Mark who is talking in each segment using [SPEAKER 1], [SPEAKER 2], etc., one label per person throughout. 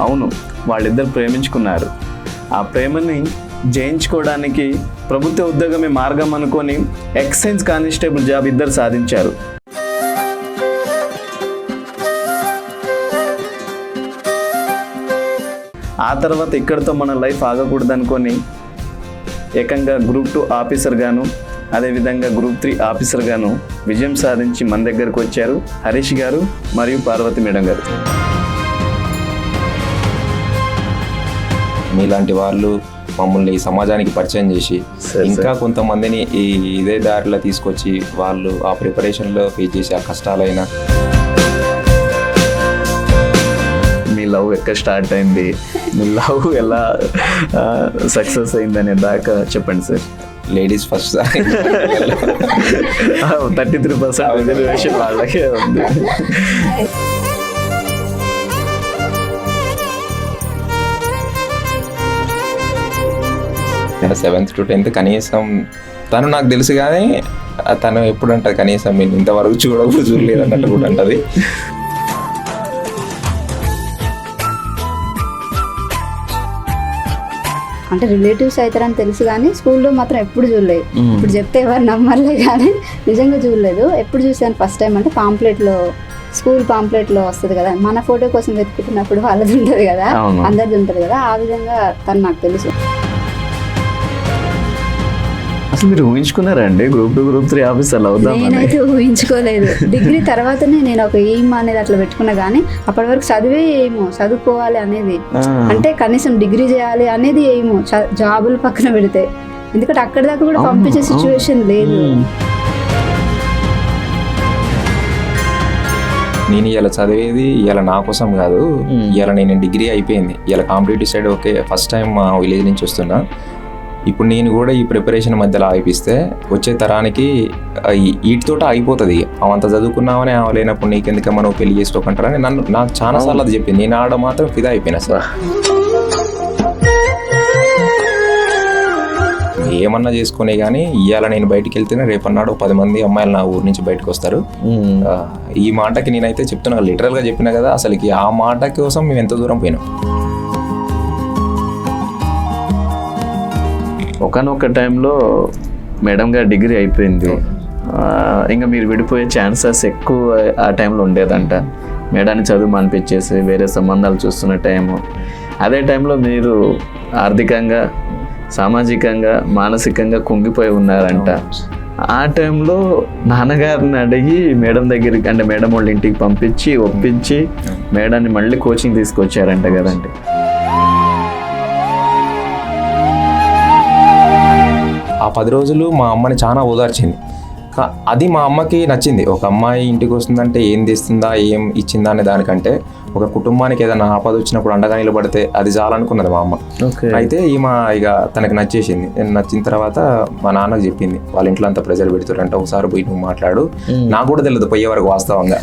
[SPEAKER 1] అవును, వాళ్ళిద్దరు ప్రేమించుకున్నారు. ఆ ప్రేమని జయించుకోవడానికి ప్రభుత్వ ఉద్యోగమే మార్గం అనుకొని ఎక్సైజ్ కానిస్టేబుల్ జాబ్ ఇద్దరు సాధించారు. ఆ తర్వాత ఇక్కడితో మన లైఫ్ ఆగకూడదు అనుకొని ఏకంగా గ్రూప్ 2 ఆఫీసర్ గాను, అదేవిధంగా గ్రూప్ 3 ఆఫీసర్ గాను విజయం సాధించి మన దగ్గరకు వచ్చారు హరీష్ గారు మరియు పార్వతి మేడం గారు.
[SPEAKER 2] మీలాంటి వాళ్ళు మమ్మల్ని సమాజానికి పరిచయం చేసి ఇంకా కొంతమందిని ఇదే దారిలో తీసుకొచ్చి వాళ్ళు ఆ ప్రిపరేషన్లో ఫేస్ చేసి ఆ కష్టాలైనా.
[SPEAKER 1] మీ లవ్ ఎక్కడ స్టార్ట్ అయింది, మీ లవ్ ఎలా సక్సెస్ అయిందనే దాకా చెప్పండి సార్.
[SPEAKER 2] లేడీస్ ఫస్ట్
[SPEAKER 1] 33% రిజర్వేషన్ వాళ్ళకే ఉంది.
[SPEAKER 2] 7th to 10th కనీసం తను నాకు తెలుసు, కానీ తను ఎప్పుడు అంటది కనీసం నేను ఇంతవరకు చూడలేదు అన్నట్టు కూడా అంటది.
[SPEAKER 3] అంటే రిలేటివ్స్ అవుతారని తెలుసు కానీ స్కూల్లో మాత్రం ఎప్పుడు చూడలేదు. ఇప్పుడు చెప్తే ఎవరు నమ్మలే కానీ నిజంగా చూడలేదు. ఎప్పుడు చూసాను ఫస్ట్ టైం అంటే పాంప్లెట్లో, స్కూల్ పాంప్లెట్లో వస్తుంది కదా, మన ఫోటో కోసం వెతుకుతున్నప్పుడు వాళ్ళది ఉంటుంది కదా, అందరిది ఉంటుంది కదా, ఆ విధంగా తను నాకు తెలుసు.
[SPEAKER 1] అసలు మీరు ఊహించుకున్నారండి గ్రూప్ 2 గ్రూప్ 3 ఆఫీసర్లు అవుదామని?
[SPEAKER 3] నేనైతే ఊహించుకోలేదు. డిగ్రీ తర్వాతనే నేను ఒక ఎయిమ్ అనేది అట్లా పెట్టుకున్నా, కానీ అప్పటి వరకు చదివే ఏమో చదువుకోవాలి అనేది, అంటే కనీసం డిగ్రీ చేయాలి అనేది ఏమో, జాబులు పక్కన పెడితే. ఎందుకంటే అక్కడి దాకా కూడా పంపించే సిచ్యువేషన్ లేదు.
[SPEAKER 2] నేను ఇలా చదివేది ఇలా నా కోసం కాదు, ఇలా నేను డిగ్రీ అయిపోయింది, ఇలా competitive side okay first time మా విలేజ్ నుంచి వస్తున్నా. ఇప్పుడు నేను కూడా ఈ ప్రిపరేషన్ మధ్యలో ఆగిపిస్తే వచ్చే తరానికి వీటితోట అయిపోతుంది. అవంత చదువుకున్నామని లేనప్పుడు నీకెందుకు మనం పెళ్లి చేసుకోకంటారని నాకు చాలా సార్లు అది చెప్పింది. నేను ఆడ మాత్రం ఫిదా అయిపోయినా సార్. ఏమన్నా చేసుకునే కానీ ఇవాళ నేను బయటికి వెళ్తేనే రేపన్నాడు 10 మంది అమ్మాయిలు నా ఊరు నుంచి బయటకు వస్తారు. ఈ మాటకి నేనైతే చెప్తున్నా, లిటరల్గా చెప్పినా కదా, అసలుకి ఆ మాట కోసం మేము ఎంత దూరం పోయినాం.
[SPEAKER 1] ఒకనొక టైంలో మేడం గారు డిగ్రీ అయిపోయింది, ఇంకా మీరు విడిపోయే ఛాన్సెస్ ఎక్కువ ఆ టైంలో ఉండేదంట. మేడాన్ని చదువు మానిపించేసి వేరే సంబంధాలు చూస్తున్న టైము. అదే టైంలో మీరు ఆర్థికంగా, సామాజికంగా, మానసికంగా కుంగిపోయి ఉన్నారంట. ఆ టైంలో నాన్నగారిని అడిగి మేడం దగ్గరికి, అంటే మేడం వాళ్ళ ఇంటికి పంపించి ఒప్పించి మేడాన్ని మళ్ళీ కోచింగ్ తీసుకొచ్చారంట కదండి.
[SPEAKER 2] ఆ 10 రోజులు మా అమ్మని చాలా ఓదార్చింది. అది మా అమ్మకి నచ్చింది. ఒక అమ్మాయి ఇంటికి వస్తుందంటే ఏం తెస్తుందా, ఏం ఇచ్చిందా అనే దానికంటే ఒక కుటుంబానికి ఏదైనా ఆపద వచ్చినప్పుడు అండగా నిలబడితే అది చాలనుకున్నది మా అమ్మ. అయితే ఈమె ఇక తనకు నచ్చేసింది. నచ్చిన తర్వాత మా నాన్నకు చెప్పింది, వాళ్ళ ఇంట్లో అంతా ప్రెజర్ పెడుతారంటే ఒకసారి పోయి నువ్వు మాట్లాడు. నాకు కూడా తెలియదు పోయే వరకు వాస్తవంగా.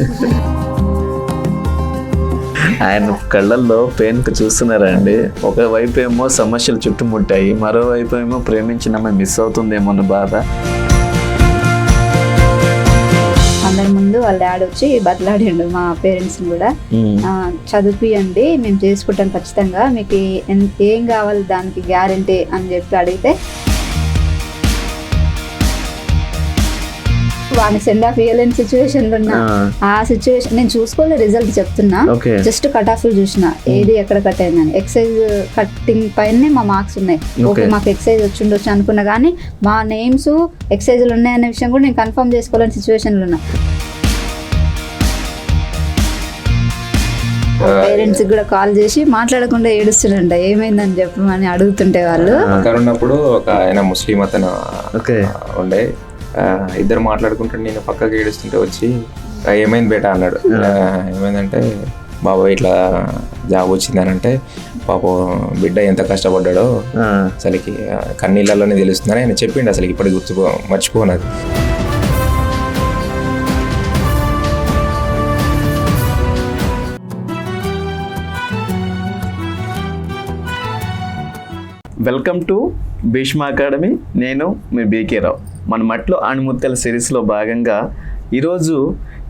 [SPEAKER 1] ఆయన కళ్ళల్లో పెయిన్ చూస్తున్నారండి. ఒకవైపు ఏమో సమస్యలు చుట్టుముట్టాయి, మరోవైపు ఏమో ప్రేమించిన మిస్ అవుతుందేమో అన్న బాధ.
[SPEAKER 3] అందరి ముందు వాళ్ళ డాడీ వచ్చి బతలాడిండు మా పేరెంట్స్ని కూడా, చదివియండి మేము చేసుకుంటాం ఖచ్చితంగా, మీకు ఏం కావాలి దానికి గ్యారంటీ అని చెప్పి అడిగితే వాడిని సెండ్ ఆఫ్ ఇవ్వలేని సిచ్యువేషన్లో ఉన్నా. ఆ సిచ్యువేషన్ నేను చూసుకోలేదు, రిజల్ట్ చెప్తున్నా, జస్ట్ కట్ ఆఫ్లు చూసిన ఏది ఎక్కడ కట్ అయిందని. ఎక్సైజ్ కట్టింగ్ పైనే మా మార్క్స్ ఉన్నాయి. ఓకే మాకు ఎక్సైజ్ వచ్చిండొచ్చు అనుకున్నా, కానీ మా నేమ్స్ ఎక్సైజ్లు ఉన్నాయనే విషయం కూడా నేను కన్ఫర్మ్ చేసుకోలేని సిచ్యువేషన్లో ఉన్నా. పేరెంట్స్ కూడా కాల్ చేసి మాట్లాడకుండా ఏడుస్తుంట, ఏమైందని చెప్పమని అడుగుతుంటే వాళ్ళు.
[SPEAKER 2] అక్కడ ఉన్నప్పుడు ఒక ఆయన ముస్లిం అతను ఉండే, ఇద్దరు మాట్లాడుకుంటే నేను పక్కకి ఏడుస్తుంటే వచ్చి ఏమైంది బేటా అన్నాడు. ఏమైందంటే బాబాయ్ ఇట్లా జాబ్ వచ్చిందని అంటే, పాపం బిడ్డ ఎంత కష్టపడ్డాడో అసలుకి కన్నీళ్ళలోనే తెలుస్తుందని ఆయన చెప్పిండు. అసలు ఇప్పటికి మర్చిపోనది.
[SPEAKER 1] Welcome to Bhishma academy. నేను మీ బీకే రావు. మన మట్లో ఆణిముత్యాల సిరీస్లో భాగంగా ఈరోజు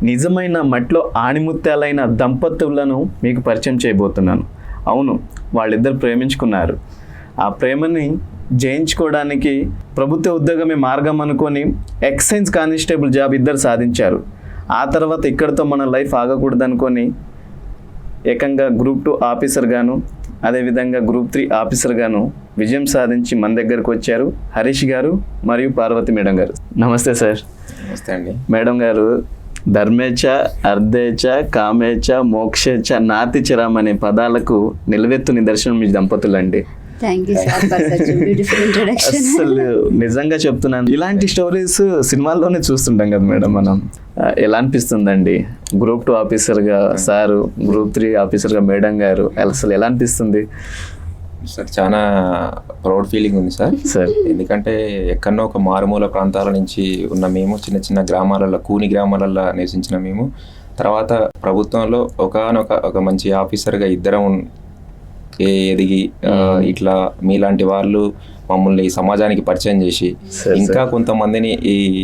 [SPEAKER 1] నిజమైన మట్లో ఆణిముత్యాలైన దంపతులను మీకు పరిచయం చేయబోతున్నాను. అవును, వాళ్ళిద్దరు ప్రేమించుకున్నారు. ఆ ప్రేమని జయించుకోవడానికి ప్రభుత్వ ఉద్యోగమే మార్గం అనుకొని ఎక్సైజ్ కానిస్టేబుల్ జాబ్ ఇద్దరు సాధించారు. ఆ తర్వాత ఇక్కడితో మన లైఫ్ ఆగకూడదు అనుకొని ఏకంగా గ్రూప్ 2 ఆఫీసర్ గాను అదేవిధంగా గ్రూప్ 3 ఆఫీసర్ గాను విజయం సాధించి మన దగ్గరకు వచ్చారు హరీష్ గారు మరియు పార్వతి మేడం గారు. నమస్తే సార్.
[SPEAKER 2] నమస్తే అండి.
[SPEAKER 1] మేడం గారు, ధర్మేచ, అర్ధేచ, కామేచ, మోక్షేచ, నాతి చిరామ్ అనే పదాలకు నిలువెత్తు నిదర్శనం మీ దంపతులండి.
[SPEAKER 3] Thank you sir for such beautiful introduction.
[SPEAKER 1] అసలు నిజంగా చెప్తున్నాను, ఇలాంటి స్టోరీస్ సినిమాల్లోనే చూస్తుంటాం కదా మేడం మనం. ఎలా అనిపిస్తుందండి గ్రూప్ 2 ఆఫీసర్గా సారు, గ్రూప్ 3 ఆఫీసర్గా మేడం గారు, అసలు ఎలా అనిపిస్తుంది
[SPEAKER 2] సార్? చాలా ప్రౌడ్ ఫీలింగ్ ఉంది సార్.
[SPEAKER 1] సార్
[SPEAKER 2] ఎందుకంటే ఎక్కడో ఒక మారుమూల ప్రాంతాల నుంచి ఉన్న మేము, చిన్న చిన్న గ్రామాలలో, కూని గ్రామాలలో నివసించిన మేము, తర్వాత ప్రభుత్వంలో ఒక మంచి ఆఫీసర్గా ఇద్దరం ఎదిగి ఇట్లా మీలాంటి వాళ్ళు మమ్మల్ని సమాజానికి పరిచయం చేసి ఇంకా కొంతమందిని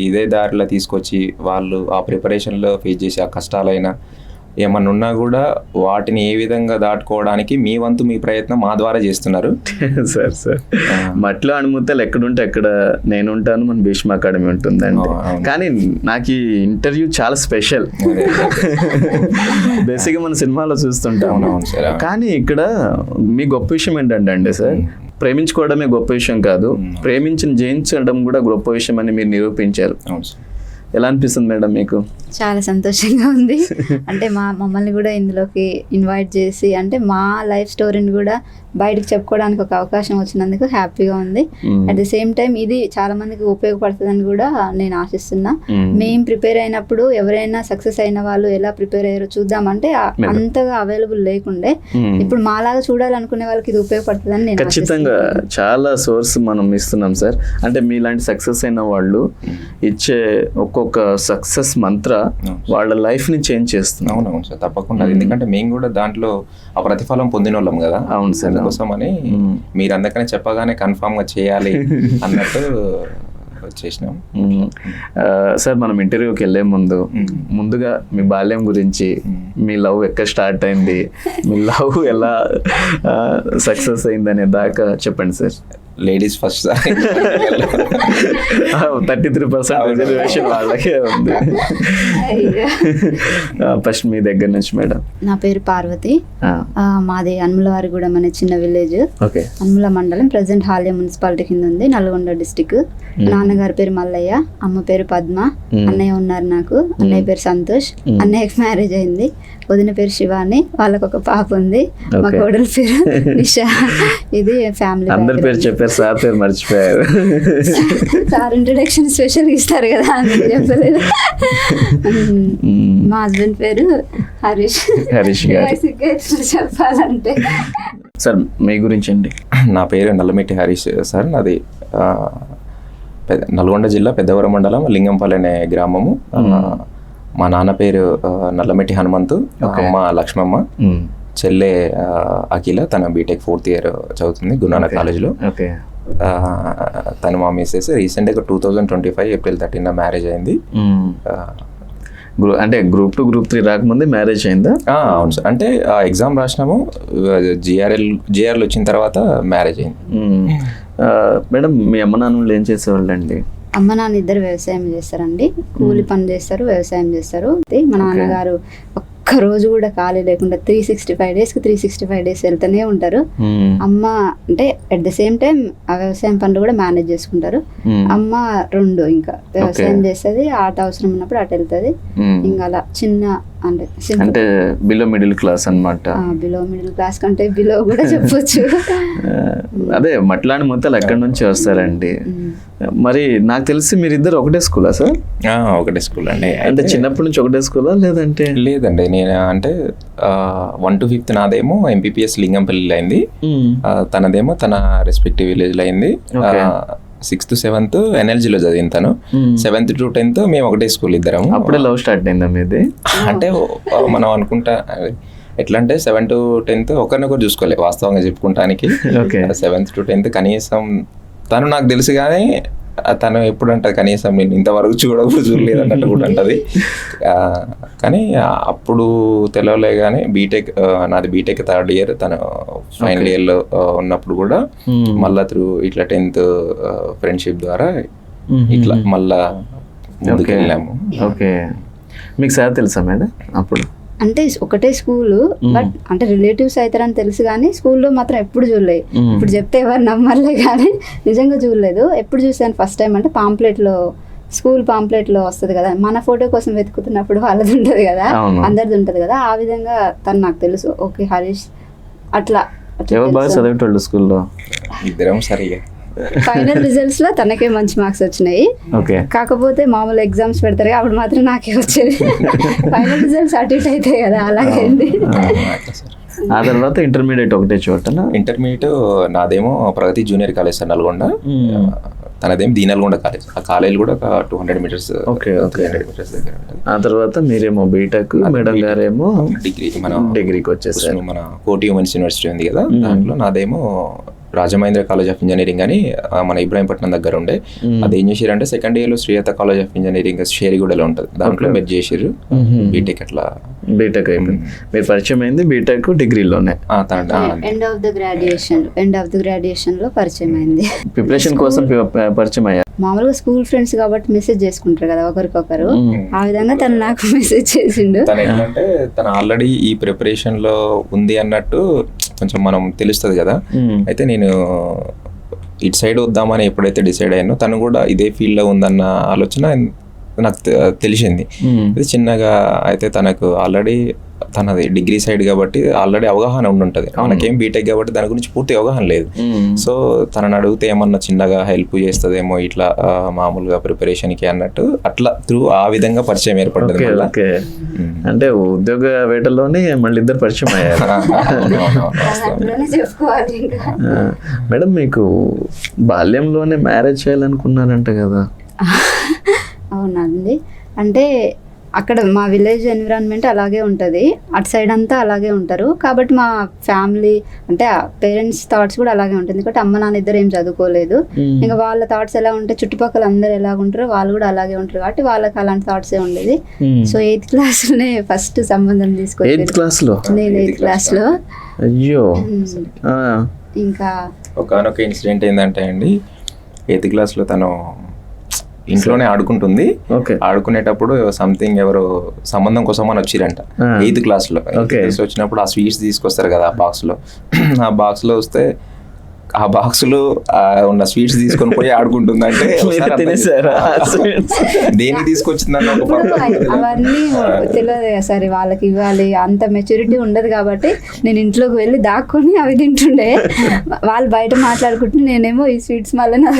[SPEAKER 2] ఇదే దారిలో తీసుకొచ్చి వాళ్ళు ఆ ప్రిపరేషన్లో ఫేస్ చేసి ఆ కష్టాలైనా ఏమన్నా ఉన్నా కూడా వాటిని ఏ విధంగా దాటుకోవడానికి మీ వంతు మీ ప్రయత్నం మా ద్వారా చేస్తున్నారు
[SPEAKER 1] సార్. సార్ మట్లో అణుముతలు ఎక్కడుంటే అక్కడ నేను ఉంటాను, మన భీష్మ అకాడమీ ఉంటుందండి. కానీ నాకు ఈ ఇంటర్వ్యూ చాలా స్పెషల్. బేసిక్గా మన సినిమాలో చూస్తుంటాం, కానీ ఇక్కడ మీ గొప్ప విషయం ఏంటంటే సార్, ప్రేమించుకోవడమే గొప్ప విషయం కాదు, ప్రేమించిన జయించడం కూడా గొప్ప విషయం అని మీరు నిరూపించారు. ఎలా అనిపిస్తుంది మేడం మీకు?
[SPEAKER 3] చాలా సంతోషంగా ఉంది. అంటే మమ్మల్ని కూడా ఇందులోకి ఇన్వైట్ చేసి, అంటే మా లైఫ్ స్టోరీని కూడా బయటకు చెప్పుకోవడానికి ఒక అవకాశం వచ్చినందుకు హ్యాపీగా ఉంది. అట్ ది సేమ్ టైం ఇది చాలా మందికి ఉపయోగపడుతుందని కూడా నేను ఆశిస్తున్నా. మేము ప్రిపేర్ అయినప్పుడు ఎవరైనా సక్సెస్ అయిన వాళ్ళు ఎలా ప్రిపేర్ అయ్యారో చూద్దామంటే అంతగా అవైలబుల్ లేకుండే, ఇప్పుడు మాలాగా చూడాలనుకునే వాళ్ళకి ఇది ఉపయోగపడుతుందని నేను
[SPEAKER 1] ఖచ్చితంగా చాలా సోర్స్ మనం ఇస్తున్నాం సార్. అంటే మీలాంటి సక్సెస్ అయిన వాళ్ళు ఇచ్చే ఒక్కొక్క సక్సెస్ మంత్ర వాళ్ళ లైఫ్ ని చేంజ్ చేస్తుంది.
[SPEAKER 2] అవునవును సార్, తప్పకుండా. ఎందుకంటే మేము కూడా దాంట్లో ఆ ప్రతిఫలం పొందిన వాళ్ళం కదా.
[SPEAKER 1] అవును సార్,
[SPEAKER 2] కోసమని మీరు అందుకనే చెప్పగానే కన్ఫామ్ గా చేయాలి అన్నట్టు చేసినాం.
[SPEAKER 1] సార్ మనం ఇంటర్వ్యూకి వెళ్ళే ముందుగా మీ బాల్యం గురించి, మీ లవ్ ఎక్కడ స్టార్ట్ అయింది, మీ లవ్ ఎలా సక్సెస్ అయింది అనే దాకా చెప్పండి సార్.
[SPEAKER 2] లేడీస్ ఫస్ట్
[SPEAKER 1] 33% రిజర్వేషన్ వాళ్ళకే ఉంది. ఫస్ట్ మీ దగ్గర నుంచి మేడం.
[SPEAKER 3] నా పేరు పార్వతి, మాది అనుములవారిగూడెం అనే చిన్న విలేజ్, అనుముల మండలం, ప్రెసెంట్ హాలియా మున్సిపాలిటీ కింద ఉంది, నల్గొండ డిస్టిక్. నాన్నగారి పేరు మల్లయ్య, అమ్మ పేరు పద్మ, అన్నయ్య ఉన్నారు నాకు, అన్నయ్య పేరు సంతోష్, అన్నయ్యకి మ్యారేజ్ అయింది, వదిన పేరు శివాని, వాళ్ళకు ఒక పాప ఉంది, మా కోడలి పేరు నిషా. ఇది ఫ్యామిలీ.
[SPEAKER 1] అందరి పేరు చెప్పారు, సార్ పేరు మర్చిపోయారు.
[SPEAKER 3] సార్ ఇంట్రొడక్షన్ స్పెషల్ ఇస్తారు కదా, అందుకు చెప్పలేదు. మా హస్బెండ్ పేరు హరీష్ గారు. చెప్పాలంటే
[SPEAKER 1] సార్ మీ గురించి అండి.
[SPEAKER 2] నా పేరు నల్లమిట్టి హరీష్ సార్. నాది నల్గొండ జిల్లా పెద్దవరం మండలం లింగంపల్లి అనే గ్రామము. మా నాన్న పేరు నల్లమిట్టి హనుమంతు, అమ్మ లక్ష్మమ్మ, చెల్లె అఖిల, తన బీటెక్ 4th year చదువుతుంది గురునానక్ కాలేజ్లో. తను మా మిస్సెస్. రీసెంట్గా 2025 April 13 మ్యారేజ్ అయింది.
[SPEAKER 1] అంటే గ్రూప్ 2 గ్రూప్ 3 రాకముందే మ్యారేజ్ అయిందా?
[SPEAKER 2] అవును సార్. అంటే ఎగ్జామ్ రాసినాము, జిఆర్ఎల్ వచ్చిన తర్వాత మ్యారేజ్ అయింది.
[SPEAKER 1] మేడం మీ అమ్మ నాన్నలు ఏం చేసేవాళ్ళు అండి?
[SPEAKER 3] అమ్మ నాన్న ఇద్దరు వ్యవసాయం చేస్తారండి, కూలి పని చేస్తారు, వ్యవసాయం చేస్తారు. మా నాన్నగారు ఒక్క రోజు కూడా ఖాళీ లేకుండా 365 daysకి 365 days వెళ్తూనే ఉంటారు. అమ్మ అంటే అట్ ద సేమ్ టైం ఆ వ్యవసాయం పనులు కూడా మేనేజ్ చేసుకుంటారు. అమ్మ ఇంకా వ్యవసాయం చేస్తుంది, ఆట అవసరం ఉన్నప్పుడు అటు వెళ్తుంది. ఇంకా అలా చిన్న అంటే
[SPEAKER 1] బిలో మిడిల్ క్లాస్ అన్నమాట.
[SPEAKER 3] బిలో మిడిల్ క్లాస్ కంటే బిలో కూడా చెప్పొచ్చు.
[SPEAKER 1] అదే మట్లాని మొత్తాలు ఎక్కడి నుంచి వస్తారండి? మరి నాకు తెలిసి మీరిద్దరు ఒకటే స్కూలా సార్?
[SPEAKER 2] ఒకటే స్కూల్ అండి.
[SPEAKER 1] అంటే చిన్నప్పటి నుంచి ఒకటే స్కూలా లేదంటే?
[SPEAKER 2] లేదండి, నేను అంటే 1 to 5th నాదేమో ఎంపీపీఎస్ లింగంపల్లి అయింది, తనదేమో తన రెస్పెక్టివ్ విలేజ్ లో అయింది. 6th to 7th ఎన్ఎల్జీలో చదివిన తను. 7th to 10th మేము ఒకటే స్కూల్ ఇద్దరం.
[SPEAKER 1] అప్పుడే లవ్ స్టార్ట్ అయిందా మీది?
[SPEAKER 2] అంటే మనం అనుకుంటా ఎట్లా అంటే 7th to 10th ఒకరినొకరు చూసుకోలేదు వాస్తవంగా చెప్పుకుంటానికి. 7th to 10th కనీసం తను నాకు తెలుసు కానీ తను ఎప్పుడు అంటది కనీసం నేను ఇంతవరకు చూడలేదు అన్నట్టు కూడా అంటది. కానీ అప్పుడు తెలవలే కానీ బీటెక్ నాది బీటెక్ 3rd year, తను ఫైనల్ ఇయర్లో ఉన్నప్పుడు కూడా మళ్ళా త్రూ ఇట్లా 10th ఫ్రెండ్షిప్ ద్వారా ఇట్లా మళ్ళా ముందుకు వెళ్ళాము.
[SPEAKER 1] ఓకే, మీకు సార్ తెలుసా మేడం అప్పుడు?
[SPEAKER 3] అంటే ఒకటే స్కూలు, బట్ అంటే రిలేటివ్స్ అవుతారని తెలుసు కానీ స్కూల్లో మాత్రం ఎప్పుడు చూడలేదు. ఇప్పుడు చెప్తే ఎవరు నమ్మర్లే కానీ నిజంగా చూడలేదు. ఎప్పుడు చూసాను ఫస్ట్ టైం అంటే పాంప్లెట్లో, స్కూల్ పాంప్లెట్లో వస్తుంది కదా, మన ఫోటో కోసం వెతుకుతున్నప్పుడు వాళ్ళది ఉంటుంది కదా, అందరిది ఉంటుంది కదా, ఆ విధంగా తను నాకు తెలుసు. ఓకే హరీష్ అట్లా.
[SPEAKER 1] ఎవరు బాగా చదివేటోళ్ళు స్కూల్లో?
[SPEAKER 2] ఇద్దరం సరిగా.
[SPEAKER 3] ఫైనల్ రిజల్ట్స్ లో తనకే మంచి మార్క్స్ వచ్చినాయి. కాకపోతే మామూలు ఎగ్జామ్స్ పెడతారు అప్పుడు మాత్రం నాకే వచ్చేది. ఫైనల్ రిజల్ట్స్ అటు ఇటు అవుతాయి కదా, అలాగైంది.
[SPEAKER 1] ఆ తర్వాత ఇంటర్మీడియట్ ఒకటే చోట?
[SPEAKER 2] ఇంటర్మీడియట్ నాదేమో Pragathi junior college sir Nalgonda, తనదేమో దీనల్గొండ కాలేజ్. ఆ కాలేజ్ కూడా ఒక 200 meters 300 meters దగ్గర ఉంటుంది.
[SPEAKER 1] ఆ తర్వాత మీరేమో బీటెక్, మేడం గారేమో
[SPEAKER 2] డిగ్రీ. మనం
[SPEAKER 1] డిగ్రీకి వచ్చేసారు.
[SPEAKER 2] మన కోటి ఉమెన్స్ యూనివర్సిటీ ఉంది కదా, దాంట్లో నాదేమో రాజమహేంద్ర కాలేజ్ ఆఫ్ ఇంజనీరింగ్ అని మన ఇబ్రాహీంపట్నం దగ్గర ఉండే. అది ఏం చేసారంటే సెకండ్ ఇయర్ లో శ్రీయత కాలేజ్ ఆఫ్ ఇంజనీరింగ్ షేరిగూడలో ఉంటుంది, దాంట్లో మెర్జ్ చేసారు. బీటెక్ అట్లా బీటెక్
[SPEAKER 1] అయిపోయింది. మీరు పరిచయం అయింది బీటెక్ డిగ్రీలోనే?
[SPEAKER 3] ఎండ్ ఆఫ్ ద గ్రాడ్యుయేషన్ లో పరిచయం అయింది.
[SPEAKER 1] ప్రిపరేషన్ కోసం పరిచయం అయ్యారు?
[SPEAKER 3] మామూలుగా స్కూల్ ఫ్రెండ్స్ కాబట్టి మెసేజ్ చేసుకుంటారు కదా ఒకరికొకరు, ఆ విధంగా తను నాకు మెసేజ్ చేసిండు.
[SPEAKER 2] తను ఏంటంటే తను ఆల్రెడీ ఈ ప్రిపరేషన్ లో ఉంది అన్నట్టు కొంచెం మనం తెలుస్తుంది కదా. అయితే నేను ఇటు సైడ్ వద్దామని ఎప్పుడైతే డిసైడ్ అయ్యానో తను కూడా ఇదే ఫీల్డ్ లో ఉందన్న ఆలోచన నాకు తెలిసింది. ఇది చిన్నగా అయితే తనకు ఆల్రెడీ తనది డిగ్రీ సైడ్ కాబట్టి ఆల్రెడీ అవగాహన ఉండుంటది. మనకేం బీటెక్ కాబట్టి దాని గురించి పూర్తి అవగాహన లేదు. సో తనని అడిగితే ఏమన్నా చిన్నగా హెల్ప్ చేస్తుందేమో ఇట్లా మామూలుగా ప్రిపరేషన్ కి అన్నట్టు అట్లా త్రూ ఆ విధంగా పరిచయం ఏర్పడ్డది.
[SPEAKER 1] అంటే ఉద్యోగ వేటలోనే మళ్ళీ ఇద్దరు పరిచయం అయ్యారు. మేడం మీకు బాల్యంలోనే మ్యారేజ్ చేయాలనుకున్నారంట కదా?
[SPEAKER 3] అవునండి, అంటే అక్కడ మా విలేజ్ ఎన్విరాన్మెంట్ అలాగే ఉంటుంది, అటు సైడ్ అంతా అలాగే ఉంటారు కాబట్టి మా ఫ్యామిలీ అంటే పేరెంట్స్ థాట్స్ కూడా అలాగే ఉంటుంది. ఎందుకంటే అమ్మ నాన్న ఇద్దరు ఏం చదువుకోలేదు, ఇంకా వాళ్ళ థాట్స్ ఎలా ఉంటాయి, చుట్టుపక్కల అందరు ఎలా ఉంటారో వాళ్ళు కూడా అలాగే ఉంటారు కాబట్టి వాళ్ళకి అలాంటి థాట్సే ఉండేది. సో 8th క్లాస్లోనే ఫస్ట్ సంబంధం తీసుకొచ్చి. నేను 8th క్లాస్లో.
[SPEAKER 1] అయ్యో.
[SPEAKER 3] ఇంకా
[SPEAKER 2] ఒకనొక ఇన్సిడెంట్ ఏంటంటే అండి, 8th క్లాస్లో తను ఇంట్లోనే ఆడుకుంటుంది. ఆడుకునేటప్పుడు సంథింగ్ ఎవరో సంబంధం కోసం అని వచ్చిరంట 8th క్లాస్లో. వచ్చినప్పుడు ఆ స్వీట్స్ తీసుకొస్తారు కదా ఆ బాక్స్లో, ఆ బాక్స్లో వస్తే ఆ బాక్స్లో ఉన్న స్వీట్స్ తీసుకొని పోయి ఆడుకుంటుంది. అంటే దేనికి తీసుకొచ్చిందని
[SPEAKER 3] అవన్నీ తెలియదు కదా సరే, వాళ్ళకి ఇవ్వాలి అంత మెచ్యూరిటీ ఉండదు కాబట్టి నేను ఇంట్లోకి వెళ్ళి దాక్కొని అవి తింటుండే. వాళ్ళు బయట మాట్లాడుకుంటే నేనేమో ఈ స్వీట్స్ మళ్ళీ నా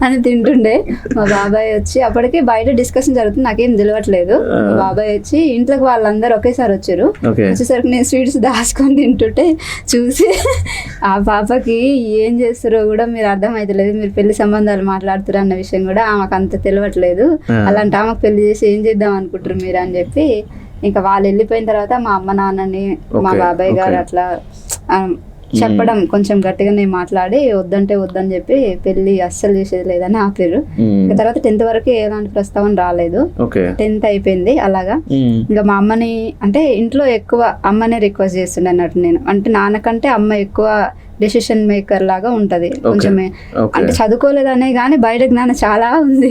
[SPEAKER 3] అని తింటుండే. మా బాబాయ్ వచ్చి అప్పటికే బయట డిస్కషన్ జరుగుతుంది, నాకేం తెలియట్లేదు. మా బాబాయ్ వచ్చి ఇంట్లోకి వాళ్ళందరూ ఒకేసారి వచ్చారు. వచ్చేసరికి నేను స్వీట్స్ దాచుకొని తింటుంటే చూసి ఆ పాపకి ఏం చేస్తారో కూడా మీరు అర్థమైతలేదు, మీరు పెళ్లి సంబంధాలు మాట్లాడుతారు అన్న విషయం కూడా ఆమెకు అంత తెలియట్లేదు, అలాంటి ఆమెకు పెళ్లి చేసి ఏం చేద్దాం అనుకుంటారు మీరు అని చెప్పి ఇంకా వాళ్ళు వెళ్ళిపోయిన తర్వాత మా అమ్మ నాన్నని మా బాబాయ్ గారు అట్లా చెప్పడం కొంచెం గట్టిగానే మాట్లాడి వద్దంటే వద్దని చెప్పి పెళ్లి అస్సలు చేసేది లేదని ఆపారు. తర్వాత 10th వరకు ఎలాంటి ప్రస్తావన రాలేదు. 10th అయిపోయింది అలాగా. ఇంకా మా అమ్మని అంటే ఇంట్లో ఎక్కువ అమ్మనే రిక్వెస్ట్ చేస్తుండే అన్నట్టు నేను, అంటే నాన్నకంటే అమ్మ ఎక్కువ డెసిషన్ మేకర్ లాగా ఉంటది కొంచెమే. అంటే చదువుకోలేదనే కానీ బయట జ్ఞానం చాలా ఉంది.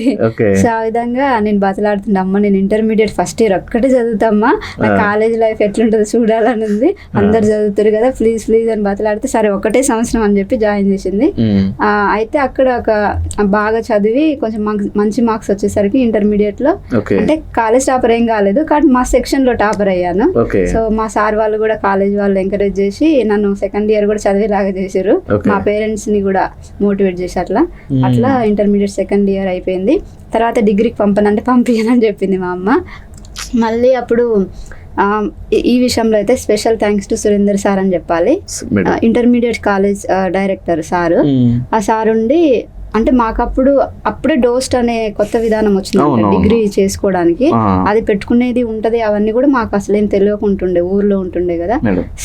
[SPEAKER 3] సో ఆ విధంగా నేను బతలాడుతుండే, అమ్మ నేను ఇంటర్మీడియట్ ఫస్ట్ ఇయర్ ఒక్కటే చదువుతామ్మా, నా కాలేజ్ లైఫ్ ఎట్లుంటుంది చూడాలని ఉంది, అందరు చదువుతారు కదా ప్లీజ్ ప్లీజ్ అని బతలాడితే సరే ఒకటే సంవత్సరం అని చెప్పి జాయిన్ చేసింది. అయితే అక్కడ ఒక బాగా చదివి కొంచెం మంచి మార్క్స్ వచ్చేసరికి ఇంటర్మీడియట్ లో అంటే కాలేజ్ టాపర్ ఏం కాలేదు కానీ మా సెక్షన్ లో టాపర్ అయ్యాను. సో మా సార్ వాళ్ళు కూడా కాలేజ్ వాళ్ళు ఎంకరేజ్ చేసి నన్ను సెకండ్ ఇయర్ కూడా చదివేలాగా చేశారు. మా పేరెంట్స్ ని కూడా మోటివేట్ చేసి అట్లా ఇంటర్మీడియట్ సెకండ్ ఇయర్ అయిపోయింది. తర్వాత డిగ్రీకి పంపియనని చెప్పింది మా అమ్మ. మళ్ళీ అప్పుడు ఈ విషయంలో అయితే special thanks to Surender sir అని చెప్పాలి. Intermediate college director sir. ఆ సార్ ఉండి అంటే మాకప్పుడు అప్పుడే డోస్ట్ అనే కొత్త విధానం వచ్చింది డిగ్రీ చేసుకోవడానికి. అది పెట్టుకునేది ఉంటది, అవన్నీ కూడా మాకు అసలేం తెలియకుంటుండే, ఊర్లో ఉంటుండే కదా.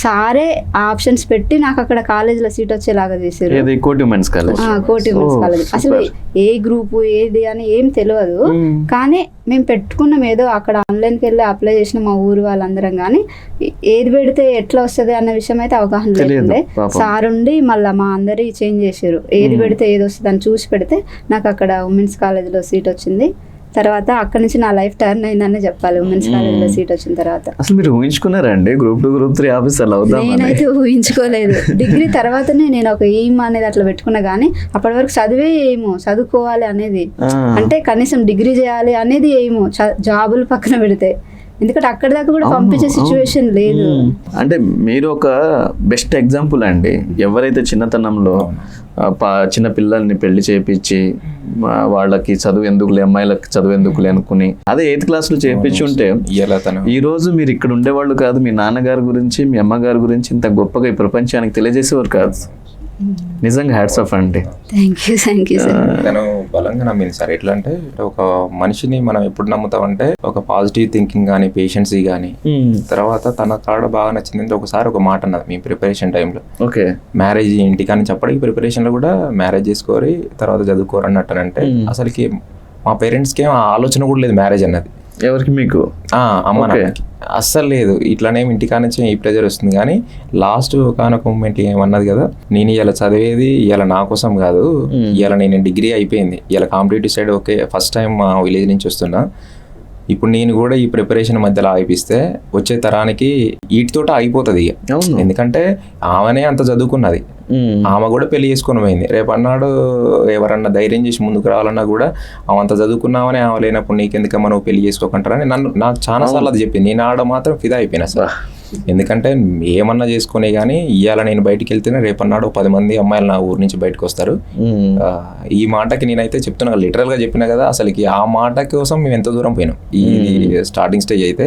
[SPEAKER 3] సారే ఆప్షన్స్ పెట్టి నాకు అక్కడ కాలేజీలో సీట్ వచ్చేలాగా చేశారు.
[SPEAKER 1] కోటి ఉమెన్స్ కాలేజ్.
[SPEAKER 3] అసలు ఏ గ్రూపు ఏది అని ఏం తెలియదు, కానీ మేము పెట్టుకున్నాం ఏదో అక్కడ ఆన్లైన్కి వెళ్ళి అప్లై చేసిన మా ఊరు వాళ్ళందరం. కానీ ఏది పెడితే ఎట్లా వస్తుంది అన్న విషయం అయితే అవగాహన లేకుండే. సార్ ఉండి మళ్ళీ మా అందరి చేంజ్ చేశారు, ఏది పెడితే ఏది వస్తుంది అని చూసి పెడితే నాకు అక్కడ ఉమెన్స్ కాలేజ్లో సీట్ వచ్చింది. తర్వాత అక్కడ నుంచి నా లైఫ్ టర్న్ అయిందని చెప్పాలి. ఉమెన్స్ కాలేజ్లో సీట్ వచ్చిన తర్వాత
[SPEAKER 1] అసలు మీరు ఊహించుకున్నారండి గ్రూప్ 2 గ్రూప్ 3 ఆఫీసర్ అవుతాం?
[SPEAKER 3] నేనైతే ఊహించుకోలేదు. డిగ్రీ తర్వాతనే నేను ఒక ఎయిమ్ అనేది అట్లా పెట్టుకున్నా, కానీ అప్పటి వరకు చదివే ఏమో చదువుకోవాలి అనేది, అంటే కనీసం డిగ్రీ చేయాలి అనేది ఏమో, జాబులు పక్కన పెడితే. ఎందుకంటే అక్కడ దాకా కూడా పంపించే సిచ్యువేషన్ లేదు.
[SPEAKER 1] అంటే మీరు ఒక బెస్ట్ ఎగ్జాంపుల్ అండి. ఎవరైతే చిన్నతనంలో చిన్న పిల్లల్ని పెళ్లి చేపించి వాళ్ళకి చదువు ఎందుకులే, అమ్మాయిలకి చదువు ఎందుకులే అనుకుని అదే 8th క్లాస్లో చేపించి ఉంటే ఈ రోజు మీరు ఇక్కడ ఉండేవాళ్ళు కాదు. మీ నాన్నగారి గురించి, మీ అమ్మగారి గురించి ఇంత గొప్పగా ఈ ప్రపంచానికి తెలియజేసేవారు కాదు. నిజంగా హ్యాట్స్ ఆఫ్ అండి.
[SPEAKER 3] Thank you sir.
[SPEAKER 2] నేను బలంగా నమ్మింది సార్. ఎట్లా అంటే ఒక మనిషిని మనం ఎప్పుడు నమ్ముతామంటే ఒక పాజిటివ్ థింకింగ్ కానీ, పేషెన్సీ కానీ. తర్వాత తన కాడ బాగా నచ్చింది ఒకసారి ఒక మాట అన్నది మీ ప్రిపరేషన్ టైంలో.
[SPEAKER 1] ఓకే,
[SPEAKER 2] మ్యారేజ్ ఇంటి కానీ చెప్పడానికి ప్రిపరేషన్ లో కూడా మ్యారేజ్ చేసుకోరి తర్వాత చదువుకోరు అన్నట్టు. అంటే అసలుకి మా పేరెంట్స్కి ఏం ఆలోచన కూడా లేదు మ్యారేజ్ అన్నది.
[SPEAKER 1] ఎవరికి? మీకు?
[SPEAKER 2] అమ్మ నాన్నకి అస్సలు లేదు. ఇట్లానే ఇంటికా నుంచి ఈ ప్రెజర్ వస్తుంది. కానీ లాస్ట్ ఒకనొక మూమెంట్ ఏమన్నది కదా, నేను ఇలా చదివేది ఇలా నా కోసం కాదు, ఇలా నేను డిగ్రీ అయిపోయింది, ఇలా competitive side okay first time మా విలేజ్ నుంచి వస్తున్నా, ఇప్పుడు నేను కూడా ఈ ప్రిపరేషన్ మధ్యలో ఆగిపిస్తే వచ్చే తరానికి వీటితోట అయిపోతుంది ఇక. ఎందుకంటే ఆమెనే అంత చదువుకున్నది, ఆమె కూడా పెళ్లి చేసుకుని పోయింది. రేపు అన్నాడు ఎవరన్నా ధైర్యం చేసి ముందుకు రావాలన్నా కూడా ఆమె అంత చదువుకున్నామని ఆమె లేనప్పుడు నీకెందుకమ్మా నువ్వు పెళ్లి చేసుకోకుంటారని నాకు చాలా సార్లు అది చెప్పింది. నేను ఆడ మాత్రం ఫిదా అయిపోయినా సార్. ఎందుకంటే ఏమన్నా చేసుకునే కానీ ఇవాళ నేను బయటికి వెళ్తేనే రేపన్నాడు 10 మంది అమ్మాయిలు నా ఊరు నుంచి బయటకు వస్తారు. ఈ మాటకి నేనైతే చెప్తున్నా, లిటరల్ గా చెప్పినా కదా, అసలుకి ఆ మాట కోసం మేము ఎంత దూరం పోయినాం. ఈ స్టార్టింగ్ స్టేజ్ అయితే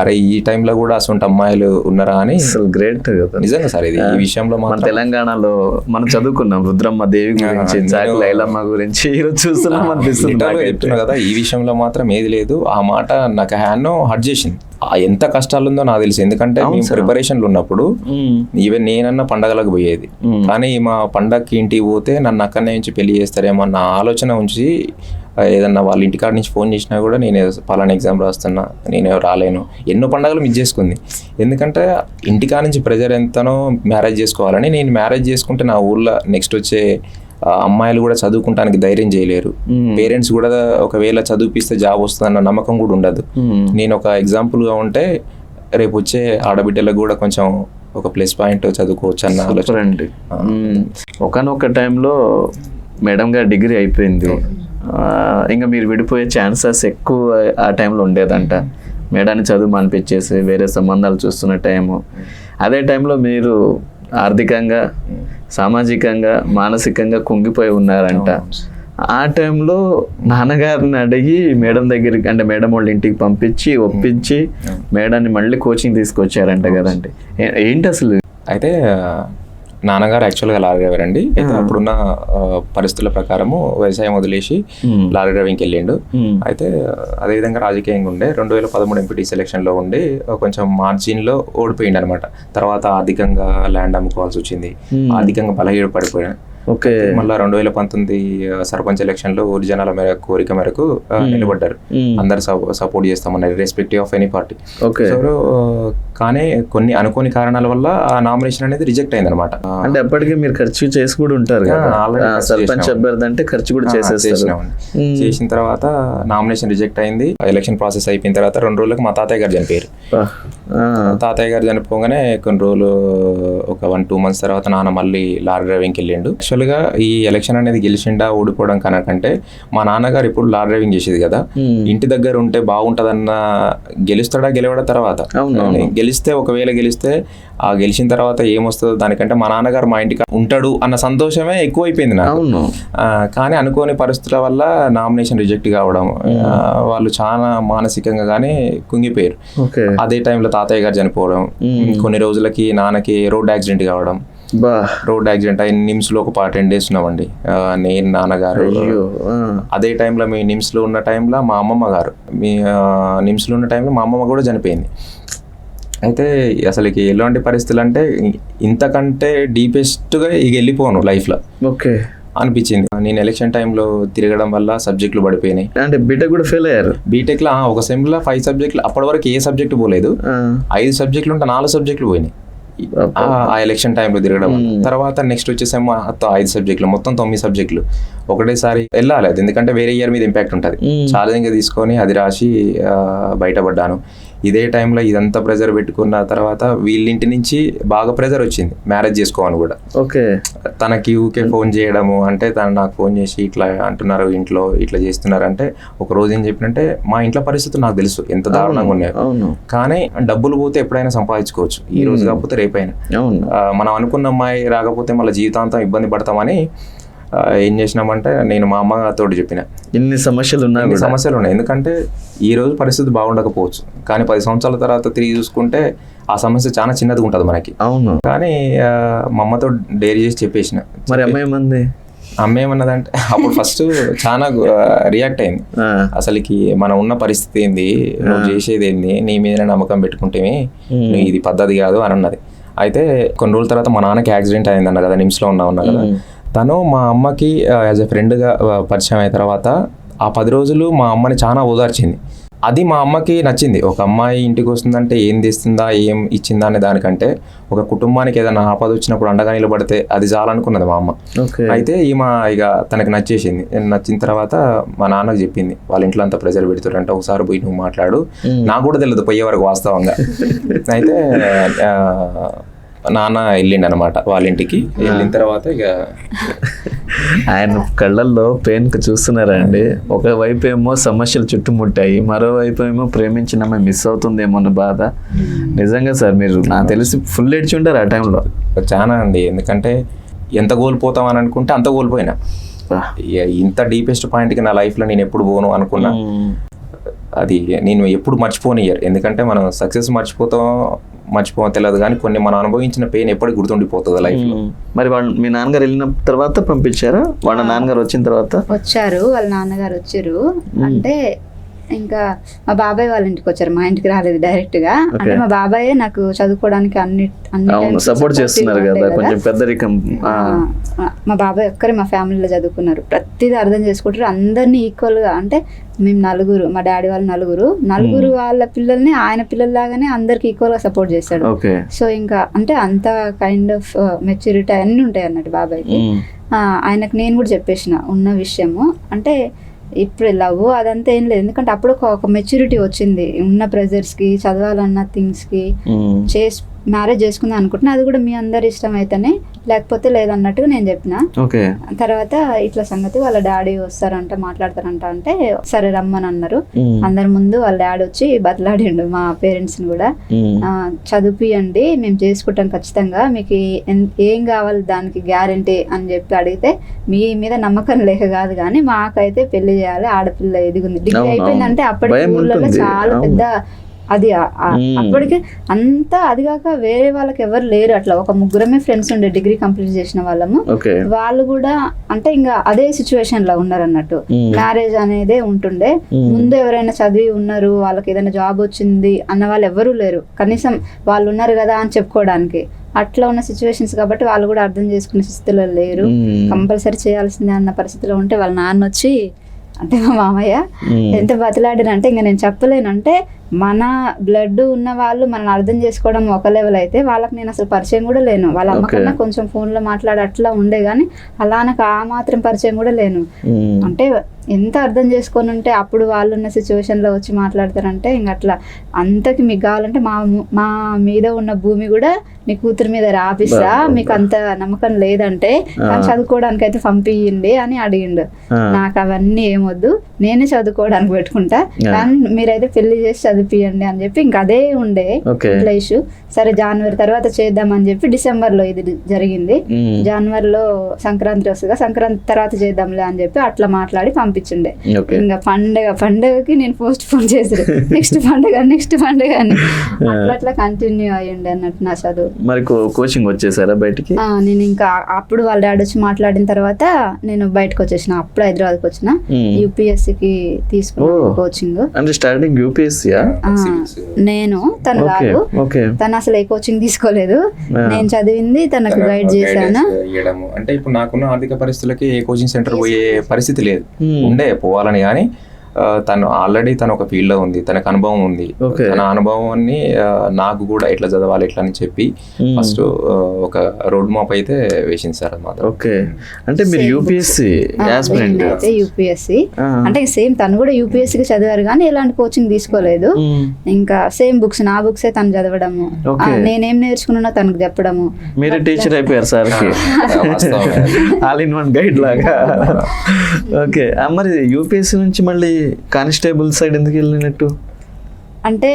[SPEAKER 2] అరే ఈ టైంలో కూడా అసలు అమ్మాయిలు ఉన్నారా అని. అసలు
[SPEAKER 1] గ్రేట్
[SPEAKER 2] నిజంగా సార్. ఇది ఈ విషయంలో మన
[SPEAKER 1] తెలంగాణలో మనం చదువుకున్నాం రుద్రమ్మ దేవి గురించి, లైలమ్మ గురించి చూస్తున్నాం అనిపిస్తుంది.
[SPEAKER 2] చెప్తున్నా కదా, ఈ విషయంలో మాత్రం ఏది లేదు. ఆ మాట నాకు హ్యాండ్ హర్ట్ చేసింది. ఎంత కష్టాలు ఉందో నాకు తెలుసు. ఎందుకంటే మేము ప్రిపరేషన్లు ఉన్నప్పుడు ఈవెన్ నేనన్నా పండగలకు పోయేది, కానీ మా పండగకి ఇంటికి పోతే నన్ను అక్కడనే నుంచి పెళ్లి చేస్తారేమో అన్న ఆలోచన ఉంచి ఏదన్నా వాళ్ళ ఇంటికాడ నుంచి ఫోన్ చేసినా కూడా నేను పలానా ఎగ్జామ్ రాస్తున్నా, నేను రాలేను. ఎన్నో పండుగలు మిస్ చేసుకుంది. ఎందుకంటే ఇంటికాడ నుంచి ప్రెజర్ ఎంతనో మ్యారేజ్ చేసుకోవాలని. నేను మ్యారేజ్ చేసుకుంటే నా ఊళ్ళో నెక్స్ట్ వచ్చే అమ్మాయిలు కూడా చదువుకుంటానికి ధైర్యం చేయలేరు. పేరెంట్స్ కూడా ఒకవేళ చదివిపిస్తే జాబ్ వస్తుందన్న నమ్మకం కూడా ఉండదు. నేను ఒక ఎగ్జాంపుల్గా ఉంటే రేపు వచ్చే ఆడబిడ్డలకు కూడా కొంచెం ఒక ప్లస్ పాయింట్ చదువుకోవచ్చు అన్న ఆలోచన అండి.
[SPEAKER 1] ఒకనొక టైంలో మేడం గారు డిగ్రీ అయిపోయింది, ఇంకా మీరు విడిపోయే ఛాన్సెస్ ఎక్కువ ఆ టైంలో ఉండేదంట. మేడాన్ని చదువు మానిపించేసి వేరే సంబంధాలు చూస్తున్న టైము. అదే టైంలో మీరు ఆర్థికంగా, సామాజికంగా, మానసికంగా కుంగిపోయి ఉన్నారంట. ఆ టైంలో నాన్నగారిని అడిగి మేడం దగ్గరికి, అంటే మేడం వాళ్ళ ఇంటికి పంపించి ఒప్పించి మేడాన్ని మళ్ళీ కోచింగ్ తీసుకొచ్చారంట కదండి. ఏంటి అసలు?
[SPEAKER 2] అయితే నాన్నగారు యాక్చువల్గా లారీ డ్రైవర్ అండి. అయితే అప్పుడున్న పరిస్థితుల ప్రకారము వ్యవసాయం వదిలేసి లారీ డ్రైవింగ్కి వెళ్ళిండు. అయితే అదేవిధంగా రాజకీయంగా ఉండే 2013 ఎంపీటీ సెలక్షన్లో ఉండి కొంచెం మార్జిన్లో ఓడిపోయింది అనమాట. తర్వాత ఆర్థికంగా ల్యాండ్ అమ్ముకోవాల్సి వచ్చింది, ఆర్థికంగా బలహీన పడిపోయాను.
[SPEAKER 1] ఓకే,
[SPEAKER 2] మళ్ళీ 2019 సర్పంచ్ ఎలక్షన్ లో ఊరి జనాల కోరిక మేరకు నిలబడ్డారు. అందరు సపోర్ట్ చేస్తామన్నారు రెస్పెక్టివ్ ఆఫ్ ఎనీ పార్టీ. కానీ కొన్ని అనుకోని కారణాల వల్ల ఆ నామినేషన్ అనేది రిజెక్ట్ అయింది అనమాట.
[SPEAKER 1] అంటే అప్పటికే మీరు ఖర్చు చేసి కూడా ఉంటారు సర్పంచ్ అభ్యర్థి అంటే ఖర్చు కూడా
[SPEAKER 2] చేసిన తర్వాత నామినేషన్ రిజెక్ట్ అయింది. ఎలక్షన్ ప్రాసెస్ అయిపోయిన తర్వాత 2 రోజులకు మా తాతయ్య గారు చనిపోయారు. తాతయ్య గారు చనిపోగానే కొన్ని రోజులు ఒక 1-2 months తర్వాత నాన్న మళ్ళీ లారీ డ్రైవింగ్కి వెళ్ళిండు. యాక్చువల్గా ఈ ఎలక్షన్ అనేది గెలిచిండా ఓడిపోవడం కనుకంటే మా నాన్నగారు ఇప్పుడు లారీ డ్రైవింగ్ చేసేది కదా, ఇంటి దగ్గర ఉంటే బాగుంటదన్న, గెలుస్తాడా గెలవడా తర్వాత, గెలిస్తే ఒకవేళ గెలిస్తే ఆ గెలిచిన తర్వాత ఏమొస్తుందో దానికంటే మా నాన్నగారు మా ఇంటికి ఉంటాడు అన్న సంతోషమే ఎక్కువైపోయింది నాకు. కానీ అనుకోని పరిస్థితుల వల్ల నామినేషన్ రిజెక్ట్ కావడం, వాళ్ళు చాలా మానసికంగా కానీ కుంగిపోయారు. అదే టైంలో తాతయ్య గారు చనిపోవడం, కొన్ని రోజులకి నాన్నకి రోడ్ యాక్సిడెంట్ కావడం,
[SPEAKER 1] బా
[SPEAKER 2] రోడ్ యాక్సిడెంట్ అయి నిమ్స్లో ఒక 10 days ఉన్నామండి. నేను, నాన్నగారు.
[SPEAKER 1] అయ్యో
[SPEAKER 2] అదే టైంలో మేము నిమ్స్లో ఉన్న టైంలో మా అమ్మమ్మ గారు నిమ్స్లో ఉన్న టైంలో మా అమ్మమ్మ కూడా చనిపోయింది. అయితే అసలుకి ఎలాంటి పరిస్థితులు అంటే ఇంతకంటే డీపెస్ట్గా ఇక వెళ్ళిపోను లైఫ్లో
[SPEAKER 1] ఓకే
[SPEAKER 2] అనిపించింది. నేను ఎలక్షన్ టైంలో తిరగడం వల్ల సబ్జెక్టులు పడిపోయినాయి.
[SPEAKER 1] అంటే బీటెక్ కూడా ఫెయిల్ అయ్యారు.
[SPEAKER 2] బీటెక్లో ఒక సెమ్లో 5 subjects, అప్పటి వరకు ఏ సబ్జెక్టు పోలేదు. 5 subjects ఉంటే 4 subjects పోయినాయి ఆ ఎలక్షన్ టైంలో తిరగడం. తర్వాత నెక్స్ట్ వచ్చేసేమో 5 subjects, మొత్తం 9 subjects ఒకటేసారి వెళ్ళాలి. అది ఎందుకంటే వేరే ఇయర్ మీద ఇంపాక్ట్ ఉంటుంది. ఛాలెంజ్గా తీసుకొని అది రాసి బయటపడ్డాను. ఇదే టైంలో ఇదంతా ప్రెజర్ పెట్టుకున్న తర్వాత వీళ్ళింటి నుంచి బాగా ప్రెజర్ వచ్చింది మ్యారేజ్ చేసుకోవాలని కూడా.
[SPEAKER 1] ఓకే
[SPEAKER 2] తనకి ఊకే ఫోన్ చేయడము, అంటే తను నాకు ఫోన్ చేసి ఇట్లా అంటున్నారు ఇంట్లో, ఇట్లా చేస్తున్నారు అంటే ఒక రోజు ఏం చెప్పినంటే మా ఇంట్లో పరిస్థితులు నాకు తెలుసు ఎంత దారుణంగా ఉన్నాయో, కానీ డబ్బులు పోతే ఎప్పుడైనా సంపాదించుకోవచ్చు, ఈ రోజు కాకపోతే రేపైనా. మనం అనుకున్న అమ్మాయి రాకపోతే మళ్ళీ జీవితాంతం ఇబ్బంది పడతామని ఏం చేసినామంటే నేను మా అమ్మతో చెప్పిన
[SPEAKER 1] ఇన్ని సమస్యలు
[SPEAKER 2] ఉన్నాయి. ఎందుకంటే ఈ రోజు పరిస్థితి బాగుండకపోవచ్చు, కానీ 10 సంవత్సరాల తర్వాత తిరిగి చూసుకుంటే ఆ సమస్య చాలా చిన్నది ఉంటుంది మనకి.
[SPEAKER 1] అవును.
[SPEAKER 2] కానీ మా అమ్మతో డేర్ చేసి చెప్పేసిన.
[SPEAKER 1] మరి
[SPEAKER 2] అమ్మ ఏమన్నదంటే అప్పుడు ఫస్ట్ చాలా రియాక్ట్ అయింది. అసలుకి మనం ఉన్న పరిస్థితి ఏంది, నువ్వు చేసేది ఏంది, నీ మీద నమ్మకం పెట్టుకుంటే ఇది పద్ధతి కాదు అని అన్నది. అయితే కొన్ని రోజుల తర్వాత మా నాన్నకి యాక్సిడెంట్ అయిందన్న కదా, నిమ్స్లో ఉన్నా కదా, తను మా అమ్మకి యాజ్ ఎ ఫ్రెండ్గా పరిచయం అయిన తర్వాత ఆ 10 రోజులు మా అమ్మని చాలా ఓదార్చింది. అది మా అమ్మకి నచ్చింది. ఒక అమ్మాయి ఇంటికి వస్తుందంటే ఏం తెస్తుందా, ఏం ఇచ్చిందా అనే దానికంటే ఒక కుటుంబానికి ఏదైనా ఆపద వచ్చినప్పుడు అండగా నిలబడితే అది చాలనుకున్నది మా అమ్మ. అయితే ఈమె ఇక తనకి నచ్చేసింది. నచ్చిన తర్వాత మా నాన్నకు చెప్పింది, వాళ్ళ ఇంట్లో అంత ప్రెజర్ పెడుతారంటే ఒకసారి పోయి నువ్వు మాట్లాడు. నాకు కూడా తెలియదు పోయే వరకు వాస్తవంగా. అయితే నాన్న వెళ్ళిండు అనమాట వాళ్ళ ఇంటికి. వెళ్ళిన తర్వాత ఇక
[SPEAKER 1] ఆయన కళ్ళల్లో పెయిన్ చూస్తున్నారా అండి. ఒకవైపు ఏమో సమస్యలు చుట్టుముట్టాయి, మరోవైపు ఏమో ప్రేమించిన మిస్ అవుతుందేమో అన్న బాధ. నిజంగా సార్ మీరు నాకు తెలిసి ఫుల్ ఏడ్చి ఉంటారు ఆ టైంలో.
[SPEAKER 2] చాలా అండి, ఎందుకంటే ఎంత కోల్పోతాం అని అనుకుంటే అంత కోల్పోయినా. ఇంత డీపెస్ట్ పాయింట్కి నా లైఫ్లో నేను ఎప్పుడు పోను అనుకున్నా, అది నేను ఎప్పుడు మర్చిపోనియర్. ఎందుకంటే మనం సక్సెస్ మర్చిపోతాం తెలియదు, కానీ కొన్ని మనం అనుభవించిన పెయిన్ ఎప్పటికి గుర్తుండిపోతుంది లైఫ్లో.
[SPEAKER 1] మరి వాళ్ళు మీ నాన్నగారు వెళ్ళిన తర్వాత పంపించారా? వాళ్ళ నాన్నగారు వచ్చిన తర్వాత
[SPEAKER 3] వచ్చారు, వాళ్ళ నాన్నగారు వచ్చారు. అంటే ఇంకా మా బాబాయ్ వాళ్ళ ఇంటికి వచ్చారు, మా ఇంటికి రాలేదు డైరెక్ట్ గా. అంటే మా బాబాయ్ నాకు చదువుకోవడానికి అన్ని
[SPEAKER 1] సపోర్ట్ చేస్తున్నారు కదా, కొంచెం పెద్దరికం.
[SPEAKER 3] మా బాబాయ్ ఒక్కరే మా ఫ్యామిలీలో చదువుకున్నారు, ప్రతిదీ అర్థం చేసుకుంటారు, అందరినీ ఈక్వల్ గా. అంటే మేము 4, మా డాడీ వాళ్ళు 9 వాళ్ళ పిల్లల్ని ఆయన పిల్లల్లాగానే అందరికి ఈక్వల్ గా సపోర్ట్ చేస్తాడు. సో ఇంకా అంటే అంత కైండ్ ఆఫ్ మెచ్యూరిటీ అన్ని ఉంటాయి అన్నట్టు బాబాయ్కి. ఆయనకు నేను కూడా చెప్పేసిన ఉన్న విషయము. అంటే ఇప్పుడు లవ్ అదంతా ఏం లేదు, ఎందుకంటే అప్పుడు ఒక మెచ్యూరిటీ వచ్చింది. ఉన్న ప్రెజర్స్కి, చదవాలన్న థింగ్స్కి మ్యారేజ్ చేసుకుందాం అనుకుంటున్నా. అది కూడా మీ అందరి ఇష్టం అయితేనే, లేకపోతే లేదన్నట్టుగా నేను చెప్పిన. తర్వాత ఇట్లా సంగతి వాళ్ళ డాడీ వస్తారంట, మాట్లాడతారంట అంటే సరే రమ్మని అన్నారు. అందరి ముందు వాళ్ళ డాడీ వచ్చి బతలాడిండు మా పేరెంట్స్ ని కూడా. చదివియండి, మేము చేసుకుంటాం ఖచ్చితంగా, మీకు ఏం కావాలి దానికి గ్యారంటీ అని చెప్పి అడిగితే, మీ మీద నమ్మకం లేక కాదు కానీ మాకైతే పెళ్లి చేయాలి, ఆడపిల్ల ఎదిగుంది, డిగ్రీ అయిపోయిందంటే అప్పటికి ఊళ్ళలో చాలా పెద్ద అది. అప్పటికి అంతా అది కాక వేరే వాళ్ళకి ఎవరు లేరు, అట్లా ఒక 3 ఫ్రెండ్స్ ఉండే డిగ్రీ కంప్లీట్ చేసిన వాళ్ళము. వాళ్ళు కూడా అంటే ఇంకా అదే సిచ్యువేషన్ లో ఉన్నారు అన్నట్టు. మ్యారేజ్ అనేదే ఉంటుండే. ముందు ఎవరైనా చదివి ఉన్నారు, వాళ్ళకి ఏదైనా జాబ్ వచ్చింది అన్న వాళ్ళు ఎవరూ లేరు, కనీసం వాళ్ళు ఉన్నారు కదా అని చెప్పుకోవడానికి. అట్లా ఉన్న సిచ్యువేషన్స్ కాబట్టి వాళ్ళు కూడా అర్థం చేసుకునే స్థితిలో లేరు. కంపల్సరీ చేయాల్సిందే అన్న పరిస్థితిలో ఉంటే వాళ్ళ నాన్న వచ్చి, అంటే మా మామయ్య ఎంత బతిలాడినంటే ఇంకా నేను చెప్పలేను. అంటే మన బ్లడ్ ఉన్న వాళ్ళు మనల్ని అర్థం చేసుకోవడం ఒక లెవెల్ అయితే, వాళ్ళకి నేను అసలు పరిచయం కూడా లేను. వాళ్ళ అమ్మకన్నా కొంచెం ఫోన్లో మాట్లాడి అట్లా ఉండే కానీ అలా నాకు ఆ మాత్రం పరిచయం కూడా లేను. అంటే ఎంత అర్థం చేసుకొని ఉంటే అప్పుడు వాళ్ళు ఉన్న సిచ్యువేషన్లో వచ్చి మాట్లాడతారంటే ఇంక అట్లా. అంతకి మీకు కావాలంటే మా మీద ఉన్న భూమి కూడా మీ కూతురు మీద రాపిస్తా, మీకు అంత నమ్మకం లేదంటే చదువుకోవడానికి అయితే పంపియండి అని అడిగిండు. నాకు అవన్నీ ఏమొద్దు, నేనే చదువుకోవడానికి పెట్టుకుంటా, కానీ మీరైతే పెళ్లి చేసి చదివియండి అని చెప్పి ఇంకా అదే ఉండే ఇట్లా ఇష్యూ. సరే జనవరి తర్వాత చేద్దామని చెప్పి డిసెంబర్లో ఇది జరిగింది. జనవరిలో సంక్రాంతి వస్తుందా, సంక్రాంతి తర్వాత చేద్దాంలే అని చెప్పి అట్లా మాట్లాడి పంపించిండే. ఇంకా పండగకి నేను పోస్ట్ పోన్ చేసి నెక్స్ట్ పండగ అని అట్లా కంటిన్యూ అయ్యండి అన్నట్టు నా చదువు.
[SPEAKER 1] మరి కోచింగ్ వచ్చేసారా బయటికి?
[SPEAKER 3] నేను ఇంకా అప్పుడు వాళ్ళ డాడీ వచ్చి మాట్లాడిన తర్వాత నేను బయటకు వచ్చేసిన. అప్పుడు హైదరాబాద్కి వచ్చిన, యూపీఎస్సీకి తీసుకున్నాను కోచింగ్.
[SPEAKER 1] అంటే స్టార్టింగ్ యూపీఎస్సీ
[SPEAKER 3] నేను, తను కాదు, తను అసలు ఏ కోచింగ్ తీసుకోలేదు. నేను చదివింది తనకు గైడ్ చేశాను.
[SPEAKER 2] అంటే ఇప్పుడు నాకున్న ఆర్థిక పరిస్థితులకి ఏ కోచింగ్ సెంటర్ పోయే పరిస్థితి లేదు, ఉండే పోవాలని. కానీ తను ఆల్రెడీ తను ఒక ఫీల్డ్ లో ఉంది, తనకు అనుభవం ఉంది. తన అనుభవాన్ని నాకు కూడా ఎట్లా చదవాలి ఎట్లా అని చెప్పి ఫస్ట్ ఒక రోడ్ మ్యాప్ అయితే వేసింది సార్ అన్నమాట.
[SPEAKER 1] ఓకే, అంటే మీరు యూపీఎస్సీ
[SPEAKER 3] యూపీఎస్సీ అంటే సేమ్ తను కూడా యూపీఎస్సీకి చదివారు కానీ ఎలాంటి కోచింగ్ తీసుకోలేదు. ఇంకా సేమ్ బుక్స్, నా బుక్సే తను చదవడము, నేనేం నేర్చుకున్నానో తనకు చెప్పడము.
[SPEAKER 1] మీరే టీచర్ అయిపోయారు సార్ కి, ఆల్ ఇన్ వన్ గైడ్ లాగా. ఓకే, మరి యూపీఎస్సీ నుంచి మళ్ళీ కానిస్టేబుల్ సైడ్ ఎందుకు వెళ్ళినట్టు?
[SPEAKER 3] అంటే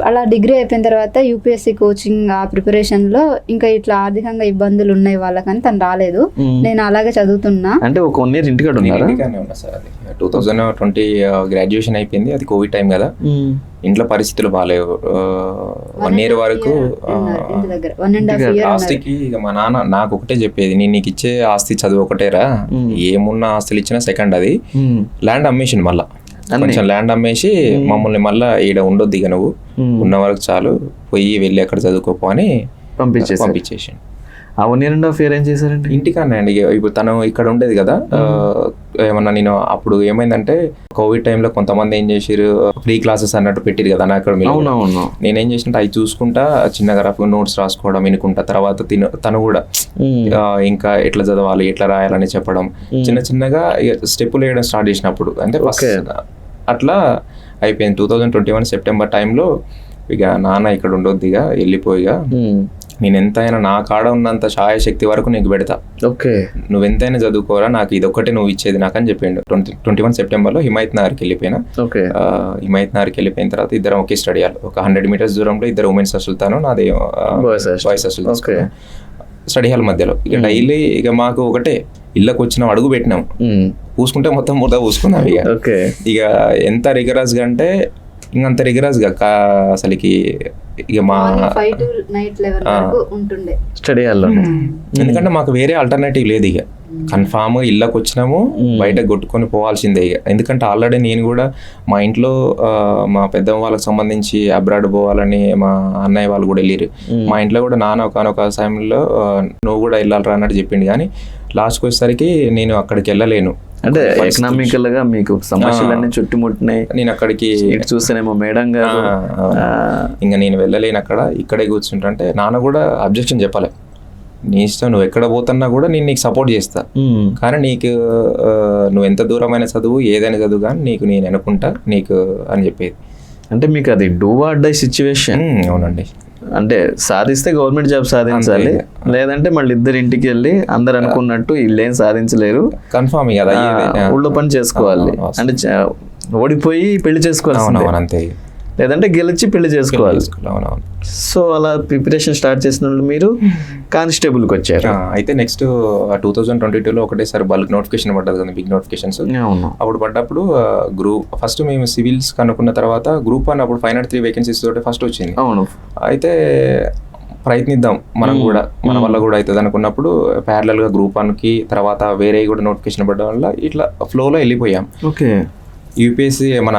[SPEAKER 3] అలా డిగ్రీ అయిపోయిన తర్వాత యూపీఎస్సీ కోచింగ్ ఆ ప్రిపరేషన్ లో ఇంకా ఇట్లా ఆర్థికంగా ఇబ్బందులు ఉన్నాయి వాళ్ళకని తను రాలేదు. నేను అలాగే చదువుతున్నా.
[SPEAKER 1] అంటే ఒక 1 year ఇంటికాడ ఉన్నారా?
[SPEAKER 2] 2020 గ్రాడ్యుయేషన్ అయిపోయింది, అది కోవిడ్ టైం కదా, ఇంట్లో పరిస్థితులు బాగాలేవు. 1 year వరకు ఆస్తికి ఇక మా నాన్న నాకు ఒకటే చెప్పేది, నేను నీకు ఇచ్చే ఆస్తి చదువు ఒకటేరా, ఏమున్న ఆస్తులు ఇచ్చినా సెకండ్, అది ల్యాండ్ అమ్మేసిండు. మళ్ళా కొంచెం ల్యాండ్ అమ్మేసి మమ్మల్ని మళ్ళీ ఈడ ఉండొద్దు ఇక నువ్వు ఉన్న వరకు చాలు, వెళ్ళి అక్కడ చదువుకోపో అని పంపించేసి.
[SPEAKER 1] ఆ 1.5 year ఏం చేశారంటే?
[SPEAKER 2] ఇంటికన్నా అండి. ఇప్పుడు తను ఇక్కడ ఉండేది కదా, ఏమన్నా నేను అప్పుడు ఏమైందంటే కోవిడ్ టైంలో కొంతమంది ఏం చేసారు, ఫ్రీ క్లాసెస్ అన్నట్టు పెట్టిరు కదా నా అకాడమీలో. నేనేం చేసినట్టు అవి చూసుకుంటా చిన్నగా రఫ్ నోట్స్ రాసుకోవడం వినుకుంటా, తర్వాత తను కూడా ఇంకా ఎట్లా చదవాలి ఎట్లా రాయాలని చెప్పడం, చిన్నగా స్టెప్పులు వేయడం స్టార్ట్ చేసినప్పుడు. అంటే అట్లా అయిపోయింది. 2021 సెప్టెంబర్ టైంలో ఇక నాన్న ఇక్కడ ఉండొద్దు, ఇక వెళ్ళిపోయిగా నేను ఎంతైనా నా కాడ ఉన్నంత శక్తి వరకు నీకు పెడతా, నువ్వు ఎంతైనా చదువుకోరా, నాకు ఇదొక్కటే నువ్వు ఇచ్చేది నాకు అని చెప్పిండు. 21 సెప్టెంబర్లో హిమాయత్ నగర్కి వెళ్ళిపోయినా. హిమాయత్ నగర్కి వెళ్ళిపోయిన తర్వాత ఇద్దరం ఒకే స్టడీ హాల్, ఒక 100 meters దూరంలో ఇద్దరు ఉమెన్స్ హాస్టల్తాను, నాది బాయ్స్ హాస్టల్. స్టడీ హాల్ మధ్యలో ఇక డైలీ ఇక మాకు ఒకటే, ఇళ్ళకి వచ్చినాం అడుగు పెట్టినాం, పూసుకుంటే మొత్తం ముద్ద పూసుకున్నాం. ఇక ఎంత రిగరస్గా అంటే ఇంకంత రిగరస్గా అసలుకి ఇక మా
[SPEAKER 1] స్టడీ హాల్లో,
[SPEAKER 2] ఎందుకంటే మాకు వేరే ఆల్టర్నేటివ్ లేదు. ఇక కన్ఫామ్గా ఇళ్ళకి వచ్చినాము, బయట కొట్టుకొని పోవాల్సిందే. ఇక ఎందుకంటే ఆల్రెడీ నేను కూడా మా ఇంట్లో మా పెద్ద వాళ్ళకి సంబంధించి అబ్రాడ్ పోవాలని మా అన్నయ్య వాళ్ళు కూడా వెళ్ళారు. మా ఇంట్లో కూడా నాన్న ఒకనొక సమయంలో నువ్వు కూడా వెళ్ళాలరా అన్నట్టు చెప్పిండు. కానీ లాస్ట్కి వచ్చేసరికి నేను అక్కడికి వెళ్ళలేను.
[SPEAKER 1] అంటే ఎకనామికల్ గా మీకు సమస్యలన్నీ చుట్టుముట్టినాయి.
[SPEAKER 2] నేను అక్కడికి
[SPEAKER 1] చూస్తేనేమో మేడం గారు
[SPEAKER 2] ఇంకా నేను వెళ్ళలేను, ఇక్కడే కూర్చుంటే నాన్న కూడా అబ్జెక్షన్ చెప్పాలి, నీ ఇష్టం, నువ్వు ఎక్కడ పోతున్నా కూడా నేను నీకు సపోర్ట్ చేస్తా, కానీ నీకు నువ్వు ఎంత దూరమైన చదువు ఏదైనా చదువు కానీ నీకు నేను అనుకుంటా నీకు అని చెప్పేది.
[SPEAKER 1] అంటే మీకు అది డూ ఆర్ డై సిచ్యువేషన్.
[SPEAKER 2] అవునండి,
[SPEAKER 1] అంటే సాధిస్తే గవర్నమెంట్ జాబ్ సాధించాలి, లేదంటే మళ్ళీ ఇద్దరు ఇంటికి వెళ్ళి అందరు అనుకున్నట్టు వీళ్ళేం సాధించలేరు,
[SPEAKER 2] కన్ఫామ్
[SPEAKER 1] ఊళ్ళో పని చేసుకోవాలి, అంటే ఓడిపోయి పెళ్లి చేసుకోవాలి
[SPEAKER 2] అంతే,
[SPEAKER 1] లేదంటే గెలిచి పెళ్లి చేసుకోవాలి. సో అలా ప్రిపరేషన్ స్టార్ట్ చేసిన వాళ్ళు మీరు కానిస్టేబుల్కి వచ్చారు.
[SPEAKER 2] అయితే నెక్స్ట్ 2022లో ఒకటేసారి బల్క్ నోటిఫికేషన్ పడ్డది కదా, బిగ్ నోటిఫికేషన్స్. అప్పుడు పడ్డప్పుడు గ్రూప్ ఫస్ట్ మేము సివిల్స్ కనుక్కున్న తర్వాత గ్రూప్ 1 అప్పుడు 503 వేకెన్సీస్ తోటి ఫస్ట్ వచ్చింది.
[SPEAKER 1] అవును,
[SPEAKER 2] అయితే ప్రయత్నిద్దాం మనం కూడా, మన వల్ల కూడా అవుతుంది అనుకున్నప్పుడు ప్యారలల్గా గ్రూప్ 1కి తర్వాత వేరే కూడా నోటిఫికేషన్ పడ్డం వల్ల ఇట్లా ఫ్లోలో వెళ్ళిపోయాం.
[SPEAKER 1] ఓకే,
[SPEAKER 2] యూపీఎస్సీ మన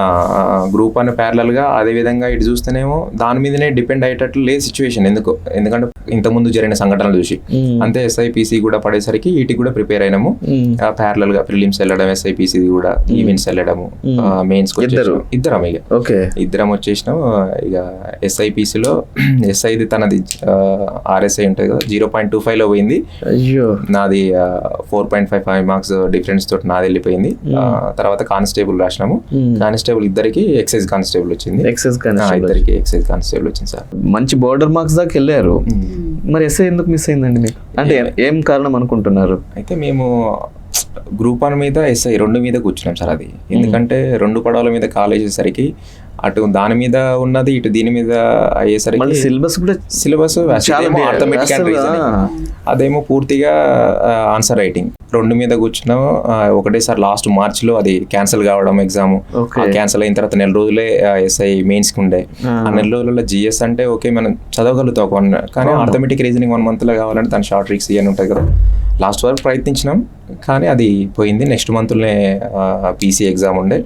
[SPEAKER 2] గ్రూప్ 1 ప్యారలల్గా అదేవిధంగా ఇటు చూస్తేనేమో దాని మీదనే డిపెండ్ అయ్యేటట్లు లేదు సిచ్యువేషన్. ఎందుకంటే ఇంతకుముందు జరిగిన సంఘటనలు చూసి అంతే ఎస్ఐపిసి కూడా పడేసరికి వీటికి కూడా ప్రిపేర్ అయినాము. ప్యారలల్గా ప్రిలిమ్స్ వెళ్ళడం, ఎస్ఐపిసి కూడా ఈవెంట్స్ వెళ్ళడము, మెయిన్స్ ఇద్దరం ఇద్దరం వచ్చేసినాం. ఇక ఎస్ఐపిసిలో ఎస్ఐది తనది ఆర్ఎస్ఐ ఉంటుంది కదా 0.25లో పోయింది, నాది 4.55 మార్క్స్ డిఫరెన్స్ తోటి నాది వెళ్ళిపోయింది. తర్వాత కానిస్టేబుల్ రాసిన, కానిస్టేబుల్ ఇద్దరికి ఎక్సైజ్ కానిస్టేబుల్ వచ్చింది, ఇద్దరికి ఎక్సైజ్ కానిస్టేబుల్ వచ్చింది సార్.
[SPEAKER 1] మంచి బోర్డర్ మార్క్స్ దాకా వెళ్ళారు, మరి ఎస్ఐ ఎందుకు మిస్ అయిందండి మీకు? అంటే ఏం కారణం అనుకుంటున్నారు?
[SPEAKER 2] అయితే మేము గ్రూప్ 1 మీద ఎస్ఐ 2 మీద కూర్చున్నాం సార్. అది ఎందుకంటే 2 పడవల మీద కాల్ వేసేసరికి అటు దాని మీద ఉన్నది ఇటు దీని మీద అయ్యేసరికి సిలబస్ ఆర్థమెటిక్ అండ్ రీజనింగ్, అదేమో పూర్తిగా ఆన్సర్ రైటింగ్ 2 మీద కూర్చున్నాం. ఒకటేసారి లాస్ట్ మార్చ్లో అది క్యాన్సిల్ కావడం ఎగ్జామ్. క్యాన్సిల్ అయిన తర్వాత నెల రోజులే ఎస్ఐ మెయిన్స్కి ఉండే. ఆ నెల రోజుల్లో జిఎస్ అంటే ఓకే మనం చదవగలుగుతాం, కానీ ఆర్థమెటిక్ రీజనింగ్ 1 monthలో కావాలంటే దాని షార్ట్ ట్రిక్స్ ఇవన్నీ ఉంటాయి కదా. లాస్ట్ వరకు ప్రయత్నించినాం కానీ అది పోయింది. నెక్స్ట్ మంత్లోనే పీసీ ఎగ్జామ్ ఉండే.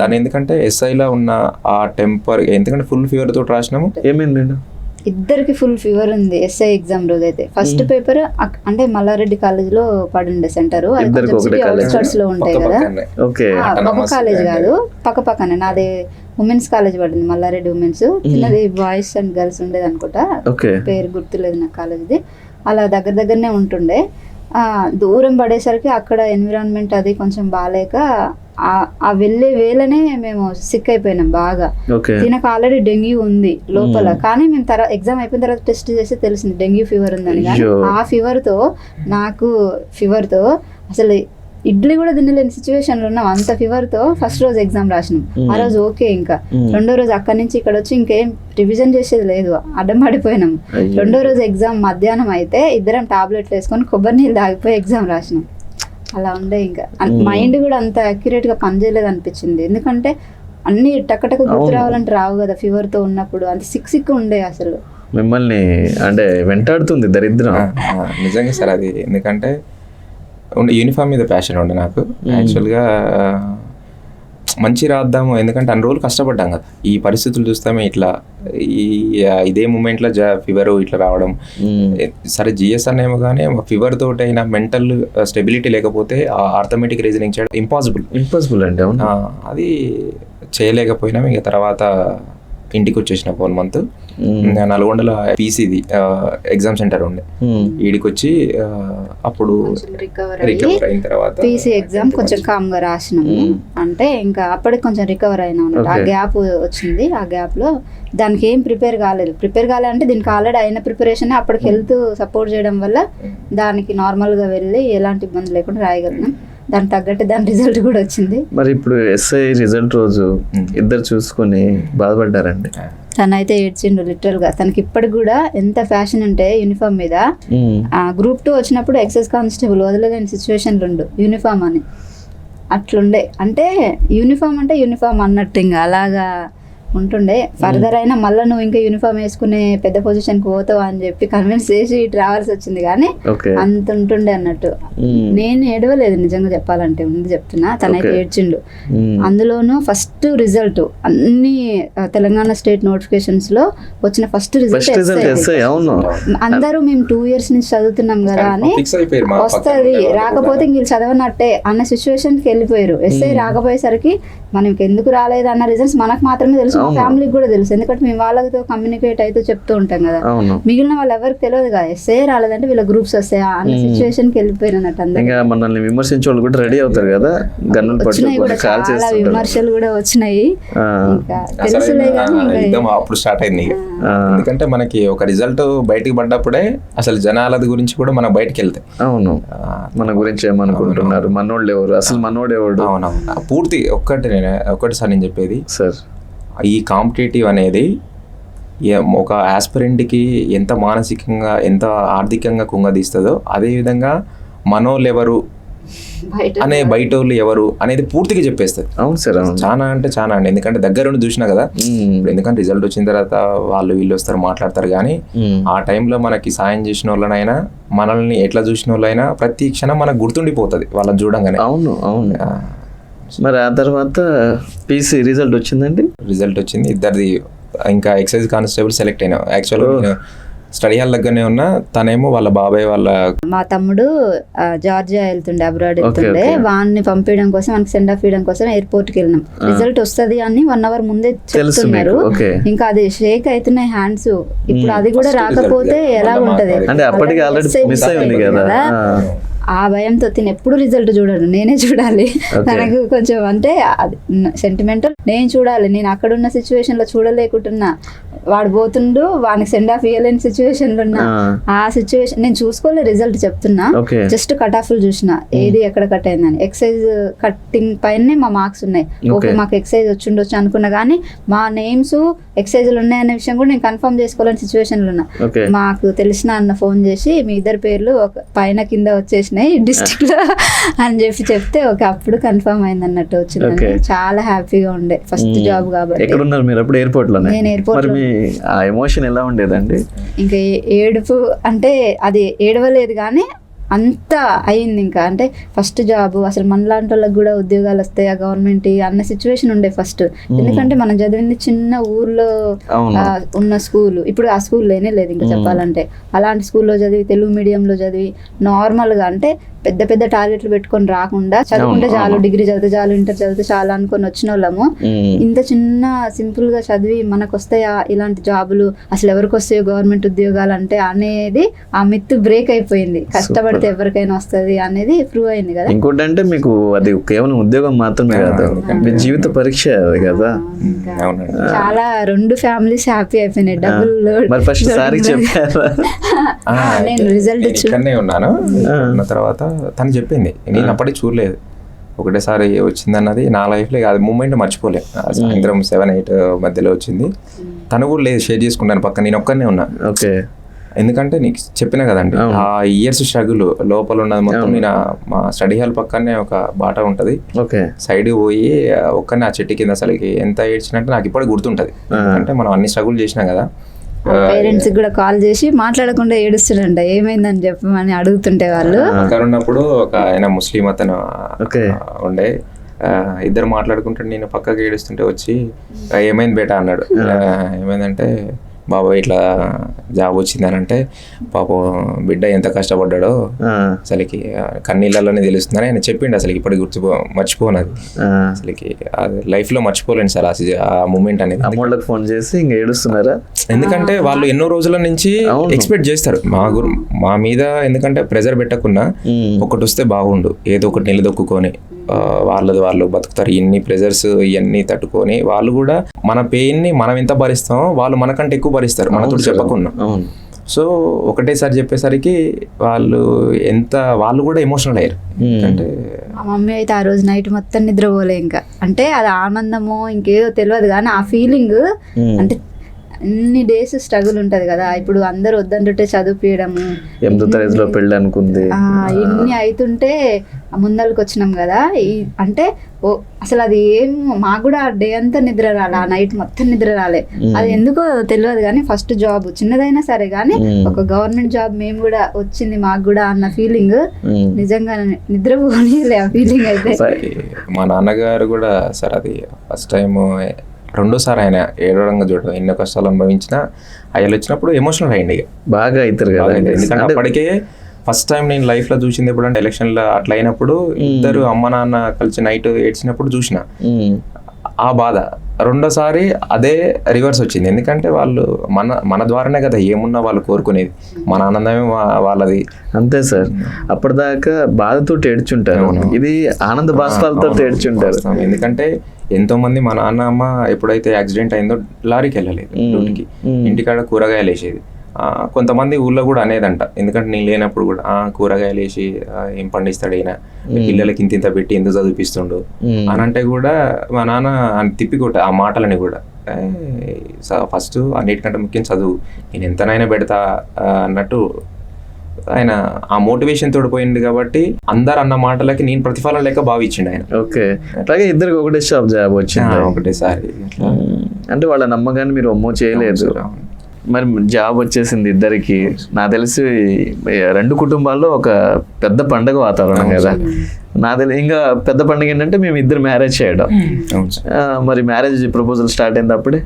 [SPEAKER 2] దాని ఎందుకంటే ఎస్ఐలో ఉన్న ఆ టెంపర్, ఎందుకంటే ఫుల్ ఫీవర్ తోటి రాసినాము.
[SPEAKER 1] ఏమైంది?
[SPEAKER 3] ఇద్దరికి ఫుల్ ఫీవర్ ఉంది ఎస్ఐ ఎగ్జామ్ రోజు అయితే. ఫస్ట్ పేపర్ అంటే మల్లారెడ్డి కాలేజ్ లో పడిండే సెంటర్, అవుట్స్కర్ట్స్ లో ఉంటాయి కదా. ఒక కాలేజ్ కాదు, పక్క పక్కనే. నాది ఉమెన్స్ కాలేజ్ పడింది, మల్లారెడ్డి ఉమెన్స్. చిన్నది బాయ్స్ అండ్ గర్ల్స్ ఉండేది అనుకుంటా, పేరు గుర్తులేదు నాకు కాలేజ్ది. అలా దగ్గరనే ఉంటుండే. దూరం పడేసరికి అక్కడ ఎన్విరాన్మెంట్ అది కొంచెం బాగాలేక ఆ వెళ్ళే వేళనే మేము సిక్ అయిపోయినాం బాగా. తినకు ఆల్రెడీ డెంగ్యూ ఉంది లోపల, కానీ మేము ఎగ్జామ్ అయిపోయిన తర్వాత టెస్ట్ చేసి తెలిసింది డెంగ్యూ ఫీవర్ ఉందని. కానీ ఆ ఫీవర్తో అసలు ఇడ్లీ కూడా తినలేని సిచ్యువేషన్ లో ఉన్నాం. అంత ఫీవర్ తో ఫస్ట్ రోజు ఎగ్జామ్ రాసినాం. ఆ రోజు ఓకే. ఇంకా రెండో రోజు అక్కడి నుంచి ఇక్కడ వచ్చి ఇంకేం రివిజన్ చేసేది లేదు, అడ్డం పడిపోయినాం. రెండో రోజు ఎగ్జామ్ మధ్యాహ్నం అయితే ఇద్దరం టాబ్లెట్లు వేసుకొని కొబ్బరి నీళ్ళు తాగిపోయి ఎగ్జామ్ రాసినాం. అలా ఉండే. ఇంకా మైండ్ కూడా అంత అక్యురేట్ గా పనిచేయలేదు అనిపించింది. ఎందుకంటే అన్ని టక్కటక్క గుర్తు రావాలంటే రావు కదా ఫీవర్ తో ఉన్నప్పుడు. అంత సిక్ ఉండే అసలు.
[SPEAKER 1] మిమ్మల్ని అంటే వెంటాడుతుంది దరిద్రం
[SPEAKER 2] నిజంగా సార్ అది. ఎందుకంటే యూనిఫామ్ మీద ప్యాషన్ ఉండే నాకు. యాక్చువల్గా మంచి రాద్దాము, ఎందుకంటే అన్ని రోజులు కష్టపడ్డాం కదా. ఈ పరిస్థితులు చూస్తామే ఇట్లా ఇదే మూమెంట్లో ఫీవర్ ఇట్లా రావడం. సరే జిఎస్ అనేమో కానీ ఫీవర్ తోటి అయినా మెంటల్ స్టెబిలిటీ లేకపోతే ఆర్థమెటిక్ రీజనింగ్ చేయడం ఇంపాసిబుల్ అంటే అది చేయలేకపోయినాం. ఇక తర్వాత ఇంటికి వచ్చేసిన 1 month నల్గొండలో పీసీది ఎగ్జామ్ సెంటర్ ఉండే. ఈడికి వచ్చి అప్పుడు రికవర్ అయిన తర్వాత
[SPEAKER 3] పీసీ ఎగ్జామ్ కొంచెం కామ్ గా రాసినాము. అంటే ఇంకా అప్పటికి కొంచెం రికవర్ అయినా. ఆ గ్యాప్ వచ్చింది. ఆ గ్యాప్ లో దానికి ఏం ప్రిపేర్ కాలేదంటే దీనికి ఆల్రెడీ అయిన ప్రిపరేషన్ అప్పటికి హెల్త్ సపోర్ట్ చేయడం వల్ల దానికి నార్మల్ గా వెళ్ళి ఎలాంటి ఇబ్బంది లేకుండా రాయగలిగినాం. దానికి తగ్గట్టు దాని రిజల్ట్ కూడా వచ్చింది.
[SPEAKER 1] మరి ఇప్పుడు ఎస్ఐ రిజల్ట్ రోజు ఇద్దరు చూసుకొని బాధపడ్డారండి.
[SPEAKER 3] తనైతే ఏడ్చిండు లిటరల్ గా. తనకి ఇప్పటికి కూడా ఎంత ఫ్యాషన్ ఉంటే యూనిఫామ్ మీద. గ్రూప్ 2 వచ్చినప్పుడు ఎక్సైజ్ కానిస్టేబుల్ వదలలేని సిచ్యువేషన్లు ఉండు యూనిఫామ్ అని అట్లుండే. అంటే యూనిఫామ్ అంటే యూనిఫామ్ అన్నట్టు ఇంకా అలాగా ఉంటుండే. ఫర్దర్ అయినా మళ్ళీ నువ్వు ఇంకా యూనిఫామ్ వేసుకునే పెద్ద పొజిషన్కి పోతావు అని చెప్పి కన్విన్స్ చేసి ఇటు రావాల్సి వచ్చింది. కానీ అంత ఉంటుండే అన్నట్టు. నేను ఏడవలేదు నిజంగా చెప్పాలంటే, ముందు చెప్తున్నా. తనైతే ఏడ్చిండు. అందులోనూ ఫస్ట్ రిజల్ట్ అన్ని తెలంగాణ స్టేట్ నోటిఫికేషన్స్ లో వచ్చిన ఫస్ట్ రిజల్ట్. అందరూ మేము 2 years నుంచి చదువుతున్నాం కదా అని వస్తుంది, రాకపోతే ఇంక చదవనట్టే అన్న సిచ్యువేషన్కి వెళ్ళిపోయారు. ఎస్ఐ రాకపోయేసరికి మనకి ఎందుకు రాలేదు అన్న రీజన్స్ మనకు మాత్రమే తెలుసు, ఫ్యామిలీకి కూడా తెలుసు. ఎందుకంటే మేము వాళ్ళతో కమ్యూనికేట్ అయితే చెప్తూ ఉంటాం కదా. మిగిలిన వాళ్ళు ఎవరికి తెలియదు కదా ఎస్ఐ రాలేదంటే వీళ్ళ గ్రూప్స్ వస్తాయా అన్న సిచ్యువేషన్ కి వెళ్ళిపోయిన
[SPEAKER 1] మనల్ని విమర్శించే వాళ్ళు కూడా రెడీ అవుతారు కదా.
[SPEAKER 3] వచ్చినాయి కూడా చాలా విమర్శలు కూడా వచ్చినాయి. తెలుసులే కానీ
[SPEAKER 2] అప్పుడు స్టార్ట్ అయింది. ఎందుకంటే మనకి ఒక రిజల్ట్ బయటికి పడ్డప్పుడే అసలు జనాలది గురించి కూడా మనం బయటకు వెళ్తాయి.
[SPEAKER 1] అవును, మన గురించి ఏమనుకుంటున్నారు, మనోళ్ళు ఎవరు, అసలు మనోడు ఎవరు.
[SPEAKER 2] అవునవును. పూర్తి ఒక్కటిసారి నేను చెప్పేది
[SPEAKER 1] సార్,
[SPEAKER 2] ఈ కాంపిటేటివ్ అనేది ఒక ఆస్పిరెంట్కి ఎంత మానసికంగా ఎంత ఆర్థికంగా కుంగదీస్తుందో అదేవిధంగా మనోళ్ళు ఎవరు అనే బయట వాళ్ళు ఎవరు అనేది పూర్తిగా చెప్పేస్తుంది.
[SPEAKER 1] అవును సార్,
[SPEAKER 2] చాలా అంటే చాలా అండి. ఎందుకంటే దగ్గర నుండి చూసినా కదా. ఎందుకంటే రిజల్ట్ వచ్చిన తర్వాత వాళ్ళు వీళ్ళు వస్తారు మాట్లాడతారు, కానీ ఆ టైంలో మనకి సాయం చేసిన వాళ్ళనైనా మనల్ని ఎట్లా చూసిన వాళ్ళైనా ప్రతి క్షణం మనకు గుర్తుండిపోతుంది వాళ్ళని చూడంగానే.
[SPEAKER 1] అవును అవును. మరి ఆ తర్వాత పీసీ రిజల్ట్ వచ్చిందండి.
[SPEAKER 2] రిజల్ట్ వచ్చింది ఇద్దరిది. ఇంకా ఎక్సైజ్ కానిస్టేబుల్ సెలెక్ట్ అయినా. యాక్చువల్గా స్టడీ హాల్ దగ్గరనే ఉన్నా. తనేమో వాళ్ళ బాబాయ్ వాళ్ళ
[SPEAKER 3] మా తమ్ముడు జార్జియా వెళ్తుండే, అబ్రాడ్ వెళ్తుండే. వాడిని పంపించడం కోసం మనకి సెండ్ ఆఫ్ ఇవ్వడం కోసం ఎయిర్పోర్ట్ కి వెళ్ళినాం. రిజల్ట్ వస్తుంది అని 1 hour ముందే చెప్తున్నారు. ఇంకా అది షేక్ అవుతున్నాయి హ్యాండ్స్. ఇప్పుడు అది కూడా రాకపోతే ఎలా ఉంటది
[SPEAKER 1] అంటే అప్పటికి ఆల్రెడీ మిస్ అయింది కదా.
[SPEAKER 3] ఆ భయంతో తిని ఎప్పుడు రిజల్ట్ చూడడు, నేనే చూడాలి. నాకు కొంచెం అంటే సెంటిమెంటల్, నేను చూడాలి. నేను అక్కడ ఉన్న సిచ్యువేషన్ లో చూడలేకుంటున్నా. వాడు పోతుండు, వానికి సెండ్ ఆఫ్ ఇవ్వలేని సిచ్యువేషన్లు ఉన్నా. ఆ సిచ్యువేషన్ నేను చూసుకోలే, రిజల్ట్ చెప్తున్నా, జస్ట్ కట్ ఆఫ్ చూసిన ఏది ఎక్కడ కట్ అయిందని. ఎక్సైజ్ కట్టింగ్ పైనే మా మార్క్స్ ఉన్నాయి. ఓకే మాకు ఎక్సైజ్ వచ్చిండొచ్చు అనుకున్నా, కానీ మా నేమ్స్ ఎక్సైజ్లు ఉన్నాయనే విషయం కూడా నేను కన్ఫర్మ్ చేసుకోలేని సిచ్యువేషన్లు ఉన్నా. మాకు తెలిసిన అన్న ఫోన్ చేసి మీ ఇద్దరు పేర్లు ఒక పైన కింద వచ్చేసినాయి డిస్ట్రిక్ట్ లో అని చెప్తే ఓకే అప్పుడు కన్ఫర్మ్ అయింది అన్నట్టు వచ్చింది. చాలా హ్యాపీగా ఉండే ఫస్ట్ జాబ్ కాబట్టి.
[SPEAKER 1] ఎక్కడున్నారు మీరు అప్పుడు? ఎయిర్పోర్ట్ లో.
[SPEAKER 3] నేను ఎయిర్పోర్ట్.
[SPEAKER 1] ఆ ఎమోషన్ ఎలా ఉండేదండి?
[SPEAKER 3] ఇంకా ఏడుపు అంటే అది ఏడవలేదు కానీ అంత అయింది. ఇంకా అంటే ఫస్ట్ జాబ్, అసలు మనలాంటి వాళ్ళకి కూడా ఉద్యోగాలు వస్తాయి ఆ గవర్నమెంట్ అన్న సిచ్యువేషన్ ఉండే ఫస్ట్. ఎందుకంటే మనం చదివింది చిన్న ఊర్లో ఉన్న స్కూల్, ఇప్పుడు ఆ స్కూల్ లేనే లేదు ఇంకా చెప్పాలంటే. అలాంటి స్కూల్లో చదివి తెలుగు మీడియంలో చదివి నార్మల్గా అంటే పెద్ద పెద్ద టార్గెట్లు పెట్టుకొని రాకుండా చదువుకుంటే చాలు, డిగ్రీ చదివితే చాలు, ఇంటర్ చదివితే చాలు అనుకొని వచ్చిన వాళ్ళము ఇంత చిన్న సింపుల్ గా చదివి మనకు వస్తాయా ఇలాంటి జాబులు, అసలు ఎవరికి వస్తాయో గవర్నమెంట్ ఉద్యోగాలు అంటే అనేది ఆ మిత్ బ్రేక్ అయిపోయింది. కష్టపడితే ఎవరికైనా వస్తుంది అనేది ప్రూవ్ అయింది కదా.
[SPEAKER 1] ఇంకోటి అంటే మీకు అది కేవలం ఉద్యోగం మాత్రమే కాదు, మీ జీవిత పరీక్ష కదా.
[SPEAKER 3] చాలా 2 ఫ్యామిలీస్ హ్యాపీ అయిపోయినాయి. డబుల్
[SPEAKER 1] ఫస్ట్ సారీ చెప్పారా?
[SPEAKER 3] నేను రిజల్ట్
[SPEAKER 2] ఇక్కడనే ఉన్నాను. తర్వాత తను చెప్పింది, నేను అప్పటికి చూడలేదు. ఒకటేసారి వచ్చింది అన్నది నా లైఫ్లో అది మూమెంట్ మర్చిపోలే. సాయంత్రం 7-8 మధ్యలో వచ్చింది. తను కూడా లేదు షేర్ చేసుకుంటాను పక్క, నేను ఒక్కనే ఉన్నా.
[SPEAKER 1] ఓకే,
[SPEAKER 2] ఎందుకంటే నీకు చెప్పినా కదండి ఆ ఇయర్స్ స్ట్రగుల్ లోపల ఉన్నది మొత్తం. నేను మా స్టడీ హాల్ పక్కనే ఒక బాట ఉంటుంది, సైడ్ పోయి ఒక్కనే ఆ చెట్టు కింద అసలుకి ఎంత ఏడ్చినట్టు నాకు ఇప్పటికి గుర్తుంటది. అంటే మనం అన్ని స్ట్రగుల్ చేసినాం కదా.
[SPEAKER 3] పేరెంట్స్ కూడా కాల్ చేసి మాట్లాడకుండా ఏడుస్తుండ ఏమైందని చెప్పమని అడుగుతుంటే వాళ్ళు.
[SPEAKER 2] అక్కడ ఉన్నప్పుడు ఒక ఆయన ముస్లిం అతను ఉండే, ఇద్దరు మాట్లాడుకుంటుంటే నేను పక్కకి ఏడుస్తుంటే వచ్చి ఏమైంది బేటా అన్నాడు. ఏమైందంటే బాబా ఇట్లా జాబ్ వచ్చిందని అంటే, పాపం బిడ్డ ఎంత కష్టపడ్డాడో అసలుకి కన్నీళ్ళలోనే తెలుస్తుందని ఆయన చెప్పిండు. అసలు ఇప్పటికి మర్చిపోనది అసలుకి లైఫ్లో మర్చిపోలేండి సార్ ఆ మూమెంట్ అనేది.
[SPEAKER 1] అమ్మోళ్ళకి ఫోన్ చేసి ఇంకా ఏడుస్తున్నారా?
[SPEAKER 2] ఎందుకంటే వాళ్ళు ఎన్నో రోజుల నుంచి ఎక్స్పెక్ట్ చేస్తారు మా మీద, ఎందుకంటే ప్రెజర్ పెట్టకుండా ఒకటి వస్తే బాగుండు, ఏదో ఒకటి నిలదొక్కుని వాళ్ళు బతుకుతారు. ఇన్ని ప్రెజర్స్ ఇవన్నీ తట్టుకొని వాళ్ళు కూడా మన పెయిన్ని మనం ఎంత భరిస్తామో వాళ్ళు మనకంటే ఎక్కువ భరిస్తారు మనతో చెప్పకుండా. సో ఒకటేసారి చెప్పేసరికి వాళ్ళు కూడా ఎమోషనల్ అయ్యారు. అంటే
[SPEAKER 3] మా మమ్మీ అయితే ఆ రోజు నైట్ మొత్తం నిద్రపోలే. ఇంకా అంటే అది ఆనందమో ఇంకేదో తెలియదు కానీ ఆ ఫీలింగ్ అంటే అన్ని డేస్ స్ట్రగుల్ ఉంటది కదా. ఇప్పుడు అందరు వద్దంటుంటే చదివించడము,
[SPEAKER 1] 8వ తరగతిలో పెళ్ళి అనుకుంది,
[SPEAKER 3] ఇన్ని అవుతుంటే ముందరికి వచ్చినాం కదా. అంటే అసలు అది ఏం మాకు కూడా డే అంతా నిద్ర రాలే, ఆ నైట్ మొత్తం నిద్ర రాలే. అది ఎందుకో తెలియదు కానీ ఫస్ట్ జాబ్ చిన్నదైనా సరే కానీ ఒక గవర్నమెంట్ జాబ్ మేము కూడా వచ్చింది మాకు కూడా అన్న ఫీలింగ్ నిజంగా నిద్రపోలే ఆ ఫీలింగ్ అయితే.
[SPEAKER 2] మా నాన్నగారు కూడా సార్ అది ఫస్ట్ టైం, రెండోసారి ఆయన ఏడవడంగా చూడడం, ఎన్నో కష్టాలు అనుభవించినా అయ్యలు వచ్చినప్పుడు ఎమోషనల్ అయ్యింది బాగా అవుతారు కదా. ఎందుకంటే అప్పటికే ఫస్ట్ టైం నేను లైఫ్లో చూసింది ఎప్పుడు అంటే ఎలక్షన్లో అట్లా అయినప్పుడు ఇద్దరు అమ్మ నాన్న కలిసి నైట్ ఏడ్చినప్పుడు చూసిన ఆ బాధ. రెండోసారి అదే రివర్స్ వచ్చింది, ఎందుకంటే వాళ్ళు మన ద్వారానే కదా ఏమున్నా వాళ్ళు కోరుకునేది, మన ఆనందమే వాళ్ళది.
[SPEAKER 1] అంతే సార్, అప్పటిదాకా బాధతో ఏడ్చుంటారు, ఇది ఆనంద బాష్పాలతో ఏడ్చుంటారు.
[SPEAKER 2] ఎందుకంటే ఎంతో మంది మా నాన్న అమ్మ ఎప్పుడైతే యాక్సిడెంట్ అయిందో లారీకి వెళ్ళలేదు, డ్యూటీకి, ఇంటికాడ కూరగాయలు వేసేది. కొంతమంది ఊళ్ళో కూడా అనేదంట, ఎందుకంటే నేను లేనప్పుడు కూడా కూరగాయలు వేసి ఏం పండిస్తాడు ఈయన, పిల్లలకి ఇంత పెట్టి ఎందుకు చదివిపిస్తుండు అని అంటే కూడా మా నాన్న తిప్పికొట్ట ఆ మాటలని కూడా. ఫస్ట్ అన్నిటికంటే ముఖ్యం చదువు, నేను ఎంతనైనా పెడతా అన్నట్టు ఆయన ఆ మోటివేషన్ తోడిపోయింది. కాబట్టి అందరు అన్న మాటలకి నేను ప్రతిఫలం లేక భావించిండు ఆయన.
[SPEAKER 1] ఓకే, అలాగే ఇద్దరికి ఒకటే జాబ్ వచ్చింది
[SPEAKER 2] ఒకటేసారి.
[SPEAKER 1] అంటే వాళ్ళ నమ్మకాన్ని మీరు అమ్మో చేయలేదు, మరి జాబ్ వచ్చేసింది ఇద్దరికి. నాకు తెలిసి 2 కుటుంబాల్లో ఒక పెద్ద పండగ వాతావరణం కదా. ఇంకా పెద్ద పండుగ ఏంటంటే మేము ఇద్దరు మ్యారేజ్ చేయడం. మరి మ్యారేజ్ ప్రపోజల్ స్టార్ట్ అయింది అప్పుడే,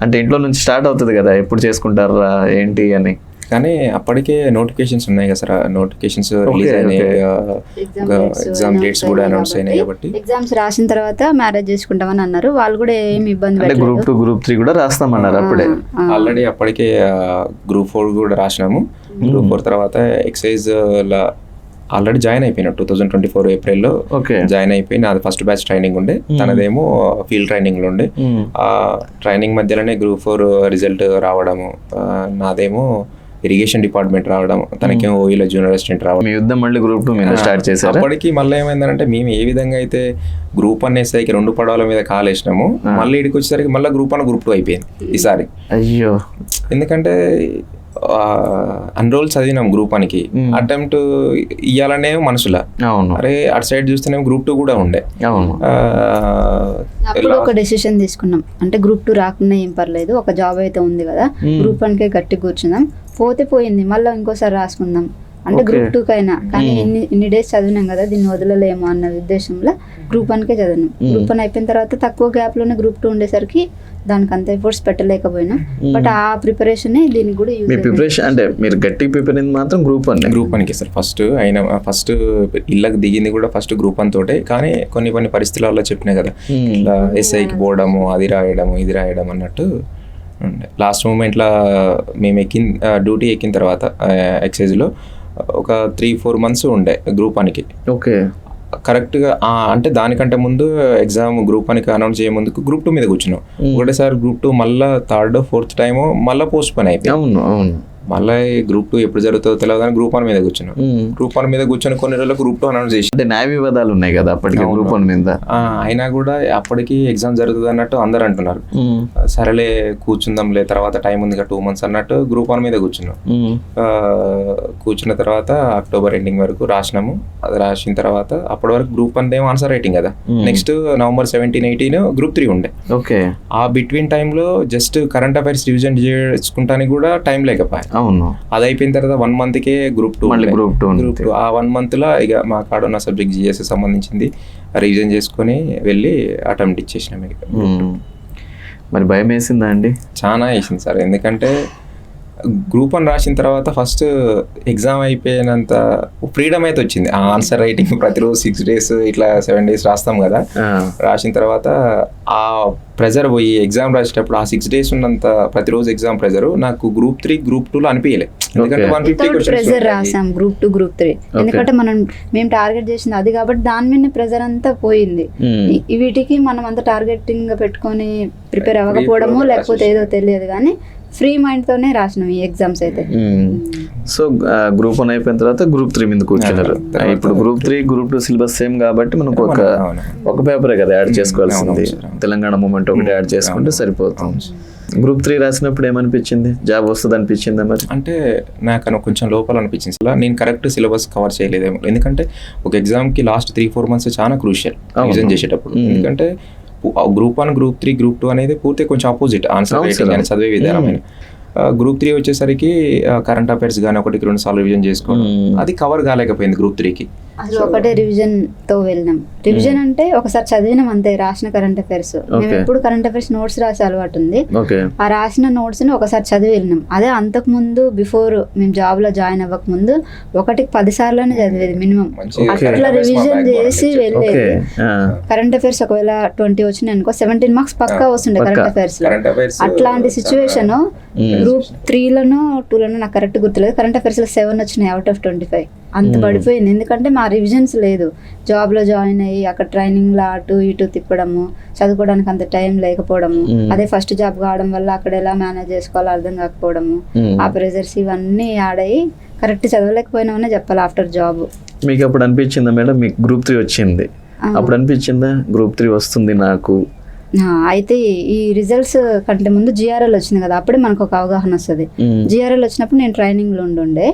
[SPEAKER 1] అంటే ఇంట్లో నుంచి స్టార్ట్ అవుతుంది కదా, ఎప్పుడు చేసుకుంటారా ఏంటి అని.
[SPEAKER 2] కానీ అప్పటికే నోటిఫికేషన్స్ ఉన్నాయి కదా సార్, నోటిఫికేషన్స్ రిలీజ్ అయినాయి, ఎగ్జామ్ డేట్స్ కూడా అనౌన్స్ అయినాయి. కాబట్టి
[SPEAKER 3] ఎగ్జామ్స్ రాసిన తర్వాత మ్యారేజ్ చేసుకుంటామని అన్నారు వాళ్ళు కూడా. ఏమి ఇబ్బంది
[SPEAKER 1] అంటే Group 2 Group 3 కూడా రాస్తామన్నారు అప్పుడే.
[SPEAKER 2] ఆల్రెడీ అప్పటికే Group 4 కూడా రాసినాము. Group 4 తర్వాత ఎక్సైజ్ ఆల్రెడీ జాయిన్ అయిపోయినా 2024 ఏప్రిల్లో
[SPEAKER 1] ఓకే
[SPEAKER 2] జాయిన్ అయిపోయి నాది ఫస్ట్ బ్యాచ్ ట్రైనింగ్ ఉండే, తనదేమో ఫీల్డ్ ట్రైనింగ్లో ఉండే. ఆ ట్రైనింగ్ మధ్యలోనే గ్రూప్ 4 రిజల్ట్ రావడము, నాదేమో ఇరిగేషన్ డిపార్ట్మెంట్ రావడం, తనకేమో ఓయిలో జూనియర్ అసిస్టెంట్ రావడం.
[SPEAKER 1] మీ యుద్ధం మళ్ళీ గ్రూప్ 2 మీద స్టార్ట్ చేశారు.
[SPEAKER 2] అప్పటికి మళ్ళీ ఏమైందంటే మేము ఏ విధంగా అయితే గ్రూప్ 1 వేసేసరికి 2 పడవల మీద కాలేసినాము, మళ్ళీ ఇక్కడికి వచ్చేసరికి మళ్ళీ గ్రూప్ 1 గ్రూప్ 2 అయిపోయింది ఈసారి.
[SPEAKER 1] అయ్యో,
[SPEAKER 2] ఎందుకంటే అన్ని రోజులు చదివినాం గ్రూప్ 1కి, అటెంప్ట్ ఇవ్వాలనే మనసులా.
[SPEAKER 1] అవును,
[SPEAKER 2] అరే అటు సైడ్ చూస్తేనే గ్రూప్ 2 కూడా ఉండే.
[SPEAKER 1] అవును,
[SPEAKER 3] అప్పుడు ఒక డెసిషన్ తీసుకున్నాం, అంటే గ్రూప్ 2 రాకుండా ఏం పర్లేదు, ఒక జాబ్ అయితే ఉంది కదా, గ్రూప్ 1కే గట్టి కూర్చుందాం, పోతే పోయింది, మళ్ళీ ఇంకోసారి రాసుకుందాం అంటే గ్రూప్ 2 కైనా. కానీ ఇన్ని డేస్ చదివినాం కదా, దీన్ని వదలలేమో అన్న ఉద్దేశంలో గ్రూప్ 1కే చదివినాం. గ్రూప్ 1 అయిపోయిన తర్వాత తక్కువ గ్యాప్లోనే గ్రూప్ 2 ఉండేసరికి దానికి అంత ఎఫర్ట్స్ పెట్టలేకపోయినా, బట్ ఆ ప్రిపరేషన్ దీనికి కూడా యూజ్.
[SPEAKER 1] మీ ప్రిపరేషన్ అంటే మీరు గట్టి ప్రిపేర్ అయింది మాత్రం గ్రూప్
[SPEAKER 2] 1కి సార్. ఫస్ట్ ఇళ్ళకి దిగింది కూడా ఫస్ట్ గ్రూప్ 1 తోటే. కానీ కొన్ని పరిస్థితులలో చెప్పినా కదా, ఇట్లా ఎస్ఐకి పోవడము, అది రాయడము, ఇది రాయడం అన్నట్టు ఉండే. లాస్ట్ మూమెంట్లో మేము డ్యూటీ ఎక్కిన తర్వాత ఎక్సైజ్లో ఒక 3-4 months ఉండే గ్రూప్ 1కి.
[SPEAKER 1] ఓకే,
[SPEAKER 2] కరెక్ట్గా అంటే దానికంటే ముందు ఎగ్జామ్ గ్రూప్ 1కి అనౌన్స్ చేయ ముందుకు గ్రూప్ 2 మీద కూర్చున్నాం. ఒకటేసారి గ్రూప్ 2 మళ్ళీ 3rd or 4th టైము మళ్ళీ పోస్ట్ పోన్ అయిపోయింది.
[SPEAKER 1] అవును అవును,
[SPEAKER 2] మళ్ళీ గ్రూప్ 2 ఎప్పుడు జరుగుతుందో తెలియదు కానీ గ్రూప్ 1 మీద కూర్చున్నాం. గ్రూప్ 1 మీద కూర్చొని కొన్ని రోజులు గ్రూప్ 2 అనౌన్స్ చేసి,
[SPEAKER 1] అంటే న్యాయ వివాదాలు ఉన్నాయి కదా అప్పటికి గ్రూప్ 1 మీద.
[SPEAKER 2] అయినా కూడా అప్పటికి ఎగ్జామ్ జరుగుతుంది అన్నట్టు అందరు అంటున్నారు. సరేలే కూర్చుందాంలే, తర్వాత టైం ఉంది 2 months అన్నట్టు గ్రూప్ 1 మీద కూర్చున్నాం. కూర్చున్న తర్వాత అక్టోబర్ ఎండింగ్ వరకు రాసినాము. అది రాసిన తర్వాత అప్పటి వరకు గ్రూప్ 1 ఏమో ఆన్సర్ రైటింగ్ కదా, నెక్స్ట్ November 17-18 గ్రూప్ 3 ఉండే.
[SPEAKER 1] ఓకే,
[SPEAKER 2] ఆ బిట్వీన్ టైంలో జస్ట్ కరెంట్ అఫైర్స్ రివిజన్ చేసుకుంటానికి కూడా టైం లేకపోయా.
[SPEAKER 1] అవును,
[SPEAKER 2] అది అయిపోయిన తర్వాత 1 monthకే గ్రూప్ 2.
[SPEAKER 1] గ్రూప్ 2
[SPEAKER 2] ఆ 1 monthలో ఇక మా కాడ ఉన్న సబ్జెక్ట్ జిఎస్ సంబంధించింది రివిజన్ చేసుకొని వెళ్ళి అటెంప్ట్ ఇచ్చేసినాం.
[SPEAKER 1] మరి భయం వేసిందా అండి?
[SPEAKER 2] చాలా వేసింది సార్, ఎందుకంటే గ్రూప్ 1 రాసిన తర్వాత ఫస్ట్ ఎగ్జామ్ అయిపోయినంత ఫ్రీడమ్ అయితే వచ్చింది. ఆ ఆన్సర్ రైటింగ్ ప్రతిరోజు 6 days ఇట్లా 7 days రాస్తాం కదా, రాసిన తర్వాత ఆ ప్రెజర్ పోయి ఎగ్జామ్ రాసేటప్పుడు ఆ 6 days ఉన్నంత ప్రతిరోజు ఎగ్జామ్ ప్రెజర్ నాకు గ్రూప్ 3 గ్రూప్ 2లో అనిపించలే. ఎందుకంటే 150
[SPEAKER 3] ప్రెజర్ రాసాం గ్రూప్ 2 గ్రూప్ 3, ఎందుకంటే మేము టార్గెట్ చేసింది అది కాబట్టి దాని మీద ప్రెజర్ అంతా పోయింది. వీటికి మనం అంత టార్గెటింగ్ పెట్టుకొని ప్రిపేర్ అవ్వకపోవడము లేకపోతే ఏదో తెలియదు, కానీ ఫ్రీ మైండ్ తోనే రాసినాం ఈ ఎగ్జామ్స్ అయితే.
[SPEAKER 1] సో గ్రూప్ 1 అయిపోయిన తర్వాత గ్రూప్ 3 మీద కూర్చున్నారు. ఇప్పుడు గ్రూప్ 3 గ్రూప్ 2 సిలబస్ సేమ్ కాబట్టి మనకు ఒక పేపరే కదా యాడ్ చేసుకోవాల్సింది. తెలంగాణ మూమెంట్ ఒకటి యాడ్ చేసుకుంటే సరిపోతుంది. గ్రూప్ 3 రాసినప్పుడు ఏమనిపించింది? జాబ్ వస్తుంది అనిపించిందా? మరి
[SPEAKER 2] అంటే నాకు కొంచెం లోపల అనిపించింది, అలా నేను కరెక్ట్ సిలబస్ కవర్ చేయలేదేమో. ఎందుకంటే ఒక ఎగ్జామ్కి లాస్ట్ 3-4 months చాలా క్రూషియల్ రివిజన్ చేసేటప్పుడు. ఎందుకంటే గ్రూప్ 1 గ్రూప్ 3 గ్రూప్ 2 అనేది పూర్తి కొంచెం ఆపోజిట్ ఆన్సర్ రైటింగ్ అని చదివే విధానమైన. గ్రూప్ 3 వచ్చేసరికి కరెంట్ అఫైర్స్ కానీ 1-2 సార్లు రివిజన్ చేసుకోవడం, అది కవర్ కాలేకపోయింది గ్రూప్ 3కి.
[SPEAKER 3] అసలు ఒకటే రివిజన్ తో వెళ్ళినాం. రివిజన్ అంటే ఒకసారి చదివినాం అంతే, రాసిన కరెంట్ అఫైర్స్. మేము ఎప్పుడు కరెంట్ అఫైర్స్ నోట్స్ రాసే అలవాటు ఉంది. ఆ రాసిన నోట్స్ ని ఒకసారి చదివి వెళ్ళినాం. అదే అంతకు ముందు బిఫోర్ మేము జాబ్ లో జాయిన్ అవ్వక ముందు 1కి 10 సార్లు చదివేది మినిమం. అట్లా రివిజన్ చేసి వెళ్ళేది. కరెంట్ అఫైర్స్ ఒకవేళ 20 వచ్చినాయి అనుకో 17 marks పక్కా వస్తుండే కరెంట్ అఫైర్స్ లో. అట్లాంటి సిచ్యువేషన్ గ్రూప్ 3లోనో 2లోనో నాకు కరెక్ట్ గుర్తులేదు, కరెంట్ అఫైర్స్ లో 7 వచ్చినాయి అవుట్ ఆఫ్ 25. అంత పడిపోయింది, ఎందుకంటే మా రివిజన్స్ లేదు. జాబ్లో జాయిన్ అయ్యి అక్కడ ట్రైనింగ్లో అటు ఇటు తిప్పడము, చదువుకోవడానికి అంత టైం లేకపోవడము, అదే ఫస్ట్ జాబ్ కావడం వల్ల అక్కడ ఎలా మేనేజ్ చేసుకోవాలో అర్థం కాకపోవడము, ఆ ప్రెజర్స్ ఇవన్నీ యాడ్ అయ్యి కరెక్ట్ చదవలేకపోయినామనే చెప్పాలి ఆఫ్టర్ జాబ్.
[SPEAKER 1] మీకు అప్పుడు అనిపించిందా మేడం, మీకు గ్రూప్ 3 వచ్చింది, అప్పుడు అనిపించిందా గ్రూప్ 3 వస్తుంది నాకు?
[SPEAKER 3] అయితే ఈ రిజల్ట్స్ కంటే ముందు జిఆర్ఎల్ వచ్చింది కదా, అప్పుడే మనకు ఒక అవగాహన వస్తుంది. జిఆర్ఎల్ వచ్చినప్పుడు నేను ట్రైనింగ్ లో ఉండే,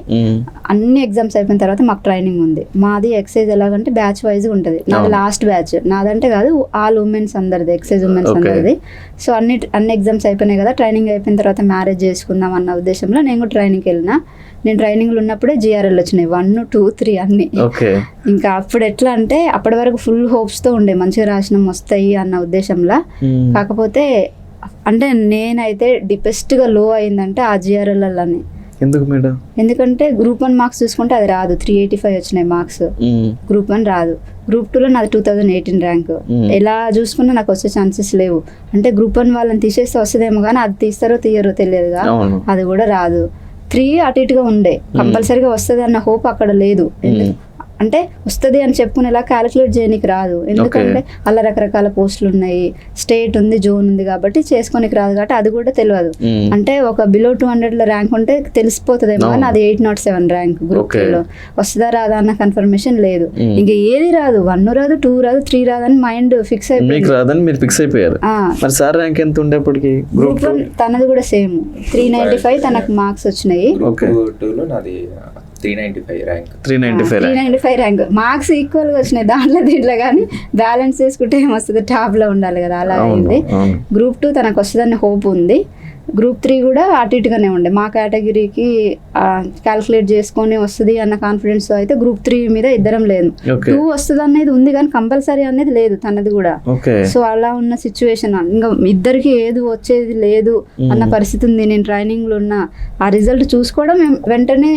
[SPEAKER 3] అన్ని ఎగ్జామ్స్ అయిపోయిన తర్వాత మాకు ట్రైనింగ్ ఉంది. మాది ఎక్సైజ్ ఎలాగంటే బ్యాచ్ వైజ్ ఉంటుంది. నాది లాస్ట్ బ్యాచ్, నాదంటే కాదు ఆల్ ఉమెన్స్ అందరిది, ఎక్సైజ్ ఉమెన్స్ అందరిది. సో అన్ని ఎగ్జామ్స్ అయిపోయినాయి కదా, ట్రైనింగ్ అయిపోయిన తర్వాత మ్యారేజ్ చేసుకుందాం అన్న ఉద్దేశంలో నేను కూడా ట్రైనింగ్కి వెళ్ళినా. నేను ట్రైనింగ్లో ఉన్నప్పుడే జిఆర్ఎల్ వచ్చినాయి 1, 2, 3 అన్ని. ఇంకా అప్పుడు ఎట్లా అంటే అప్పటి వరకు ఫుల్ హోప్స్తో ఉండే, మంచిగా రాసినాం వస్తాయి అన్న ఉద్దేశంలో. కాకపోతే అంటే నేనైతే డిపెస్ట్గా లో అయిందంటే ఆ జిఆర్ఎల్ అని.
[SPEAKER 1] ఎందుకు మేడం?
[SPEAKER 3] ఎందుకంటే గ్రూప్ 1 మార్క్స్ చూసుకుంటే అది రాదు, 385 వచ్చినాయి మార్క్స్. గ్రూప్ 1 రాదు. గ్రూప్ 2లో నాది 2018 ర్యాంక్. ఎలా చూసుకున్నా నాకు వచ్చే ఛాన్సెస్ లేవు. అంటే గ్రూప్ 1 వాళ్ళని తీసేస్తే వస్తుందేమో కానీ అది తీస్తారో తీయరో తెలియదుగా, అది కూడా రాదు. 3 అటు ఇటుగా ఉండే, కంపల్సరీగా వస్తుంది అన్న హోప్ అక్కడ లేదు. అంటే వస్తుంది అని చెప్పుకునేలా క్యాలిక్యులేట్ చేయడానికి రాదు. ఎందుకంటే అలా రకరకాల పోస్టులు ఉన్నాయి, స్టేట్ ఉంది, జోన్ ఉంది కాబట్టి చేసుకోనికి రాదు కాబట్టి అది కూడా తెలియదు. అంటే ఒక బిలో 200 ర్యాంక్ ఉంటే తెలిసిపోతుందేమో కానీ అది 807 ర్యాంక్ గ్రూప్ లో వస్తుందా రాదా అన్న కన్ఫర్మేషన్ లేదు. ఇంకా ఏది రాదు, 1 రాదు, 2 రాదు, 3 రాదని మైండ్ ఫిక్స్
[SPEAKER 1] అయిపోయారు. మరి సార్ ర్యాంక్ ఎంత ఉండేప్పటికి?
[SPEAKER 3] గ్రూప్ 1 తనది కూడా సేమ్ 395 తనకు మార్క్స్ వచ్చినాయి.
[SPEAKER 2] 395
[SPEAKER 3] ర్యాంక్ మార్క్స్ ఈక్వల్ గా వచ్చినాయి దాంట్లో దీంట్లో, కానీ బ్యాలెన్స్ చేసుకుంటే ఏమొస్తుంది, టాప్ లో ఉండాలి కదా, అలా అయింది. గ్రూప్ 2 తనకు వస్తుందని హోప్ ఉంది. గ్రూప్ 3 కూడా అటు ఇటుగానే ఉండే. మా కేటగిరీకి క్యాల్కులేట్ చేసుకొని వస్తుంది అన్న కాన్ఫిడెన్స్ అయితే గ్రూప్ 3 మీద ఇద్దరం లేదు. 2 వస్తుంది అనేది ఉంది కానీ కంపల్సరీ అనేది లేదు తనది కూడా. సో అలా ఉన్న సిచ్యువేషన్, ఇంకా ఇద్దరికి ఏది వచ్చేది లేదు అన్న పరిస్థితి ఉంది. నేను ట్రైనింగ్ లో ఉన్న ఆ రిజల్ట్ చూసుకోవడం వెంటనే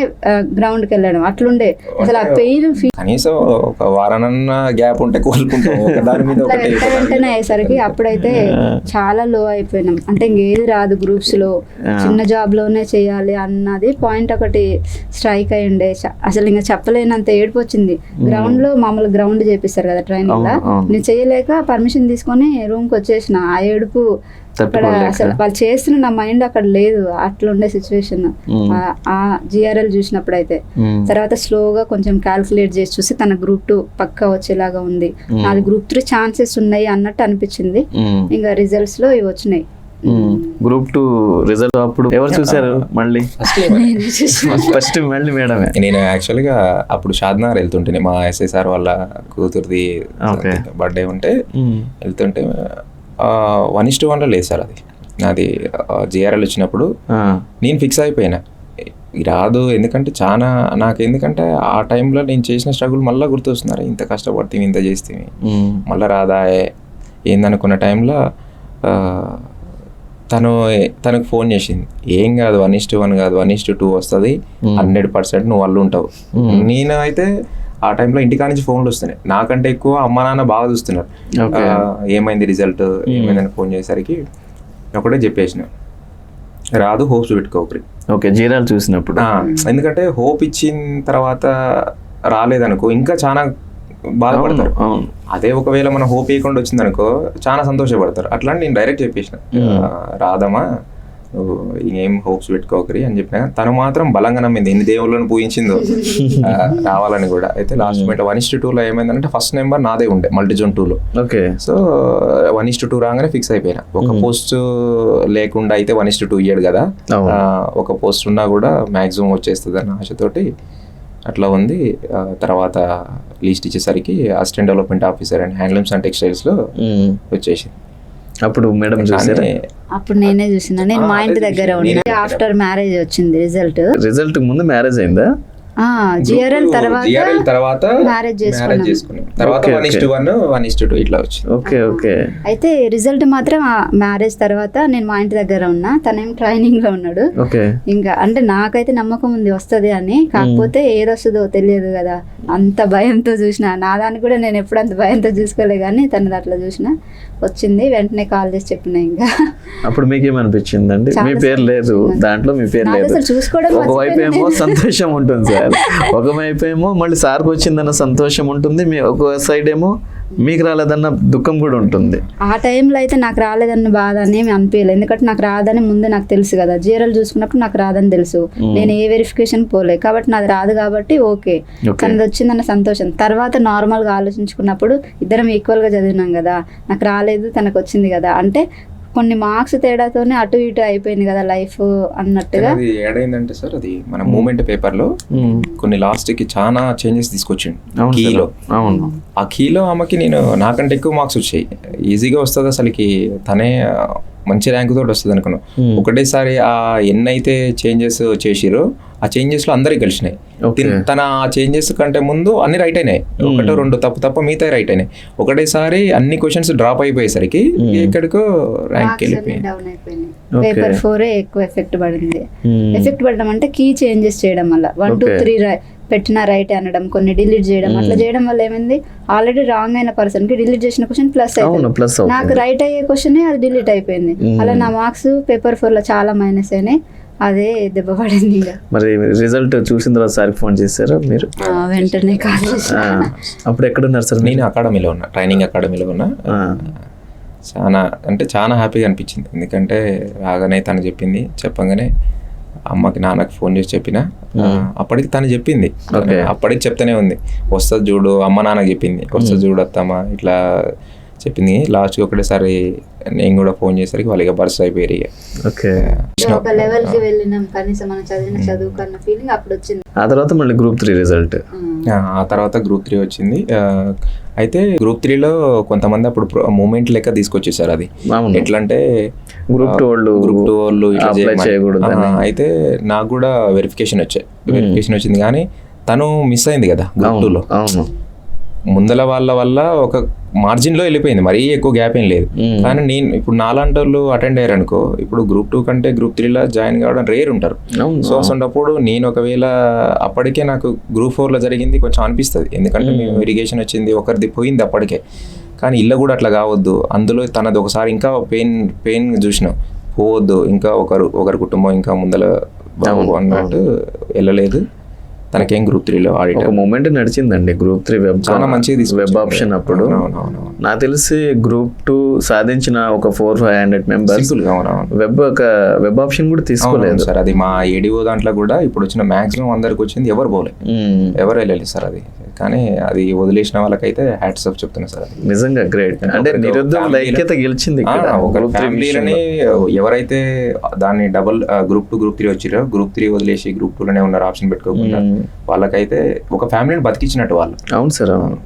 [SPEAKER 3] గ్రౌండ్ కి వెళ్ళడం అట్లుండే. అసలు ఆ పెయిన్
[SPEAKER 2] కనీసం ఒక వారానన్నా గ్యాప్ ఉంటే కోలుకుంటాం
[SPEAKER 3] వెంటనే అయ్యేసరికి అప్పుడైతే చాలా లో అయిపోయినాం. అంటే ఇంకేది రాదు గ్రూప్స్ లో, చిన్న జాబ్ లోనే చేయాలి అన్నది పాయింట్ ఒకటి స్ట్రైక్ అయి ఉండే. అసలు ఇంకా చెప్పలేనంత ఏడుపు వచ్చింది. గ్రౌండ్ లో మామూలు గ్రౌండ్ చేపిస్తారు కదా ట్రైనింగ్ లో, నేను చేయలేక పర్మిషన్ తీసుకొని రూమ్ కి వచ్చేసిన. ఆ ఏడుపు అక్కడ అసలు వాళ్ళు చేస్తున్న నా మైండ్ అక్కడ లేదు, అట్లా ఉండే సిచ్యువేషన్ ఆ జిఆర్ఎల్ చూసినప్పుడు అయితే. తర్వాత స్లోగా కొంచెం క్యాల్కులేట్ చేసి చూసి తన గ్రూప్ 2 పక్కా వచ్చేలాగా ఉంది, నాది గ్రూప్ 3 ఛాన్సెస్ ఉన్నాయి అన్నట్టు అనిపించింది. ఇంకా రిజల్ట్స్ లో ఇవి వచ్చినాయి.
[SPEAKER 1] గ్రూప్ 2 రిజల్ట్ అప్పుడు ఎవరు చూసారు? మళ్ళీ ఫస్ట్ మళ్ళీ మేడమే.
[SPEAKER 2] నేను యాక్చువల్గా అప్పుడు షాద్నగర్ వెళ్తుంటే మా ఎస్ఐ సార్ వాళ్ళ కూతురిది బర్త్డే ఉంటే వెళ్తుంటే 1:1 లేదు సార్ అది నాది. జిఆర్ఎల్ వచ్చినప్పుడు నేను ఫిక్స్ అయిపోయినా రాదు, ఎందుకంటే చాలా నాకు, ఎందుకంటే ఆ టైంలో నేను చేసిన స్ట్రగుల్ మళ్ళీ గుర్తొస్తున్నారు. ఇంత కష్టపడితే ఇంత చేస్తే మళ్ళీ రాదా ఏందనుకున్న టైంలో తనకు ఫోన్ చేసింది, ఏం కాదు 1:1 కాదు 1:2 వస్తుంది, 100% నువ్వు వాళ్ళు ఉంటావు. నేను అయితే ఆ టైంలో ఇంటికా నుంచి ఫోన్లు వస్తున్నాయి, నాకంటే ఎక్కువ అమ్మ నాన్న బాగా చూస్తున్నారు. ఏమైంది రిజల్ట్ ఏమైందని ఫోన్ చేసేసరికి ఒకటే చెప్పేసిన, రాదు, హోప్స్ పెట్టుకోకరి.
[SPEAKER 1] ఓకే, జీరాలు చూసినప్పుడు
[SPEAKER 2] ఎందుకంటే హోప్ ఇచ్చిన తర్వాత రాలేదనుకో ఇంకా చాలా బాధపడతారు. అదే ఒకవేళ మనం హోప్ వేయకుండా వచ్చింది అనుకో చాలా సంతోషపడతారు. అట్లా నేను డైరెక్ట్ చెప్పేసిన, రాదమ్మా నువ్వు ఏం హోప్స్ పెట్టుకోకరి అని చెప్పిన. తను మాత్రం బలంగా నమ్మింది, ఎన్ని దేవుళ్ళని పూజించిందో రావాలని కూడా. అయితే లాస్ట్ మినిట్ 1:2 ఏమైందంటే ఫస్ట్ నెంబర్ నాదే ఉండే మల్టీజోన్ 2లో.
[SPEAKER 1] ఓకే, సో
[SPEAKER 2] 1:2 రాగానే ఫిక్స్ అయిపోయినా. ఒక పోస్ట్ లేకుండా అయితే 1:2 ఇయ్యాడు కదా, ఒక పోస్ట్ ఉన్నా కూడా మాక్సిమం వచ్చేస్తుంది అన్న ఆశతోటి అట్లా ఉంది. తర్వాత లీస్ట్ ఇచ్చేసరికి assistant development officer and handlooms and textiles లో వచ్చేసింది.
[SPEAKER 1] అప్పుడు మేడం చూసారా?
[SPEAKER 3] అప్పుడు నేనే చూసిన, నేను మా ఇంటి దగ్గర ఉన్నా. ఆఫ్టర్ మ్యారేజ్ వచ్చింది రిజల్ట్
[SPEAKER 1] ముందు మ్యారేజ్ అయిందా?
[SPEAKER 3] జిఆర్ఎల్
[SPEAKER 2] తర్వాత
[SPEAKER 3] మ్యారేజ్ చేసుకున్నాం.
[SPEAKER 2] తర్వాత 1:1 1:2 ఇట్లా వచ్చింది.
[SPEAKER 1] Okay okay.
[SPEAKER 3] అయితే రిజల్ట్ మాత్రం మ్యారేజ్ తర్వాత నేను మా ఇంటి దగ్గర ఉన్నా, తనేం ట్రైనింగ్ లో ఉన్నాడు. ఇంకా అంటే నాకైతే నమ్మకం ఉంది వస్తుంది అని, కాకపోతే ఏదొస్తుందో తెలియదు కదా, అంత భయంతో చూసిన. నా దానికి కూడా నేను ఎప్పుడు అంత భయంతో చూసుకోలే కానీ తనది అట్లా చూసిన, వచ్చింది. వెంటనే కాల్ చేసి చెప్పిన. ఇంకా
[SPEAKER 1] అప్పుడు మీకేమనిపించిందండి? మీ పేరు లేదు దాంట్లో, మీ పేరు లేదు.
[SPEAKER 3] చూసుకోవడం
[SPEAKER 1] ఒకవైపు ఏమో సంతోషం ఉంటుంది సార్, ఒకవైపు ఏమో మళ్ళీ సార్కి వచ్చిందన్న సంతోషం ఉంటుంది, ఒక సైడ్ ఏమో మీకు రాలేదన్న దుఃఖం కూడా ఉంటుంది.
[SPEAKER 3] ఆ టైంలో అయితే నాకు రాలేదన్న బాధ అనేమి అనిపించలేదు, ఎందుకంటే నాకు రాదని ముందే నాకు తెలుసు కదా. జిఆర్ఎల్ చూసుకున్నప్పుడు నాకు రాదని తెలుసు, నేను ఏ వెరిఫికేషన్ పోలే కాబట్టి నాది రాదు కాబట్టి ఓకే, తనది వచ్చిందన్న సంతోషం. తర్వాత నార్మల్గా ఆలోచించుకున్నప్పుడు ఇద్దరం ఈక్వల్గా చదివినాం కదా, నాకు రాలేదు తనకు వచ్చింది కదా, అంటే కొన్ని మార్క్స్ తేడాతోనే అటు ఇటు అయిపోయింది కదా లైఫ్ అన్నట్టుగా.
[SPEAKER 2] అది ఏడైందంటే సార్, అది మన మూమెంట్ పేపర్ లో కొన్ని లాస్ట్ కి చాలా చేంజెస్ తీసుకొచ్చిండు కీలో. ఆ కీలో ఆమెకి నాకంటే ఎక్కువ మార్క్స్ వచ్చాయి, ఈజీగా వస్తుంది అసలుకి, తనే మంచి ర్యాంక్ తోటి వస్తుంది అనుకున్నాం. ఒకటేసారి ఆ ఎన్నైతే చేంజెస్ చేసిరో ఆ చేంజెస్ లో అందరికి కలిసినాయి. తన ఆ చేంజెస్ కంటే ముందు అన్ని రైట్ అయినాయి, 1-2 తప్ప మిగతా రైట్ అయినాయి. ఒకటేసారి అన్ని క్వశ్చన్స్ డ్రాప్ అయిపోయేసరికి ఎక్కడికో ర్యాంక్ వెళ్ళిపోయింది.
[SPEAKER 3] పేపర్ 4 ఎక్కువ ఎఫెక్ట్ పడింది. ఎఫెక్ట్ పడడం అంటే కీ చేంజెస్ చేయడం వల్ల 1 2 3 పెట్టిన రైట్ అనడం, కొన్ని డిలీట్ చేయడం, అట్లా చేయడం వల్ల ఏమైంది, ఆల్రెడీ రాంగ్ అయిన పర్సన్ కి డిలీట్ చేసిన క్వశ్చన్ ప్లస్ అయిపోయింది, నాకు రైట్ అయ్యే క్వశ్చన్ అది డిలీట్ అయిపోయింది. అలా నా మార్క్స్ పేపర్ 4 లో చాలా మైనస్ అయినాయి. అదే దెబ్బ పడింది ఇంకా.
[SPEAKER 1] మరి రిజల్ట్ చూసిన తర్వాత సార్కి ఫోన్ చేశారా మీరు?
[SPEAKER 3] వెంటనే కాల్ చేసి
[SPEAKER 1] అప్పుడు ఎక్కడున్నారు సార్?
[SPEAKER 2] నేను అకాడమీలో ఉన్నా, ట్రైనింగ్ అకాడమీలో ఉన్నా. చాలా హ్యాపీగా అనిపించింది. ఎందుకంటే రాగానే తను చెప్పంగానే అమ్మకి నాన్నకి ఫోన్ చేసి చెప్పిన. అప్పటికి తను చెప్పింది, అప్పటికి చెప్తానే ఉంది, వస్తుంది చూడు అమ్మ నాన్నకి చెప్పింది, వస్తుంది చూడు అత్తమ్మ ఇట్లా చెప్పింది. లాస్ట్కి ఒకటేసారి నేను కూడా ఫోన్ చేసరికి వాళ్ళు ఇక బర్స్ అయిపోయారు.
[SPEAKER 3] ఒక లెవెల్కి వెళ్ళినాం, కనీసం మనం చదివిన చదువు కన్నా ఫీలింగ్ అప్పుడు వచ్చింది.
[SPEAKER 1] ఆ తర్వాత మళ్ళీ గ్రూప్ 3 రిజల్ట్.
[SPEAKER 2] ఆ తర్వాత గ్రూప్ 3 వచ్చింది. అయితే గ్రూప్ 3లో కొంతమంది అప్పుడు మూమెంట్ లెక్క తీసుకొచ్చేసారు. అది ఎట్లా అంటే
[SPEAKER 1] గ్రూప్ 2
[SPEAKER 2] వాళ్ళు ఇట్లా
[SPEAKER 1] చేయకూడదు.
[SPEAKER 2] అయితే నాకు కూడా వెరిఫికేషన్ వచ్చింది, కానీ తను మిస్ అయింది కదా గ్రూప్ 2లో. ముందల వాళ్ళ వల్ల ఒక మార్జిన్లో వెళ్ళిపోయింది, మరీ ఎక్కువ గ్యాప్ ఏం లేదు. కానీ నేను ఇప్పుడు నాలాంటి వాళ్ళు అటెండ్ అయ్యారు అనుకో, ఇప్పుడు గ్రూప్ 2 కంటే గ్రూప్ 3లో జాయిన్ కావడం రేర్ ఉంటారు. సో అసలు నేను ఒకవేళ అప్పటికే నాకు గ్రూప్ 4లో జరిగింది కొంచెం అనిపిస్తుంది, ఎందుకంటే మేము ఇరిగేషన్ వచ్చింది, ఒకరిది పోయింది అప్పటికే. కానీ ఇల్లు కూడా అట్లా కావద్దు, అందులో తనది ఒకసారి ఇంకా పెయిన్ చూసినాం, పోవద్దు ఇంకా ఒకరి కుటుంబం ఇంకా ముందల బాగు అన్నట్టు వెళ్ళలేదు. తనకేం గ్రూప్ 3లో
[SPEAKER 1] ఒక మూమెంట్ నడిచిందండి గ్రూప్ 3 వెబ్,
[SPEAKER 2] చాలా మంచిది
[SPEAKER 1] వెబ్ ఆప్షన్. అప్పుడు నాకు తెలిసి గ్రూప్ 2 సాధించిన ఒక 400-500 మెంబర్స్ వెబ్ ఆప్షన్ కూడా తీసుకోలేదు
[SPEAKER 2] సార్. అది మా ఏడిఓ దాంట్లో కూడా ఇప్పుడు వచ్చిన మాక్సిమం అందరికి వచ్చింది, ఎవరు పోలేదు, ఎవరు వెళ్ళలేదు సార్ అది. కానీ అది వదిలేసిన వాళ్ళకైతే హ్యాట్స్ ఆఫ్ చెప్తున్నా సార్.
[SPEAKER 1] నిజంగా గ్రేట్. అంటే నిరుద్యోగుల ఐక్యత గెలిచింది.
[SPEAKER 2] ఒక ఫ్యామిలీలని ఎవరైతే దాన్ని డబుల్ గ్రూప్ 2 గ్రూప్ 3 వచ్చిరో, గ్రూప్ 3 వదిలేసి గ్రూప్ 2లోనే ఉన్నారు ఆప్షన్ పెట్టుకోకుండా, వాళ్ళకైతే ఒక ఫ్యామిలీని బతికించినట్టు వాళ్ళు.
[SPEAKER 1] అవును సార్, అవును.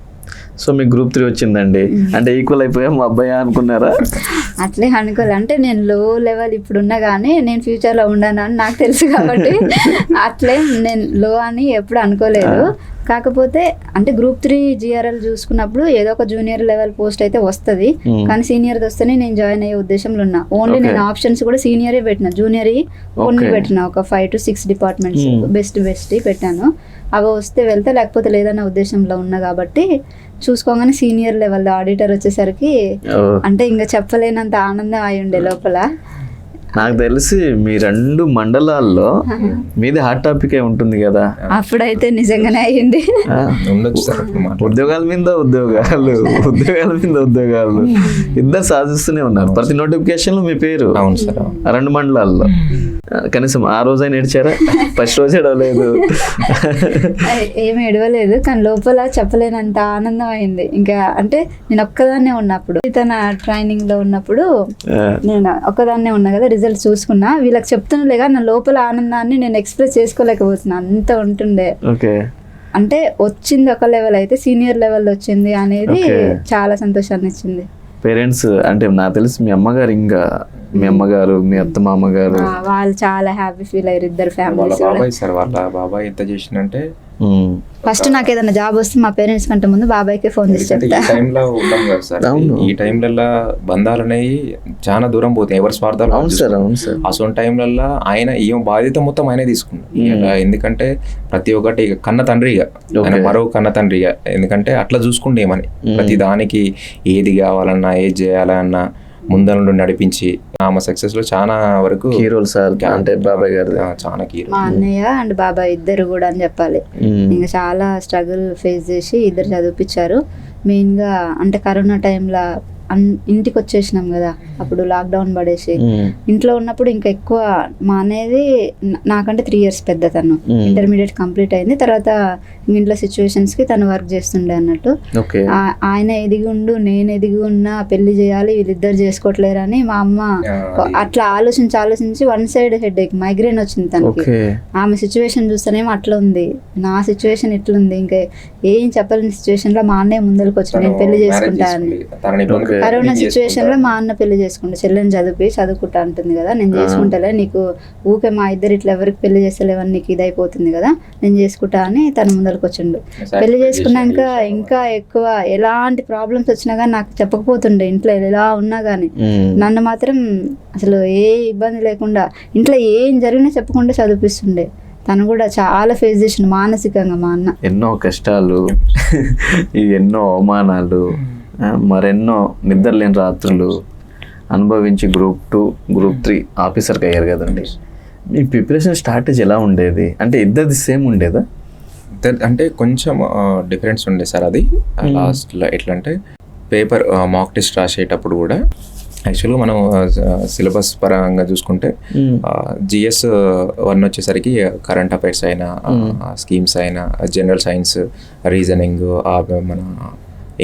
[SPEAKER 1] సో మీకు గ్రూప్ 3 వచ్చిందండి, అంటే ఈక్వల్ అయిపోయా మా అబ్బాయి అనుకున్నారా?
[SPEAKER 3] అట్లే అనుకోలే, అంటే నేను లో లెవెల్ ఇప్పుడున్నా కానీ నేను ఫ్యూచర్లో ఉండను అని నాకు తెలుసు కాబట్టి అట్లే నేను లో అని ఎప్పుడు అనుకోలేదు. కాకపోతే అంటే గ్రూప్ 3 GRL చూసుకున్నప్పుడు ఏదో ఒక జూనియర్ లెవెల్ పోస్ట్ అయితే వస్తుంది, కానీ సీనియర్ వస్తేనే నేను జాయిన్ అయ్యే ఉద్దేశంలో ఉన్నా. ఓన్లీ నేను ఆప్షన్స్ కూడా సీనియరే పెట్టిన, జూనియర్ కొన్ని పెట్టిన, ఒక 5 to 6 డిపార్ట్మెంట్స్ బెస్ట్ పెట్టాను. అవి వస్తే వెళ్తే, లేకపోతే లేదన్న ఉద్దేశంలో ఉన్నా కాబట్టి చూసుకోగానే సీనియర్ లెవెల్ ఆడిటర్ వచ్చేసరికి అంటే ఇంకా చెప్పలేనంత ఆనందం అయి ఉండే లోపల.
[SPEAKER 1] నాకు తెలిసి మీ 2 మండలాల్లో మీది హాట్ టాపిక్ ఉంటుంది కదా.
[SPEAKER 3] అప్పుడైతే నిజంగానే అయ్యింది.
[SPEAKER 1] ఉద్యోగాల మీద ఉద్యోగాలు ఇద్దరు సాధిస్తూనే ఉన్నారు. ప్రతి నోటిఫికేషన్ లో మీ పేరు.
[SPEAKER 2] అవును సార్.
[SPEAKER 1] 2 మండలాల్లో కనీసం ఆ రోజైనా ఏడ్చారా? ఫస్ట్ రోజు ఏడవలేదు?
[SPEAKER 3] ఏమి ఏడవలేదు, కానీ లోపల చెప్పలేనంత ఆనందం అయింది. ఇంకా అంటే నేను ఒక్కదాన్నే ఉన్నప్పుడు, తన ట్రైనింగ్ లో ఉన్నప్పుడు నేను ఒక్కదాన్నే ఉన్నా కదా, రిజల్ట్ చూసుకున్నా. వీళ్ళకి చెప్తున్నలేగా నా లోపల ఆనందాన్ని నేను ఎక్స్ప్రెస్ చేసుకోలేకపోతున్నా, అంత ఉంటుండే. అంటే వచ్చింది ఒక లెవెల్, అయితే సీనియర్ లెవెల్ వచ్చింది అనేది చాలా సంతోషాన్ని ఇచ్చింది.
[SPEAKER 1] పేరెంట్స్ అంటే నాకు తెలిసి మీ అమ్మగారు, ఇంకా మీ అమ్మగారు, మీ అత్త మామగారు
[SPEAKER 3] వాళ్ళు చాలా హ్యాపీ ఫీల్ అయ్యారు. ఇద్దరు ఫ్యామిలీస్.
[SPEAKER 2] వాళ్ళ బాబాయ్ ఎంత చేసిందంటే,
[SPEAKER 3] ఫస్ట్ నాకు ఏదైనా జాబ్ వస్తే మా పేరెంట్స్ కంటే ముందు బాబాయ్కే ఫోన్ చేసి చెప్తా.
[SPEAKER 2] ఈ టైంలో ఉంటాం కదా సార్, ఈ టైంలలో బంధాలు అనేవి చాలా దూరం పోతాయి, ఎవరి స్వార్థాలు. అసలు టైంలలో ఆయన ఏం బాధ్యత మొత్తం ఆయనే తీసుకున్నాడు. ఎందుకంటే ప్రతి ఒక్కటి కన్న తండ్రిగా, ఆయన మరో కన్న తండ్రిగా, ఎందుకంటే అట్లా చూసుకుంటేమని ప్రతి దానికి ఏది కావాలన్నా ఏది చేయాలన్నా ముందర నడిపించి ఆమె సక్సెస్ లో చాలా వరకు
[SPEAKER 1] కీ రోల్ సార్. అంటే బాబాయ్ గారు
[SPEAKER 2] చాలా కీ రోల్.
[SPEAKER 3] మా అన్నయ్య అండ్ బాబాయ్ ఇద్దరు కూడా అని చెప్పాలి. ఇంకా చాలా స్ట్రగుల్ ఫేస్ చేసి ఇద్దరు చదివిపించారు. మెయిన్ గా అంటే కరోనా టైంలో ఇంటికి వచ్చేసినాం కదా, అప్పుడు లాక్డౌన్ పడేసి ఇంట్లో ఉన్నప్పుడు ఇంకా ఎక్కువ. మా అనేది నాకంటే 3 years పెద్ద, తను ఇంటర్మీడియట్ కంప్లీట్ అయింది. తర్వాత ఇంట్లో సిచ్యువేషన్స్ కి తను వర్క్ చేస్తుండే అన్నట్టు. ఆయన ఎదిగి ఉండు, నేను ఎదిగి ఉన్నా, పెళ్లి చేయాలి, వీళ్ళిద్దరు చేసుకోవట్లేరని మా అమ్మ అట్లా ఆలోచించి 1 side హెడేక్, మైగ్రేన్ వచ్చింది తనకి. ఆమె సిచ్యువేషన్ చూస్తేనేమో అట్లా ఉంది, నా సిచ్యువేషన్ ఇట్లుంది. ఇంకా ఏం చెప్పలేని సిచ్యువేషన్ లో మా అన్నయ్య ముందరికి వచ్చి నేను పెళ్లి చేసుకుంటా అని. కరోనా సిచ్యువేషన్ లో మా అన్న పెళ్లి చేసుకుంటా, చెల్లెని చదువుకుంటా అంటుంది కదా, నేను చేసుకుంటాలే, నీకు ఊకే మా ఇద్దరు ఇట్లా ఎవరికి పెళ్లి చేస్తలేవని నీకు ఇదైపోతుంది కదా, నేను చేసుకుంటా అని తన ముందరికి వచ్చిండు. పెళ్లి చేసుకున్నాక ఇంకా ఎక్కువ ఎలాంటి ప్రాబ్లమ్స్ వచ్చినా కానీ నాకు చెప్పకపోతుండే, ఇంట్లో ఎలా ఉన్నా కానీ నన్ను మాత్రం అసలు ఏ ఇబ్బంది లేకుండా ఇంట్లో ఏం జరిగినా చెప్పకుండా చదివిపిస్తుండే. తను కూడా చాలా ఫేస్ చేసిండు మానసికంగా. మా అన్న
[SPEAKER 1] ఎన్నో కష్టాలు, ఎన్నో అవమానాలు, మరెన్నో నిద్రలేని రాత్రులు అనుభవించి గ్రూప్ 2 గ్రూప్ 3 ఆఫీసర్కి అయ్యారు కదండి. మీ ప్రిపరేషన్ స్ట్రాటజీ ఎలా ఉండేది, అంటే ఇద్దరిది సేమ్ ఉండేదా?
[SPEAKER 2] అంటే కొంచెం డిఫరెన్స్ ఉండే సార్. అది లాస్ట్లో ఎట్లా అంటే పేపర్ మాక్ టెస్ట్ రాసేటప్పుడు కూడా యాక్చువల్గా మనం సిలబస్ పరంగా చూసుకుంటే జిఎస్ 1 వచ్చేసరికి కరెంట్ అఫైర్స్ అయినా స్కీమ్స్ అయినా జనరల్ సైన్స్ రీజనింగ్ మన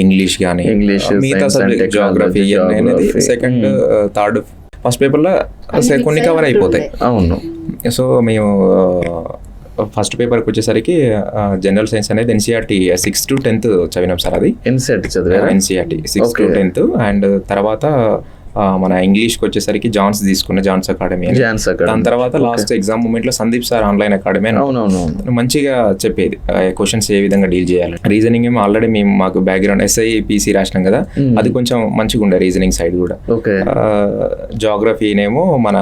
[SPEAKER 2] ఇంగ్లీష్ కానీ మిగతా సబ్జెక్ట్ జియోగ్రఫీ అనేది సెకండ్ థర్డ్ ఫస్ట్ పేపర్లో కొన్ని కవర్ అయిపోతాయి.
[SPEAKER 1] అవును.
[SPEAKER 2] సో మేము ఫస్ట్ పేపర్కి వచ్చేసరికి జనరల్ సైన్స్ అనేది ఎన్సీఆర్టీ 6th to 10th చదివినాం సార్. అది
[SPEAKER 1] ఎన్సీఆర్టీ చదివారా?
[SPEAKER 2] NCERT 6th to 10th. And తర్వాత మన ఇంగ్లీష్కి వచ్చేసరికి జాన్స్ తీసుకున్న జాన్స్ అకాడమీ. దాని తర్వాత లాస్ట్ ఎగ్జామ్ మూమెంట్లో సందీప్ సార్ ఆన్లైన్ అకాడమీ అని మంచిగా చెప్పేది క్వశ్చన్స్ ఏ విధంగా డీల్ చేయాలి. రీజనింగ్ ఏమో ఆల్రెడీ మేము మాకు బ్యాక్గ్రౌండ్ SIPC రాసినాం కదా, అది కొంచెం మంచిగా ఉండే రీజనింగ్ సైడ్ కూడా. జాగ్రఫీనేమో మన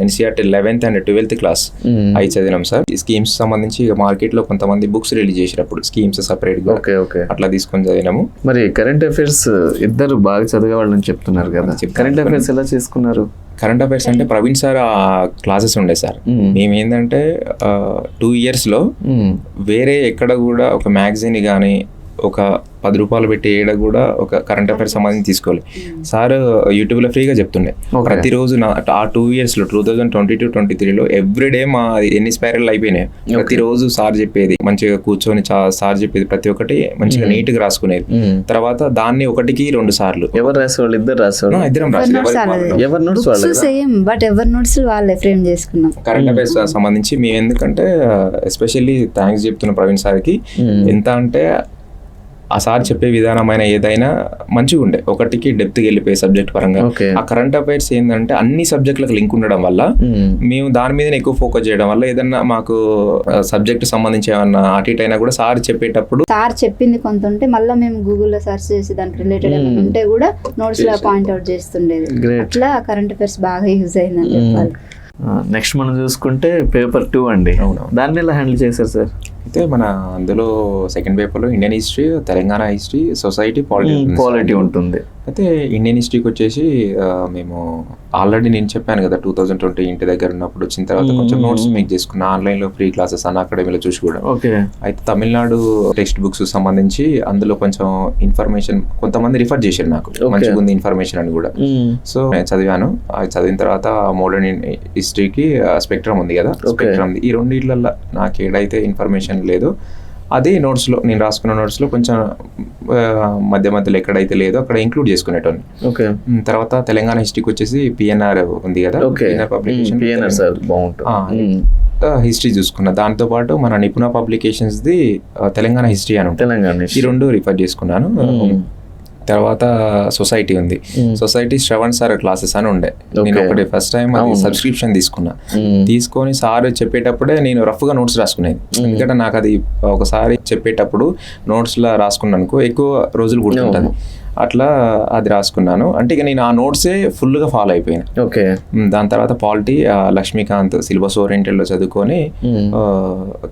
[SPEAKER 2] NCERT 11th and 12th class అవి చదివినాం సార్. ఈ స్కీమ్స్ సంబంధించి మార్కెట్లో కొంతమంది బుక్స్ రిలీజ్ చేసినప్పుడు స్కీమ్స్ సపరేట్ గా అట్లా తీసుకొని చదివినాము.
[SPEAKER 1] మరి కరెంట్ అఫైర్స్ ఇద్దరు బాగా చదివే వాళ్ళని చెప్తున్నారు కదా, కరెంట్ అఫైర్స్ ఎలా చేసుకున్నారు?
[SPEAKER 2] కరెంట్ అఫైర్స్ అంటే ప్రవీణ్ సార్ క్లాసెస్ ఉండే సార్. మేము ఏంటంటే 2 yearsలో వేరే ఎక్కడ కూడా ఒక మ్యాగజైన్ కానీ ఒక 10 రూపాయలు పెట్టి ఏడ కూడా ఒక కరెంట్ అఫైర్స్ సంబంధించి తీసుకోవాలి. సార్ యూట్యూబ్లో ఫ్రీగా చెప్తుండే ప్రతిరోజు. ఆ 2 yearsలో 2022-23లో ఎవ్రీడే మా ఎన్ని స్పైరల్ అయిపోయినాయి. ప్రతిరోజు సార్ చెప్పేది మంచిగా కూర్చొని సార్ చెప్పేది ప్రతి ఒక్కటి మంచిగా నీట్గా రాసుకునేది. తర్వాత దాన్ని 1కి 2 సార్లు.
[SPEAKER 1] ఎవరు రాసేవాళ్ళు? ఇద్దరం రాసేవాళ్ళు.
[SPEAKER 3] ఎవరి నోట్స్ వాళ్ళే ఫ్రేమ్ చేసుకున్నాం.
[SPEAKER 2] కరెంట్ అఫైర్స్ సంబంధించి మేము ఎందుకంటే ఎస్పెషల్లీ థ్యాంక్స్ చెప్తున్న ప్రవీణ్ సార్కి. ఎంత అంటే ఆ సార్ చెప్పే విధానమైన ఏదైనా మంచిగా ఉండే, 1కి డెప్త్కి వెళ్ళిపోయే సబ్జెక్ట్ పరంగా. ఆ కరెంట్ అఫైర్స్ ఏంటంటే అన్ని సబ్జెక్టులకు లింక్ ఉండడం వల్ల మేము దాని మీదనే ఎక్కువ ఫోకస్ చేయడం వల్ల ఏదన్నా మాకు సబ్జెక్ట్ సంబంధించి ఏమన్నా అటు ఇటు అయినా కూడా సార్ చెప్పేటప్పుడు
[SPEAKER 3] సార్ చెప్పింది కొంత ఉంటే మళ్ళీ మేము గూగుల్లో సెర్చ్ చేసి దానికి రిలేటెడ్ ఏమైనా ఉంటే కూడా నోట్స్ లో పాయింట్అవుట్ చేస్తుండేది. అట్లా కరెంట్ అఫైర్స్ బాగా యూజ్ అయిందని చెప్పాలి.
[SPEAKER 1] నెక్స్ట్ మనం చూసుకుంటే పేపర్ 2 అండి. దాన్ని ఎలా హ్యాండిల్ చేశారు సార్?
[SPEAKER 2] అయితే మన అందులో సెకండ్ పేపర్లో Indian history, Telangana history, society,
[SPEAKER 1] polity ఉంటుంది.
[SPEAKER 2] అయితే ఇండియన్ హిస్టరీకి వచ్చేసి మేము ఆల్రెడీ నేను చెప్పాను కదా 2020 ఇంటి దగ్గర ఉన్నప్పుడు వచ్చిన తర్వాత కొంచెం నోట్స్ మేక్ చేసుకున్నా ఆన్లైన్లో ఫ్రీ క్లాసెస్ అన్న అకాడమీలో చూసి కూడా. అయితే తమిళనాడు టెక్స్ట్ బుక్స్ సంబంధించి అందులో కొంచెం ఇన్ఫర్మేషన్ కొంతమంది రిఫర్ చేశారు నాకు, మంచిగా ఉంది ఇన్ఫర్మేషన్ అని కూడా. సో నేను చదివాను. అది చదివిన తర్వాత మోడర్న్ హిస్టరీకి స్పెక్ట్రమ్ ఉంది కదా, స్పెక్ట్రమ్ ఈ రెండిట్లలో నాకు ఏడైతే ఇన్ఫర్మేషన్ లేదో అది నోట్స్లో నేను రాసుకున్న నోట్స్లో కొంచెం మధ్యలో ఎక్కడైతే లేదో అక్కడ ఇంక్లూడ్ చేసుకునేటోని. తర్వాత తెలంగాణ హిస్టరీకి వచ్చేసి PNR ఉంది కదా, పబ్లికేషన్ హిస్టరీ చూసుకున్నా. దాంతోపాటు మన నిపుణ పబ్లికేషన్స్ది తెలంగాణ హిస్టరీ అని ఉంటుంది. ఈ 2 రిఫర్ చేసుకున్నాను. తర్వాత సొసైటీ ఉంది. సొసైటీ శ్రవణ్ సార్ క్లాసెస్ అని ఉండే. నేను ఒకటి ఫస్ట్ టైం సబ్స్క్రిప్షన్ తీసుకొని సార్ చెప్పేటప్పుడే నేను రఫ్గా నోట్స్ రాసుకునేది. ఎందుకంటే నాకు అది ఒకసారి చెప్పేటప్పుడు నోట్స్లో రాసుకున్నాను ఎక్కువ రోజులు గుర్తుంటుంది. అట్లా అది రాసుకున్నాను. అంటే ఇక నేను ఆ నోట్సే ఫుల్గా ఫాలో అయిపోయాను. దాని తర్వాత పాలిటీ లక్ష్మీకాంత్ సిలబస్ ఓరియంటెడ్లో చదువుకొని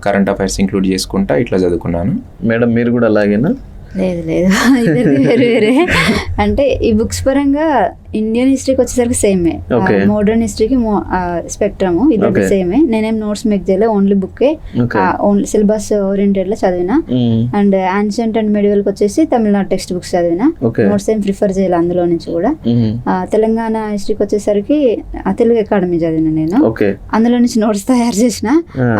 [SPEAKER 2] కరెంట్ అఫైర్స్ ఇంక్లూడ్ చేసుకుంటా ఇట్లా చదువుకున్నాను.
[SPEAKER 1] మేడం మీరు కూడా అలాగేనా?
[SPEAKER 3] లేదు వేరే వేరే. అంటే ఈ బుక్స్ పరంగా ఇండియన్ హిస్టరీకి వచ్చేసరికి సేమే, మోడర్న్ హిస్టరీకి స్పెక్ట్రమ్ ఇది సేమే. నేనేం నోట్స్ మేక్ చేయలే, ఓన్లీ బుక్కే ఓన్లీ సిలబస్ ఓరియంటెడ్ లో చదివిన. అండ్ యాన్షియంట్ అండ్ మిడివల్ కి వచ్చేసి తమిళనాడు టెక్స్ట్ బుక్స్ చదివిన. నోట్స్ ఏం ప్రిఫర్ చేయాలి అందులో నుంచి కూడా. తెలంగాణ హిస్టరీకి వచ్చేసరికి తెలుగు అకాడమీ చదివిన నేను, అందులో నుంచి నోట్స్ తయారు చేసిన.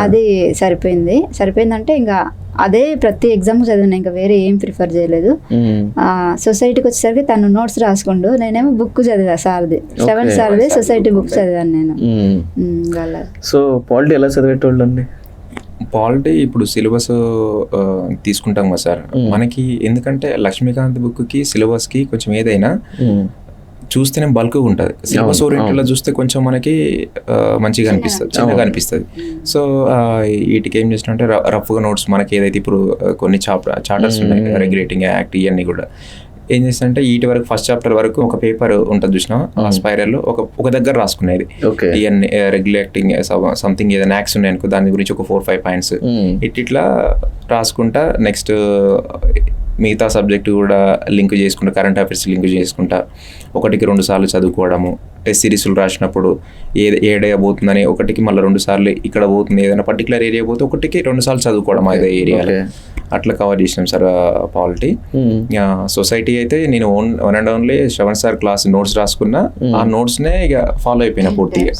[SPEAKER 3] అది సరిపోయిందంటే ఇంకా అదే ప్రతి ఎగ్జామ్ చదివిన, ఇంకా వేరే ఏం ప్రిఫర్ చేయలేదు. సొసైటీకి వచ్చేసరికి తను నోట్స్ రాసుకుంటూ నేనేమో బుక్ చదివా సార్ది, 7th సార్ది సొసైటీ బుక్ చదివాను నేను.
[SPEAKER 1] సో పాలిటీ ఎలా చదివేటోళ్ళండి?
[SPEAKER 2] పాలిటీ ఇప్పుడు సిలబస్ తీసుకుంటాం కదా సార్ మనకి, ఎందుకంటే లక్ష్మీకాంత్ బుక్కి సిలబస్కి కొంచెం ఏదైనా చూస్తేనే బల్క్గా ఉంటుంది. సిలబస్ ఓరియంటెడ్లో చూస్తే కొంచెం మనకి మంచిగా అనిపిస్తుంది, చిన్నగా అనిపిస్తుంది. సో వీటికి ఏం చేసినంటే రఫ్గా నోట్స్ మనకి ఏదైతే ఇప్పుడు కొన్ని చాప్టర్స్ ఉన్నాయి, రెగ్యులేటింగ్ యాక్ట్ ఇవన్నీ కూడా ఏం చేస్తానంటే వీటి వరకు ఫస్ట్ చాప్టర్ వరకు ఒక పేపర్ ఉంటుంది చూసినా ఆ స్పైరల్లో ఒక దగ్గర రాసుకునేది. ఇవన్నీ రెగ్యులేటింగ్ సంథింగ్ ఏదైనా యాక్ట్స్ ఉన్నాయి అనుకో దాని గురించి ఒక 4-5 పాయింట్స్ ఇట్లా రాసుకుంటా. నెక్స్ట్ మిగతా సబ్జెక్టు కూడా లింక్ చేసుకుంటా, కరెంట్ అఫైర్స్ లింక్ చేసుకుంటా, 1కి 2 సార్లు చదువుకోవడము. టెస్ట్ సిరీస్లు రాసినప్పుడు ఏరియా పోతుందని ఒకటికి మళ్ళీ 2 సార్లు ఇక్కడ పోతుంది, ఏదైనా పర్టికులర్ ఏరియా పోతే ఒకటికి 2 సార్లు చదువుకోవడం అదే ఏరియాలో అట్లా కవర్ చేసినాం సార్ పాలిటీ. సొసైటీ అయితే నేను one and only Shravan sir class notes రాసుకున్నా, ఆ నోట్స్ నే ఇక ఫాలో అయిపోయినా పూర్తిగా.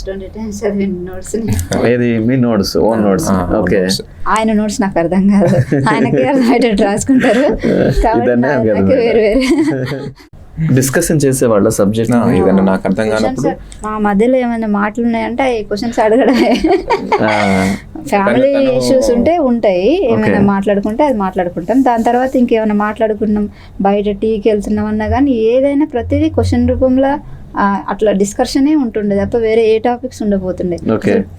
[SPEAKER 1] ఏది మీ నోట్స్, ఓన్ నోట్స్? ఓకే.
[SPEAKER 3] ఆయన నోట్స్ నాకు అర్థం కాదు, ఆయనకి అర్థమయ్యేటట్టు రాసుకుంటారు కాబట్టి వేరు వేరే
[SPEAKER 1] డిస్కషన్ చేసేవాళ్ళ సబ్జెక్ట్
[SPEAKER 2] ఏదైనా నాకు అర్థం కానప్పుడు
[SPEAKER 3] మా మధ్యలో ఏమైనా మాటలు ఉన్నాయంటే ఈ క్వశ్చన్స్ అడగడమే. ఫ్యామిలీ ఇష్యూస్ ఉంటాయి, ఏమైనా మాట్లాడుకుంటే అది మాట్లాడుకుంటాం. దాని తర్వాత ఇంకేమైనా మాట్లాడుకున్నాం, బయట టీకి వెళ్తున్నాం అన్నా కానీ ఏదైనా ప్రతిదీ క్వశ్చన్ రూపంలో అట్లా డిస్కషనే ఉంటుండే తప్ప వేరే ఏ టాపిక్స్ ఉండబోతుండే.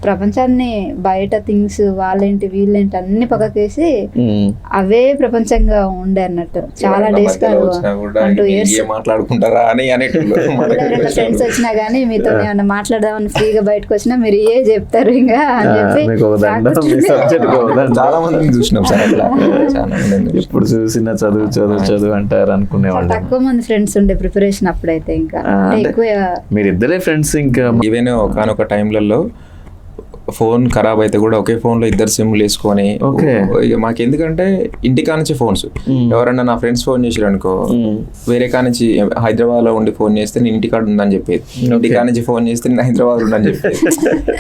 [SPEAKER 3] ప్రపంచాన్ని బయట థింగ్స్ వాళ్ళేంటి వీళ్ళేంటి అన్ని పక్కకేసి అవే ప్రపంచంగా ఉండే అన్నట్టు. చాలా డేస్ కాదు 2 years
[SPEAKER 2] మాట్లాడుకుంటారా అని
[SPEAKER 3] ఫ్రెండ్స్ వచ్చినా గానీ మీతో ఏమన్నా మాట్లాడదామని ఫ్రీగా బయటకు వచ్చినా మీరు ఏ చెప్తారు ఇంకా అని చెప్పి
[SPEAKER 2] చాలా మంది చూసినాం సార్.
[SPEAKER 1] ఇప్పుడు చూసిన చదువు అంటారు అనుకునేవాళ్ళు.
[SPEAKER 3] తక్కువ మంది ఫ్రెండ్స్ ఉండే ప్రిపరేషన్ అప్పుడైతే, ఇంకా ఎక్కువ
[SPEAKER 1] మీరిద్దరే ఫ్రెండ్స్. ఇంకా
[SPEAKER 2] ఈవెన్ ఒకనొక టైంలలో ఫోన్ ఖరాబ్ అయితే కూడా ఒకే ఫోన్ లో 2 సిమ్లు వేసుకొని మాకు ఎందుకంటే ఇంటికా నుంచి ఫోన్స్ ఎవరన్నా నా ఫ్రెండ్స్ ఫోన్ చేసారు అనుకో, వేరే కా నుంచి హైదరాబాద్ లో ఉండి ఫోన్ చేస్తే నేను ఇంటికాడ ఉందని చెప్పేది, ఇంటికా నుంచి ఫోన్ చేస్తే నేను హైదరాబాద్ ఉండని చెప్పేది.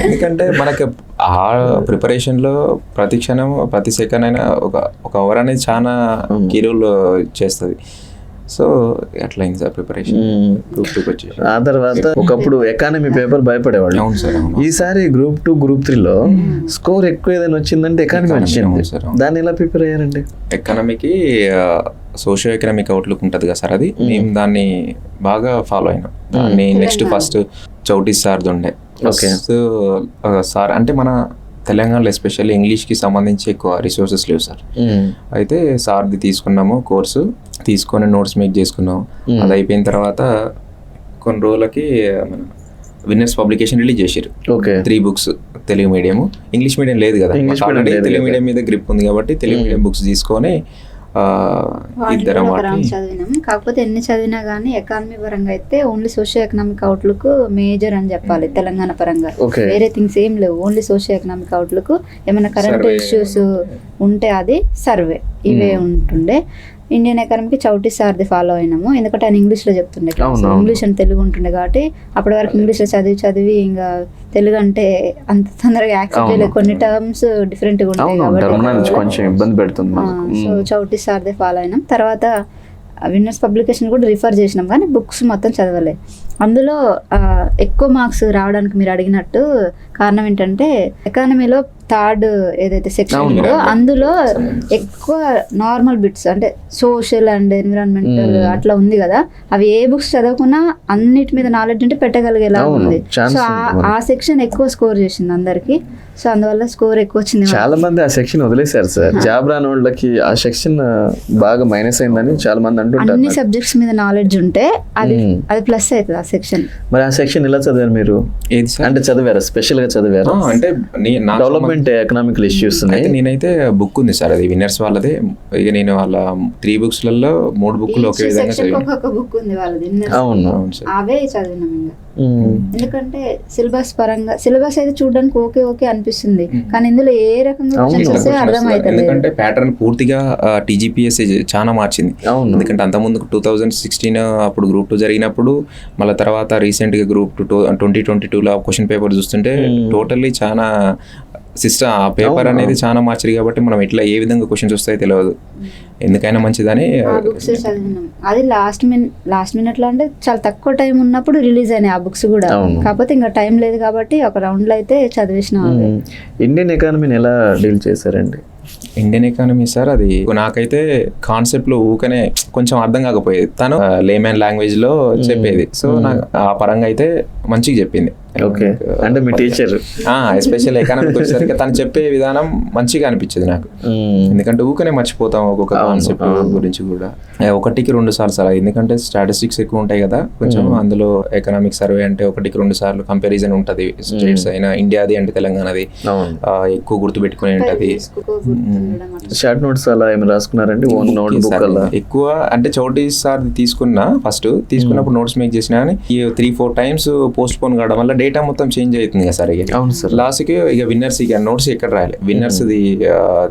[SPEAKER 2] ఎందుకంటే మనకి ఆ ప్రిపరేషన్ లో ప్రతి క్షణం ప్రతి సెకండ్ అయినా ఒక అవర్ అనేది చాలా కీ రోల్ చేస్తుంది. సో అట్లా అయింది సార్ ప్రిపరేషన్.
[SPEAKER 1] ఆ తర్వాత ఒకప్పుడు ఎకానమీ పేపర్ భయపడేవాళ్ళు.
[SPEAKER 2] అవును సార్.
[SPEAKER 1] ఈసారి గ్రూప్ 2 గ్రూప్ 3లో స్కోర్ ఎక్కువ ఏదైనా వచ్చిందంటే ఎకానమీ వచ్చింది. దాన్ని ఎలా ప్రిపేర్ అయ్యారండి?
[SPEAKER 2] ఎకానమీకి సోషియో ఎకనామిక్ అవుట్లుక్ ఉంటుంది కదా సార్, అది మేము దాన్ని బాగా ఫాలో అయినాం. దాన్ని నెక్స్ట్ ఫస్ట్ చౌటి సార్ది ఉండే. సార్ అంటే మన తెలంగాణలో ఎస్పెషల్లీ ఇంగ్లీష్కి సంబంధించి ఎక్కువ రిసోర్సెస్ లేవు సార్. అయితే సార్ది తీసుకున్నాము కోర్సు, తీసుకొని నోట్స్ మేక్ చేసుకున్నాము. అది అయిపోయిన తర్వాత కొన్ని రోజులకి మన విన్నర్స్ పబ్లికేషన్ రిలీజ్ చేశారు. 3 books Telugu medium, English medium లేదు కదా, తెలుగు మీడియం మీద గ్రిప్ ఉంది కాబట్టి తెలుగు మీడియం బుక్స్ తీసుకొని
[SPEAKER 3] చదివినాం. కాకపోతే ఎన్ని చదివినా గానీ ఎకానమీ పరంగా అయితే only socio economic outlook major అని చెప్పాలి. తెలంగాణ పరంగా వేరే థింగ్స్ ఏం లేవు, ఓన్లీ సోషియో ఎకనామిక్ అవుట్లుక్. ఏమైనా కరెంట్ ఇష్యూస్ ఉంటే అది సర్వే, ఇవే ఉంటుండే. ఇండియన్ ఎకానమీకి చౌటి సార్ది ఫాలో అయినాము, ఎందుకంటే ఆయన ఇంగ్లీష్లో చెప్తుండే, ఇంగ్లీష్ అని తెలుగు ఉంటుండే కాబట్టి అప్పటి వరకు ఇంగ్లీష్లో చదివి ఇంకా తెలుగు అంటే అంత తొందరగా యాక్సెప్ట్ చేయలేదు, కొన్ని టర్మ్స్ డిఫరెంట్గా ఉంటాయి కాబట్టి
[SPEAKER 1] కొంచెం ఇబ్బంది పెడుతుంది.
[SPEAKER 3] సో చౌటి సార్దే ఫాలో అయినాం. తర్వాత విన్నర్స్ పబ్లికేషన్ కూడా రిఫర్ చేసినాం కానీ బుక్స్ మొత్తం చదవలే. అందులో ఎక్కువ మార్క్స్ రావడానికి మీరు అడిగినట్టు కారణం ఏంటంటే ఎకానమీలో 3rd ఏదైతే సెక్షన్ ఉందో అందులో ఎక్కువ నార్మల్ బిట్స్ అంటే సోషల్ అండ్ ఎన్విరాన్మెంటల్ అట్లా ఉంది కదా, అవి ఏ బుక్స్ చదవకున్నా అన్నిటి మీద నాలెడ్జ్ ఉంటే పెట్టగలిగేలా ఉంది. సో ఆ సెక్షన్ ఎక్కువ స్కోర్ చేసింది అందరికి, సో అందువల్ల స్కోర్ ఎక్కువ వచ్చింది.
[SPEAKER 1] చాలా మంది ఆ సెక్షన్ వదిలేశారు సార్. జాబ్ రాని వాళ్ళకి ఆ సెక్షన్ బాగా మైనస్ అయిందని చాలా మంది అంటుంటారు.
[SPEAKER 3] అన్ని సబ్జెక్ట్స్ మీద నాలెడ్జ్ ఉంటే అది ప్లస్ అవుతుంది ఆ సెక్షన్.
[SPEAKER 1] మరి ఆ సెక్షన్ ఎలా చదివారు మీరు? అంటే చదివారా, స్పెషల్ గా చదివారా?
[SPEAKER 2] అంటే
[SPEAKER 1] డెవలప్మెంట్ ఎకనామిక్ ఇష్యూస్
[SPEAKER 2] అయితే నేనైతే బుక్ ఉంది సార్, అది విన్నర్స్ వాళ్ళదే. ఇక నేను వాళ్ళ 3 booksలలో 3 బుక్లు ఒకే విధంగా
[SPEAKER 3] ఒక్కొక్క బుక్ ఉంది వాళ్ళది.
[SPEAKER 1] అవును,
[SPEAKER 3] అవే చదివినాం ఇంకా. ఎందుకంటే సిలబస్ పరంగా సిలబస్ అయితే చూడడానికి ఓకే అనిపిస్తుంది, కానీ ఇందులో ఏ రకంగా అర్థమైతే
[SPEAKER 2] ఎందుకంటే ప్యాటర్న్ పూర్తిగా టీజీపీఎస్ చాలా మార్చింది. ఎందుకంటే అంతకుముందు 2016 అప్పుడు గ్రూప్ 2 జరిగినప్పుడు, మళ్ళీ తర్వాత రీసెంట్ గా గ్రూప్ 2 2022లో క్వశ్చన్ పేపర్ చూస్తుంటే టోటల్లీ చాలా సిస్టమ్ ఆ పేపర్ అనేది చాలా మార్చారు కాబట్టి మనం ఎట్లా ఏ విధంగా క్వశ్చన్స్ వస్తాయో తెలియదు. ఎందుకైనా మంచిదని
[SPEAKER 3] బుక్స్ చదివినాం. అది లాస్ట్ మినిట్ లో అంటే చాలా తక్కువ టైం ఉన్నప్పుడు రిలీజ్ అయినాయి ఆ బుక్స్ కూడా, కాకపోతే ఇంకా టైం లేదు కాబట్టి ఒక రౌండ్ లో అయితే చదివేసిన.
[SPEAKER 1] ఇండియన్ ఎకానమీని ఎలా డీల్ చేశారండి?
[SPEAKER 2] ఇండియన్ ఎకానమీ సార్, అది నాకైతే కాన్సెప్ట్ లో ఊకనే కొంచెం అర్థం కాకపోయేది, తను లేమన్ లాంగ్వేజ్ లో చెప్పేది. సో నాకు ఆ పరంగా అయితే మంచిగా చెప్పింది.
[SPEAKER 1] ఓకే, అంటే మీ టీచర్
[SPEAKER 2] ఎస్పెషల్ ఎకనామిక్ వచ్చేసరికి తను చెప్పే విధానం మంచిగా అనిపించేది నాకు. ఎందుకంటే ఊకనే మర్చిపోతాం ఒక్కొక్క కాన్సెప్ట్ గురించి కూడా. 1-2 సార్లు సార్, ఎందుకంటే స్టాటిస్టిక్స్ ఎక్కువ ఉంటాయి కదా కొంచెం, అందులో ఎకనామిక్ సర్వే అంటే 1-2 సార్లు కంపారిజన్ ఉంటుంది. స్టేట్స్ అయినా ఇండియాది అంటే తెలంగాణది ఎక్కువ గుర్తుపెట్టుకుని ఉంటుంది.
[SPEAKER 1] షార్ట్ నోట్స్ అలా ఏమి రాసుకున్నారండి? ఓన్ నోట్ బుక్ అలా
[SPEAKER 2] ఎక్కువ అంటే చౌటి సార్ తీసుకున్నా, ఫస్ట్ తీసుకున్నప్పుడు నోట్స్ మేక్ చేసినా కానీ 3-4 టైమ్స్ పోస్ట్ పోన్ కావడం వల్ల డేటా మొత్తం చేంజ్ అవుతుంది కదా సార్. ఇక
[SPEAKER 1] అవును సార్,
[SPEAKER 2] లాస్ట్కి ఇక విన్నర్స్ ఇక నోట్స్ ఎక్కడ రాయాలి, విన్నర్స్ది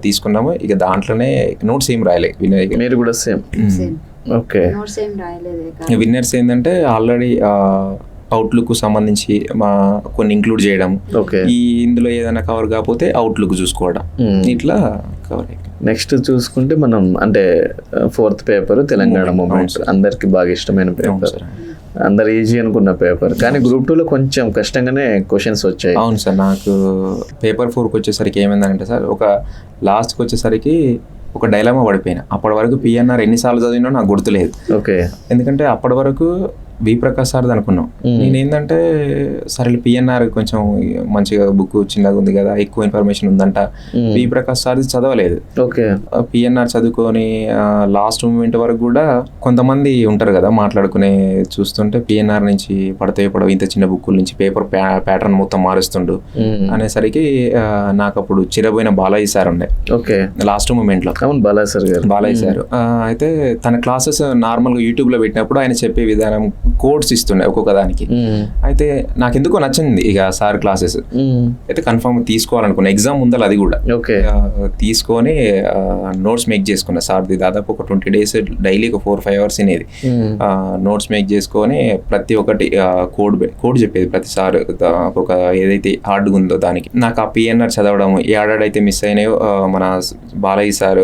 [SPEAKER 2] తీసుకున్నాము. ఇక దాంట్లోనే నోట్స్ ఏం రాయాలి.
[SPEAKER 1] మీరు కూడా సేమ్? ఓకే,
[SPEAKER 2] విన్నర్స్ ఏంటంటే ఆల్రెడీ అవుట్లుక్ సంబంధించి కొన్ని ఇంక్లూడ్ చేయడం, ఈ ఇందులో ఏదైనా కవర్ కాకపోతే అవుట్లుక్ చూసుకోవడం, ఇట్లా కవర్ అయిపోయింది.
[SPEAKER 1] నెక్స్ట్ చూసుకుంటే మనం అంటే 4th పేపర్ తెలంగాణ మూమెంట్, అందరికి బాగా ఇష్టమైన పేపర్, అందరు ఈజీ అనుకున్న పేపర్, కానీ గ్రూప్ 2లో కొంచెం కష్టంగానే క్వశ్చన్స్ వచ్చాయి.
[SPEAKER 2] అవును సార్, నాకు పేపర్ 4కి వచ్చేసరికి ఏమైందంటే సార్, ఒక లాస్ట్కి వచ్చేసరికి ఒక డైలామా పడిపోయినా. అప్పటి వరకు పిఎన్ఆర్ ఎన్నిసార్లు చదివినా నాకు గుర్తులేదు.
[SPEAKER 1] ఓకే,
[SPEAKER 2] ఎందుకంటే అప్పటి వరకు వి ప్రకాష్ సార్ది అనుకున్నాం. నేనేంటంటే సరే పిఎన్ఆర్ కొంచెం మంచిగా బుక్ చిన్నగా ఉంది కదా, ఎక్కువ ఇన్ఫర్మేషన్ ఉందంట, వి ప్రకాష్ సార్ది చదవలేదు.
[SPEAKER 1] ఓకే,
[SPEAKER 2] పిఎన్ఆర్ చదువుకొని లాస్ట్ మూమెంట్ వరకు కూడా కొంతమంది ఉంటారు కదా మాట్లాడుకునే, చూస్తుంటే పిఎన్ఆర్ నుంచి పడతాయి పడవ ఇంత చిన్న బుక్కుల నుంచి పేపర్ ప్యాటర్న్ మొత్తం మారుస్తుండు అనేసరికి నాకు అప్పుడు చిరబోయిన బాలయ్య సార్ ఉండే.
[SPEAKER 1] ఓకే,
[SPEAKER 2] లాస్ట్ మూమెంట్ లో.
[SPEAKER 1] అవును, బాలయ్య సార్.
[SPEAKER 2] అయితే తన క్లాసెస్ నార్మల్గా యూట్యూబ్ లో పెట్టినప్పుడు ఆయన చెప్పే విధానం కోడ్స్ ఇస్తుండే ఒక్కొక్క దానికి. అయితే నాకు ఎందుకో నచ్చింది ఇక సార్ క్లాసెస్. అయితే కన్ఫర్మ్ తీసుకోవాలనుకున్నా, ఎగ్జామ్ ఉండాలి అది కూడా. తీసుకొని నోట్స్ మేక్ చేసుకున్నా సార్ది. దాదాపు ఒక 20 days డైలీ ఒక 4-5 hours అనేది నోట్స్ మేక్ చేసుకొని ప్రతి ఒక్కటి కోడ్ చెప్పేది ప్రతిసారి, ఒక ఏదైతే హార్డ్గా ఉందో దానికి. నాకు ఆ పిఎన్ఆర్ చదవడం, ఏడాడైతే మిస్ అయినాయో మన బాలయ్య సార్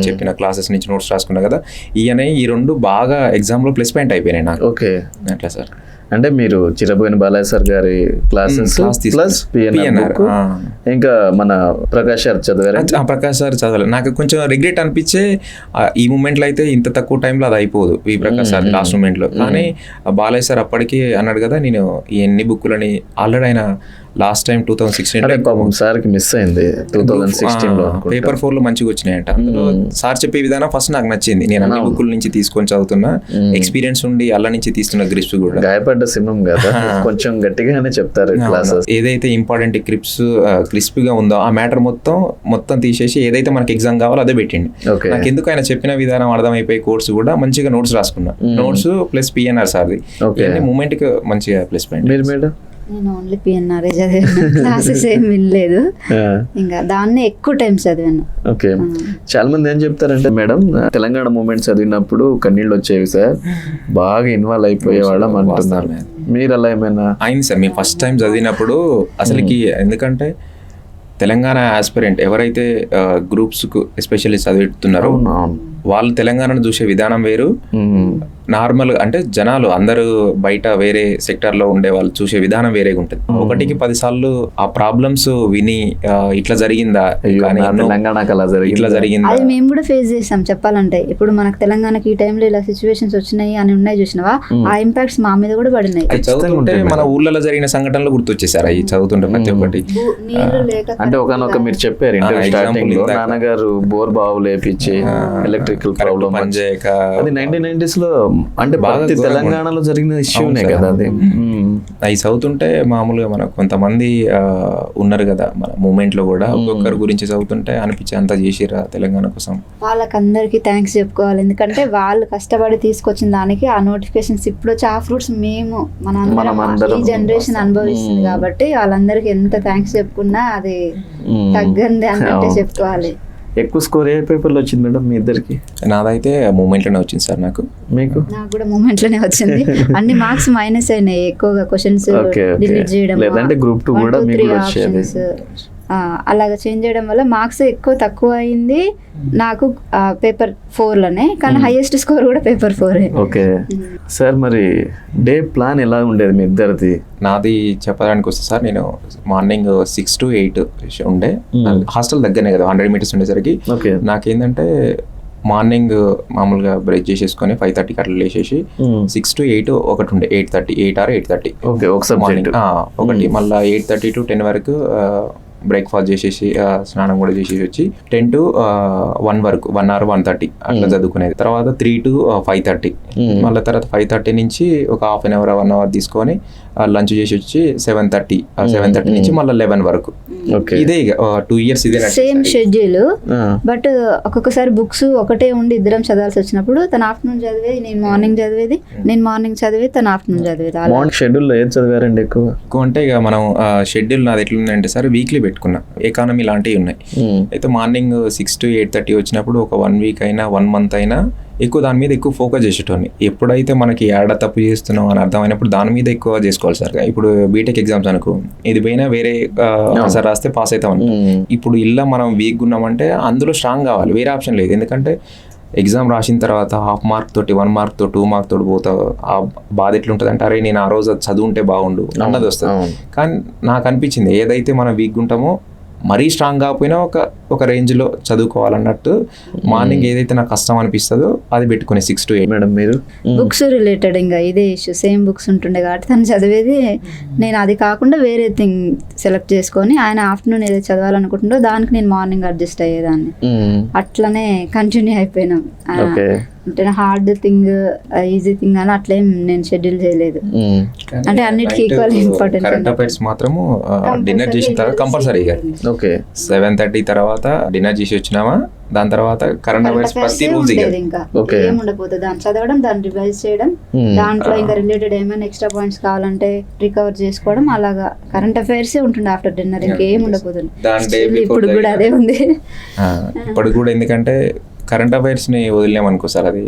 [SPEAKER 2] చెప్పిన క్లాసెస్ నుంచి నోట్స్ రాసుకున్నా కదా, ఈయన ఈ 2 బాగా ఎగ్జామ్లో ప్లస్ పాయింట్ అయిపోయినాయి నాకు.
[SPEAKER 1] ఓకే,
[SPEAKER 2] అట్లా సార్.
[SPEAKER 1] అంటే మీరు చిరబోయిన బాలయ్య సార్ గారి క్లాసెస్ ప్లస్ పిఎన్ఆర్, ఇంకా మన ప్రకాష్ సార్ చదివారు?
[SPEAKER 2] ప్రకాష్ సార్ చదవాలి. నాకు కొంచెం రిగ్రెట్ అనిపించే, ఈ మూమెంట్లో అయితే ఇంత తక్కువ టైంలో అది అయిపోదు వి ప్రకాష్ సార్ లాస్ట్ మూమెంట్లో. కానీ బాలయ్య సార్ అప్పటికి అన్నాడు కదా, నేను ఈ ఎన్ని బుక్కులని ఆల్రెడీ ఆయన లాస్ట్ టైం 2016
[SPEAKER 1] సార్కి మిస్ అయింది 2016లో.
[SPEAKER 2] పేపర్ 4లో మంచిగా వచ్చినాయంట. అందులో సార్ చెప్పే విధానం ఫస్ట్ నాకు నచ్చింది. నేను అన్ని బుక్కుల నుంచి తీసుకొని చదువుతున్నా, ఎక్స్పీరియన్స్ ఉండి అల్ల నుంచి తీస్తున్న గ్రిప్స్ కూడా.
[SPEAKER 1] గాయపడ్డ సింహం కదా, కొంచెం గట్టిగానే చెప్తారు క్లాసెస్.
[SPEAKER 2] ఏదైతే ఇంపార్టెంట్ క్రిస్పీగా ఉందో ఆ మ్యాటర్ మొత్తం తీసేసి ఏదైతే మనకి ఎగ్జామ్ కావాలో అదే పెట్టిండి. నాకు ఎందుకు ఆయన చెప్పిన విధానం అర్థమైపోయి కోర్స్ కూడా మంచిగా నోట్స్ రాసుకున్నా. నోట్స్ ప్లస్ పిఎన్ఆర్ సార్ది మూమెంట్ కి మంచిగా ప్లస్ పాయింట్.
[SPEAKER 1] మీరు మేడం?
[SPEAKER 3] నేను ఓన్లీ పిఎన్ఆర్ఏ చదివాను, క్లాసెస్ ఏం వినలేదు, ఇంకా దాన్ని ఎక్కువ టైం చదివాను.
[SPEAKER 1] ఓకే, చాలా మంది ఏం చెప్తారంటే మేడం తెలంగాణ మూమెంట్ చదివినప్పుడు కన్నీళ్ళు వచ్చేవి సార్, బాగా ఇన్వాల్వ్ అయిపోయేవాళ్ళం అంటున్నారు. మీరు అలా ఏమైనా?
[SPEAKER 2] అయింది సార్. మేము ఫస్ట్ టైం చదివినప్పుడు అసలుకి, ఎందుకంటే తెలంగాణ ఆస్పిరెంట్ ఎవరైతే గ్రూప్స్కు ఎస్పెషల్లీ చదువుతున్నారో వాళ్ళు తెలంగాణను చూసే విధానం వేరు, నార్మల్ అంటే జనాలు అందరూ బయట వేరే సెక్టార్లో ఉండే వాళ్ళు చూసే విధానం వేరేగా ఉంటుంది. 1కి 10 సార్లు ఆ ప్రాబ్లమ్స్ విని ఇట్లా జరిగిందా, ఇట్లా జరిగిందా,
[SPEAKER 3] అది మేము కూడా ఫేస్ చేసాం చెప్పాలంటే. ఇప్పుడు మనకు తెలంగాణకి ఈ టైంలో ఇలా సిచ్యువేషన్స్ వచ్చినాయి అని ఉన్నాయి చూసినావా, ఆ ఇంపాక్ట్స్ మా మీద కూడా పడినాయి.
[SPEAKER 2] చదువుతుంటే మన ఊర్లలో జరిగిన సంఘటనలు గుర్తొచ్చేసారు అవి చదువుతుంటే ప్రతి ఒక్కటి.
[SPEAKER 1] అంటే ఒకనొక మీరు చెప్పారు స్టార్టింగ్ లో, నాన్నగారు బోర్ బావు లేపించి ఎలక్ట్రికల్ ప్రాబ్లం పనిచేయక, అది 1990s లో అంటే బాగా తెలంగాణలో జరిగిన ఇష్యూనే కదా అది.
[SPEAKER 2] అవి చదువుతుంటే మామూలుగా మనకు కొంతమంది ఉన్నారు కదా మన మూమెంట్ లో కూడా, ఒక్కొక్కరి గురించి చదువుతుంటే అనిపించే అంతా చేసిరా తెలంగాణ కోసం.
[SPEAKER 3] వాళ్ళకందరికీ థ్యాంక్స్ చెప్పుకోవాలి, ఎందుకంటే వాళ్ళు కష్టపడి తీసుకొచ్చిన దానికి ఆ నోటిఫికేషన్స్ ఇప్పుడు వచ్చి ఆ ఫ్రూట్స్ మేము మన ఈ జనరేషన్ అనుభవిస్తుంది కాబట్టి వాళ్ళందరికీ ఎంత థ్యాంక్స్ చెప్పుకున్నా అది తగ్గంది అన్నట్టే చెప్పుకోవాలి.
[SPEAKER 1] ఎక్కువ స్కోర్ ఏ పేపర్లో వచ్చింది మేడం మీ ఇద్దరికి?
[SPEAKER 2] నాదైతే మూమెంట్లోనే వచ్చింది సార్. నాకు
[SPEAKER 3] కూడా మూమెంట్లోనే వచ్చింది. అన్ని మార్క్స్ మైనస్ అయినాయి, ఎక్కువగా క్వశ్చన్స్ డిలీట్ చేయడం,
[SPEAKER 1] లేదంటే గ్రూప్ 2 కూడా మీకు వచ్చేది.
[SPEAKER 3] అలాగా చేంజ్ చేయడం వల్ల మార్క్స్ ఎక్కువ తక్కువ అయింది నాకు పేపర్ 4లోనే, కానీ హైయెస్ట్ స్కోర్ కూడా పేపర్ 4.
[SPEAKER 1] ఓకే సార్, మరి డే ప్లాన్ ఎలా ఉండేది మీ ఇద్దరిది?
[SPEAKER 2] నాది చెప్పడానికి వస్తే సార్, నేను మార్నింగ్ 6 to 8 ఉండే, హాస్టల్ దగ్గరనే కదా 100 meters ఉండేసరికి నాకేంటంటే మార్నింగ్ మామూలుగా బ్రష్ చేసేసుకొని 5:30కి అట్లా లేచేసి 6 to 8 ఒకటి ఉండే 8:30 8 or 8:30
[SPEAKER 1] ఓకే ఒక సబ్జెక్ట్
[SPEAKER 2] ఒకటి మళ్ళీ 8:30 to 10 వరకు బ్రేక్ఫాస్ట్ చేసేసి స్నానం కూడా చేసేసి వచ్చి 10 to 1 వరకు 1 or 1:30 అట్లా చదువుకునేది. తర్వాత 3 to 5:30 మళ్ళీ తర్వాత 5:30 నుంచి ఒక హాఫ్ అన్ అవర్ 1 అవర్ తీసుకొని లంచ్ చేసి వచ్చి 7:30 నుంచి మళ్ళీ 11 వరకు. ఇదే ఇక 2 years ఇదే
[SPEAKER 3] సేమ్ షెడ్యూల్. బట్ ఒక్కొక్కసారి బుక్స్ ఒకటే ఉండి ఇద్దరం చదవాల్సి వచ్చినప్పుడు తన ఆఫ్టర్నూన్ చదివేది, నేను మార్నింగ్ చదివేది, నేను మార్నింగ్ చదివేది, తన ఆఫ్టర్నూన్ చదివేది.
[SPEAKER 1] మార్నింగ్ షెడ్యూల్ ఏది చదివారండి ఎక్కువ
[SPEAKER 2] అంటే ఇక మనం షెడ్యూల్ నాది ఎట్లుందంటే సార్ వీక్లీ పెట్టుకున్నా, ఎకానమీ లాంటివి ఉన్నాయి. అయితే మార్నింగ్ 6 to 8:30 వచ్చినప్పుడు ఒక 1 week అయినా 1 month అయినా ఎక్కువ దాని మీద ఎక్కువ ఫోకస్ చేసేటోని. ఎప్పుడైతే మనకి ఏడ తప్పు చేస్తున్నాం అని అర్థమైనప్పుడు దాని మీద ఎక్కువ చేసుకోవాలి సార్. ఇప్పుడు బీటెక్ ఎగ్జామ్స్ అనుకో, ఇది పోయినా వేరే ఆన్సర్ రాస్తే పాస్ అవుతాం. ఇప్పుడు ఇలా మనం వీక్గా ఉన్నామంటే అందులో స్ట్రాంగ్ కావాలి, వేరే ఆప్షన్ లేదు. ఎందుకంటే ఎగ్జామ్ రాసిన తర్వాత 1/2 mark తోటి 1 mark తో 2 mark తోటి పోతావు, ఆ బాధ ఎట్లుంటుంది అంటే అరే నేను ఆ రోజు అది చదువుంటే బాగుండు అన్నది వస్తుంది. కానీ నాకు అనిపించింది ఏదైతే మనం వీక్గా ఉంటామో మరీ స్ట్రాంగ్ కాకపోయినా ఒక రేంజ్లో చదువుకోవాలన్నట్టు మార్నింగ్ ఏదైతే నాకు కష్టం అనిపిస్తుందో అది పెట్టుకునే 6 to 8.
[SPEAKER 1] మేడం మీరు
[SPEAKER 3] బుక్స్ రిలేటెడ్ ఇంకా ఇదే ఇష్యూ, సేమ్ బుక్స్ ఉంటుండే కాబట్టి తను చదివేది, నేను అది కాకుండా వేరే థింగ్ సెలెక్ట్ చేసుకొని ఆయన ఆఫ్టర్నూన్ ఏదైతే చదవాలనుకుంటుండో దానికి నేను మార్నింగ్ అడ్జస్ట్ అయ్యేదాన్ని. అట్లనే కంటిన్యూ అయిపోయినాం. అంటే హార్డ్ థింగ్ ఈజీ థింగ్ అని అట్లేం నేను షెడ్యూల్ చేయలేదు. అంటే అన్నిటికీ ఈక్వల్ ఇంపార్టెంట్.
[SPEAKER 2] కరెంట్ అఫైర్స్ మాత్రము డిన్నర్ చేసిన తర్వాత కంపల్సరీ 7:30 తర్వాత డిన్నర్ చేసి వచ్చినామా, దాని తర్వాత కరెంట్ అఫైర్స్ ప్రతి రోజు
[SPEAKER 3] ఇంకా ఏముండకపోతుంది దాన్ని చదవడం, దాన్ని రివైజ్ చేయడం, దాంట్లో ఇంకా రిలేటెడ్ ఏమైనా ఎక్స్ట్రా పాయింట్స్ కావాలంటే రికవర్ చేసుకోవడం, అలాగా కరెంట్ అఫైర్స్ ఉంటుండే ఆఫ్టర్ డిన్నర్. ఇంకేం ఉండకపోతుంది. ఇప్పుడు కూడా అదే ఉంది
[SPEAKER 2] ఇప్పుడు కూడా. ఎందుకంటే కరెంట్ అఫైర్స్ ని వదిలేమనుకో సార్, అది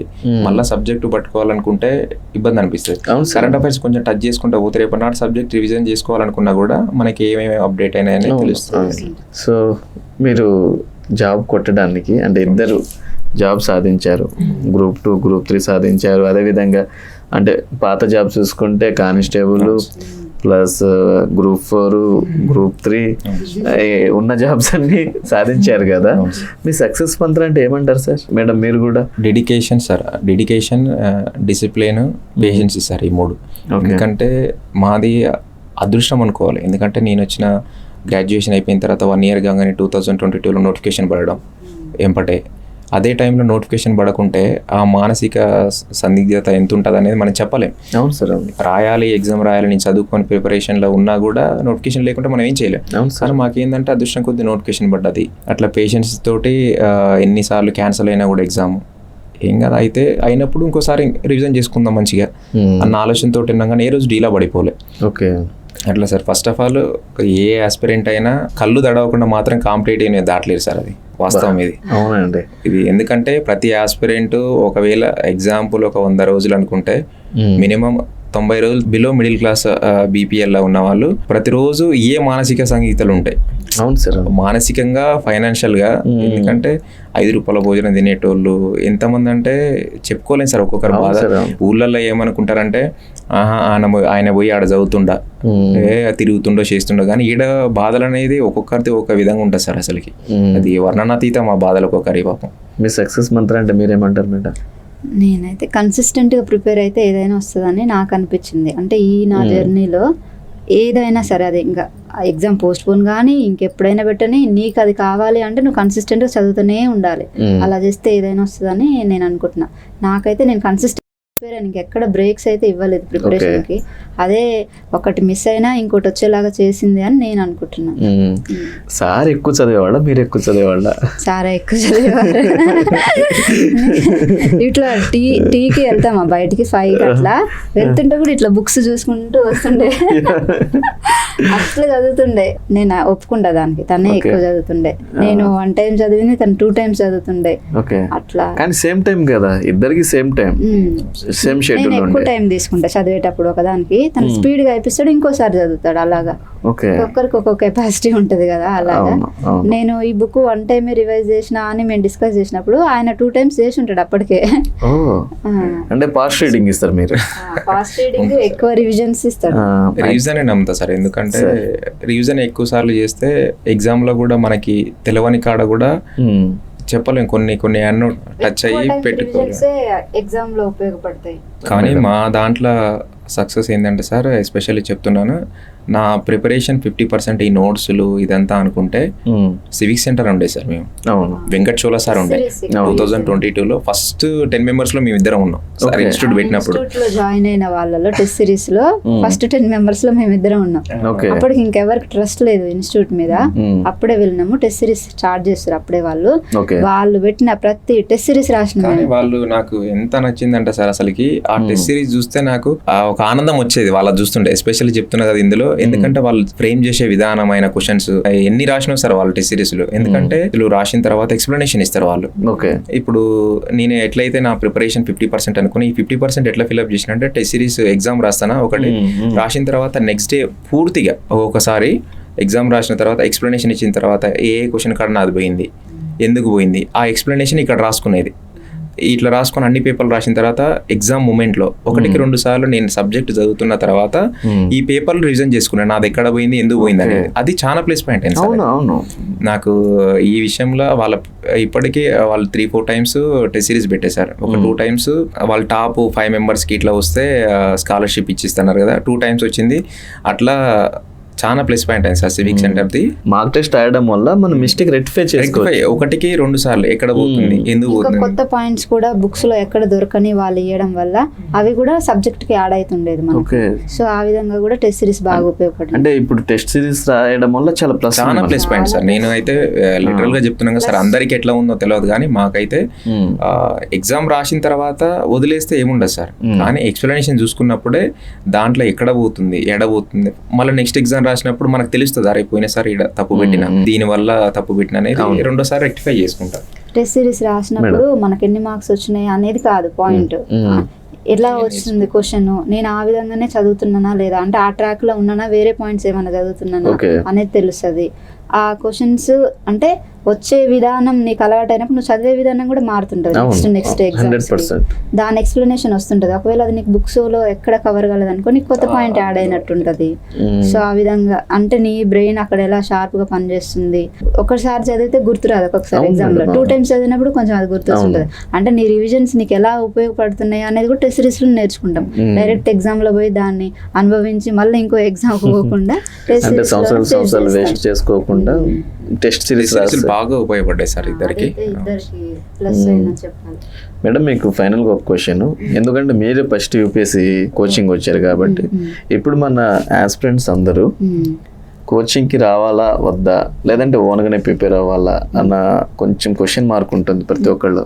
[SPEAKER 2] మళ్ళీ సబ్జెక్ట్ పట్టుకోవాలనుకుంటే ఇబ్బంది అనిపిస్తుంది. కరెంట్ అఫైర్స్ కొంచెం టచ్ చేసుకుంటా పోతే రేపు నాటి సబ్జెక్ట్ రివిజన్ చేసుకోవాలనుకున్నా కూడా మనకి ఏమేమి అప్డేట్ అయినాయని తెలుస్తుంది.
[SPEAKER 1] సో మీరు జాబ్ కొట్టడానికి అంటే ఇద్దరు జాబ్ సాధించారు, Group 2 Group 3 సాధించారు. అదేవిధంగా అంటే పాత జాబ్ చూసుకుంటే కానిస్టేబుల్ ప్లస్ Group 4 Group 3 ఉన్న జాబ్స్ అన్ని సాధించారు కదా. మీ సక్సెస్ మంత్రం అంటే ఏమంటారు సార్? మేడం మీరు కూడా
[SPEAKER 2] dedication sir, dedication, discipline, patience sir, ఈ 3. ఎందుకంటే మాది అదృష్టం అనుకోవాలి. ఎందుకంటే నేను వచ్చిన గ్రాడ్యుయేషన్ అయిపోయిన తర్వాత 1 year కాగానే 2022లో నోటిఫికేషన్ పడడం ఎంపటే. అదే టైంలో నోటిఫికేషన్ పడకుంటే ఆ మానసిక సందిగ్ధత ఎంత ఉంటుంది అనేది మనం చెప్పలేం.
[SPEAKER 1] అవును సార్.
[SPEAKER 2] రాయాలి, ఎగ్జామ్ రాయాలి, నేను చదువుకొని ప్రిపరేషన్లో ఉన్నా కూడా నోటిఫికేషన్ లేకుంటే మనం ఏం చేయలేం.
[SPEAKER 1] అవును సార్.
[SPEAKER 2] మాకేందంటే అదృష్టం కొద్ది నోటిఫికేషన్ పడ్డది. అట్లా పేషెన్స్ తోటి ఎన్నిసార్లు క్యాన్సిల్ అయినా కూడా ఎగ్జామ్ ఏం కదా అయితే అయినప్పుడు ఇంకోసారి రివిజన్ చేసుకుందాం మంచిగా అన్న ఆలోచనతో ఉన్నాం. కానీ ఏ రోజు డీలా పడిపోలే.
[SPEAKER 1] ఓకే
[SPEAKER 2] అట్లా sir. First of all A aspirant అయినా కళ్ళు దడవకుండా మాత్రం కాంపిటేటివ్ దాటలేరు సార్, అది వాస్తవం ఇది.
[SPEAKER 1] అవునండి.
[SPEAKER 2] ఇది ఎందుకంటే ప్రతి ఆస్పిరెంట్ ఒకవేళ ఎగ్జాంపుల్ ఒక 100 రోజులు అనుకుంటే మినిమం 90 రోజులు బిలో మిడిల్ క్లాస్ బీపీఎల్లో ఉన్న వాళ్ళు ప్రతిరోజు ఏ మానసిక సంగీతాలు ఉంటాయి.
[SPEAKER 1] అవును సార్.
[SPEAKER 2] మానసికంగా, ఫైనాన్షియల్గా. ఎందుకంటే 5 రూపాయల భోజనం తినేటోళ్ళు ఎంతమంది అంటే చెప్పుకోలేం సార్. ఒక్కొక్కరు బాధ. ఊళ్ళల్లో ఏమనుకుంటారంటే ఆయన పోయి ఆడ చదువుతుండా, తిరుగుతుండో చేస్తుండో, కానీ ఈడ బాధలు అనేది ఒక్కొక్కరిది ఒక విధంగా ఉంటుంది సార్. అసలుకి అది వర్ణనాతీతం ఆ బాధలు ఒక్కొక్కరి పాపం.
[SPEAKER 1] మీ సక్సెస్ మంత్రం అంటే మీరేమంటారు మేడం?
[SPEAKER 3] నేనైతే కన్సిస్టెంట్గా ప్రిపేర్ అయితే ఏదైనా వస్తుందని నాకు అనిపించింది. అంటే ఈ నా జర్నీలో ఏదైనా సరే, అది ఇంకా ఎగ్జామ్ పోస్ట్ పోన్ కానీ ఇంకెప్పుడైనా పెట్టని, నీకు అది కావాలి అంటే నువ్వు కన్సిస్టెంట్గా చదువుతూనే ఉండాలి. అలా చేస్తే ఏదైనా వస్తుందని నేను అనుకుంటున్నా. నాకైతే నేను కన్సిస్టెంట్ ఇంకెక్కడ బ్రేక్స్ అయితే ఇవ్వలేదు ప్రిపరేషన్కి. అదే ఒకటి మిస్ అయినా ఇంకోటి వచ్చేలాగా చేసింది అని నేను అనుకుంటున్నాను.
[SPEAKER 1] సార్ ఎక్కువ చదివేవాళ్ళ, మీరు ఎక్కువ చదివేవాళ్ళ?
[SPEAKER 3] సారా ఎక్కువ చదివేవారు. ఇట్లా టీకి వెళ్తామా బయటికి 5 అట్లా వెళ్తుంటే కూడా ఇట్లా బుక్స్ చూసుకుంటూ వస్తుండే, అట్లా చదువుతుండే. నేను ఒప్పుకుంటా దానికి. తనే ఎక్కువ చదువుతుండే. నేను 1 time చదివింది, తను 2 times చదువుతుండే. అట్లా కానీ
[SPEAKER 1] సేమ్ టైం కదా ఇద్దరికి, సేమ్ టైం సేమ్ షెడ్యూల్.
[SPEAKER 3] నేను ఎక్కువ టైం తీసుకుంటా చదివేటప్పుడు ఒకదానికి, తను స్పీడ్ గా అయిపిస్తాడు, ఇంకోసారి చదువుతాడు. అలాగా ఒక్కొక్కరికి ఒక్కొక్క కెపాసిటీ ఉంటది కదా. అలాగా నేను ఈ బుక్ 1 time రివైజ్ చేసిన అని మేము డిస్కస్ చేసినప్పుడు ఆయన 2 times చేసి ఉంటాడు అప్పటికే.
[SPEAKER 1] అంటే ఫాస్ట్ రీడింగ్ ఇస్తారు మీరు?
[SPEAKER 3] ఫాస్ట్ రీడింగ్, ఎక్కువ రివిజన్స్ ఇస్తాడు.
[SPEAKER 2] రివిజన్ నమ్ముతా సార్. ఎందుకంటే రివిజన్ ఎక్కువ సార్లు చేస్తే ఎగ్జామ్ లో కూడా మనకి తెలవని కాడ కూడా చెప్పలేం, కొన్ని అన్నో టచ్ అయ్యి పెట్టుకోవాలి.
[SPEAKER 3] ఎగ్జామ్ లో ఉపయోగపడతాయి.
[SPEAKER 2] కానీ మా దాంట్లో సక్సెస్ ఏంటంటే సార్, ఎస్పెషల్లీ చెప్తున్నాను, నా ప్రిపరేషన్ 50% ఈ నోట్స్లు ఇదంతా అనుకుంటే సివిక్ సెంటర్ ఉండే సార్ మేము.
[SPEAKER 1] అవును.
[SPEAKER 2] వెంకట్ చోళ సార్ ఉండే 2022లో ఫస్ట్ 10 members లో మేము ఇద్దరం ఉన్నాం సార్ ఇన్స్టిట్యూట్ పెట్టినప్పుడు.
[SPEAKER 3] ఇన్స్టిట్యూట్ లో జాయిన్ అయిన వాళ్ళలో టెస్ట్ సిరీస్ లో ఫస్ట్ 10 members లో మేము ఇద్దరం ఉన్నాం. అప్పటికి ఇంకెవరికి ట్రస్ట్ లేదు ఇన్స్టిట్యూట్ మీద. అప్పుడే వెళ్ళినాము, టెస్ట్ సిరీస్ స్టార్ట్ చేస్తారు అప్పుడే వాళ్ళు పెట్టిన ప్రతి టెస్ట్ సిరీస్ రాసిన.
[SPEAKER 2] కానీ వాళ్ళు నాకు ఎంత నచ్చిందంటే సార్, అసలుకి ఆ టెస్ట్ సిరీస్ చూస్తే నాకు ఒక ఆనందం వచ్చేది వాళ్ళ చూస్తుంటే. ఎస్పెషల్లీ చెప్తున్నా కదా ఇందులో, ఎందుకంటే వాళ్ళు ఫ్రేమ్ చేసే విధానమైన క్వశ్చన్స్ ఎన్ని రాసినా సార్ వాళ్ళ టెస్ట్ సిరీస్ లో, ఎందుకంటే వీళ్ళు రాసిన తర్వాత ఎక్స్ప్లెనేషన్ ఇస్తారు వాళ్ళు. ఇప్పుడు నేను ఎట్లయితే నా ప్రిపరేషన్ 50% అనుకుని ఈ 50% ఎట్లా ఫిల్అప్ చేసిన అంటే, టెస్ట్ సిరీస్ ఎగ్జామ్ రాస్తానా ఒకటి, రాసిన తర్వాత నెక్స్ట్ డే పూర్తిగా ఒకసారి ఎగ్జామ్ రాసిన తర్వాత ఎక్స్ప్లెనేషన్ ఇచ్చిన తర్వాత ఏ క్వశ్చన్ కాడ నాది పోయింది, ఎందుకు పోయింది, ఆ ఎక్స్ప్లెనేషన్ ఇక్కడ రాసుకునేది. ఇట్లా రాసుకొని అన్ని పేపర్లు రాసిన తర్వాత ఎగ్జామ్ మూమెంట్లో 1-2 సార్లు నేను సబ్జెక్ట్ చదువుతున్న తర్వాత ఈ పేపర్లు రివిజన్ చేసుకున్నాను, నాది ఎక్కడ పోయింది, ఎందుకు పోయింది అనేది. అది చాలా ప్లస్ పాయింట్ అయింది నాకు ఈ విషయంలో. ఇప్పటికీ వాళ్ళు 3-4 times టెస్ట్ సిరీస్ పెట్టేశారు. ఒక 2 times వాళ్ళు టాప్ 5 members ఇట్లా వస్తే స్కాలర్షిప్ ఇచ్చిస్తున్నారు కదా, 2 times వచ్చింది. అట్లా చాలా ప్లస్ పాయింట్ అయింది sir civic centre the.
[SPEAKER 1] Mark test రాయడం వల్ల మనం మిస్టేక్ రెక్టిఫై చేసుకోవచ్చు.
[SPEAKER 2] 1-2 సార్లు ఎక్కడ పోతుంది, ఎందుకు పోతుంది.
[SPEAKER 3] కొత్త పాయింట్స్ కూడా బుక్స్ లో ఎక్కడ దొరకని వాళ్ళు ఇవ్వడం వల్ల అవి కూడా సబ్జెక్ట్ కి యాడ్ అవుతుండేది మనకి. సో ఆ విధంగా కూడా టెస్ట్ సిరీస్ బాగా ఉపయోగపడింది.
[SPEAKER 1] అంటే ఇప్పుడు టెస్ట్ సిరీస్ రాయడం వల్ల చాలా ప్లస్
[SPEAKER 2] పాయింట్ సార్. నేను అయితే లిటరల్ గా చెప్తున్నాను సార్, అందరికి ఎట్లా ఉందో తెలియదు కానీ మాకైతే ఎగ్జామ్ రాసిన తర్వాత వదిలేస్తే ఏముండదు సార్, కానీ ఎక్స్ప్లెనేషన్ చూసుకున్నప్పుడే దాంట్లో ఎక్కడ పోతుంది, ఎడబోతుంది, మళ్ళీ నెక్స్ట్ ఎగ్జామ్ రాసినప్పుడు మనకు తెలుస్తుంది, అరే పోయినసారి ఇక్కడ తప్పు పెట్టిన, దీని వల్ల తప్పు పెట్టిన అనేది 2వ రెక్టిఫై చేసుకుంటారు.
[SPEAKER 3] టెస్ట్ సిరీస్ రాసినప్పుడు మనకి ఎన్ని మార్క్స్ వచ్చినాయి అనేది కాదు పాయింట్, ఎలా వచ్చింది క్వశ్చన్, నేను ఆ విధంగానే చదువుతున్నానా లేదా, అంటే ఆ ట్రాక్ లో ఉన్నానా, వేరే పాయింట్స్ ఏమైనా చదువుతున్నానా అనేది తెలుస్తుంది. ఆ క్వశ్చన్స్ అంటే వచ్చే విధానం నీకు అలవాటు అయినప్పుడు నువ్వు చదివే విధానం కూడా మారుతుంటది. నెక్స్ట్ ఎగ్జామ్ దాని ఎక్స్ప్లెనేషన్ వస్తుంటది. ఒకవేళ అది నీకు బుక్స్ లో ఎక్కడ కవర్ కాలేదు అనుకో, నీకు కొత్త పాయింట్ యాడ్ అయినట్టుంటది. సో ఆ విధంగా అంటే నీ బ్రెయిన్ అక్కడ ఎలా షార్ప్ గా పనిచేస్తుంది. ఒకసారి చదివితే గుర్తురాదు, ఒక్కొక్కసారి ఎగ్జామ్ లో 2 times చదివినప్పుడు కొంచెం అది గుర్తొస్తుంటది. అంటే నీ రివిజన్స్ నీకు ఎలా ఉపయోగపడుతున్నాయి అనేది కూడా టెస్ట్ సిరీస్ లో నేర్చుకుంటాం. డైరెక్ట్ ఎగ్జామ్ లో పోయి దాన్ని అనుభవించి మళ్ళీ ఇంకో ఎగ్జామ్ పోకుండా
[SPEAKER 1] వేస్ట్ చేసుకోకుండా టెస్ట్ సిరీస్
[SPEAKER 2] బాగా ఉపయోగపడ్డాయి సార్ ఇద్దరికి.
[SPEAKER 1] మేడం మీకు ఫైనల్గా ఒక క్వశ్చన్, ఎందుకంటే మీరే ఫస్ట్ యూపీఎస్సీ కోచింగ్ వచ్చారు కాబట్టి, ఇప్పుడు మన ఆస్పిరెంట్స్ అందరూ కోచింగ్కి రావాలా వద్దా, లేదంటే ఓన్గానే ప్రిపేర్ అవ్వాలా అన్న కొంచెం క్వశ్చన్ మార్క్ ఉంటుంది ప్రతి ఒక్కళ్ళు.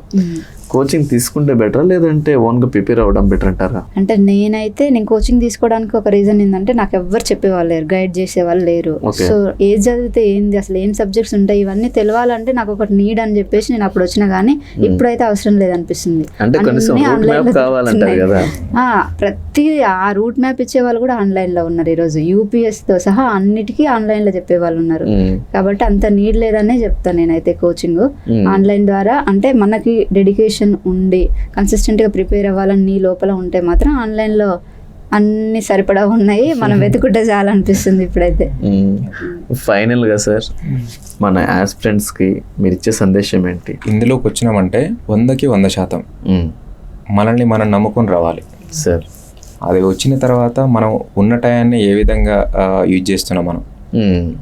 [SPEAKER 1] కోచింగ్ తీసుకుంటే బెటర్ లేదంటే ఓన్గా ప్రిపేర్ అవ్వడం బెటర్ అంటారా?
[SPEAKER 3] అంటే నేను కోచింగ్ తీసుకోవడానికి ఒక రీజన్ ఏంటంటే, నాకు ఎవ్వరు చెప్పేవాళ్ళు లేరు, గైడ్ చేసేవాళ్ళు లేరు. సో ఏది చదివితే ఏంది, అసలు ఏం సబ్జెక్ట్స్ ఉంటాయి, ఇవన్నీ తెలియాలంటే నాకు ఒకటి నీడ్ అని చెప్పేసి నేను అప్పుడు వచ్చినా కానీ ఇప్పుడైతే అవసరం లేదనిపిస్తుంది. ప్రతి ఆ రూట్ మ్యాప్ ఇచ్చే వాళ్ళు కూడా ఆన్లైన్ లో ఉన్నారు ఈరోజు, యూపీఎస్ తో సహా అన్నిటికీ ఆన్లైన్ లో చెప్పే వాళ్ళు ఉన్నారు. కాబట్టి అంత నీడ్ లేదనే చెప్తాను నేనైతే. కోచింగ్ ఆన్లైన్ ద్వారా అంటే మనకి డెడికేషన్ ఉండి కన్సిస్టెంట్ గా ప్రిపేర్ అవ్వాలని నీ లోపల ఉంటే మాత్రం ఆన్లైన్ లో అన్ని సరిపడా ఉన్నాయి, మనం వెతుకుంటే చాలా అనిపిస్తుంది ఇప్పుడైతే.
[SPEAKER 1] ఫైనల్ గా సార్ మన ఆస్పిరెంట్స్ కి మీరు ఇచ్చే సందేశం ఏంటి?
[SPEAKER 2] ఇందులోకి వచ్చినామంటే 100కి 100% మనల్ని మనం నమ్ముకొని రావాలి
[SPEAKER 1] సార్.
[SPEAKER 2] అది వచ్చిన తర్వాత మనం ఉన్న టయాన్ని ఏ విధంగా యూజ్ చేస్తున్నాం, మనం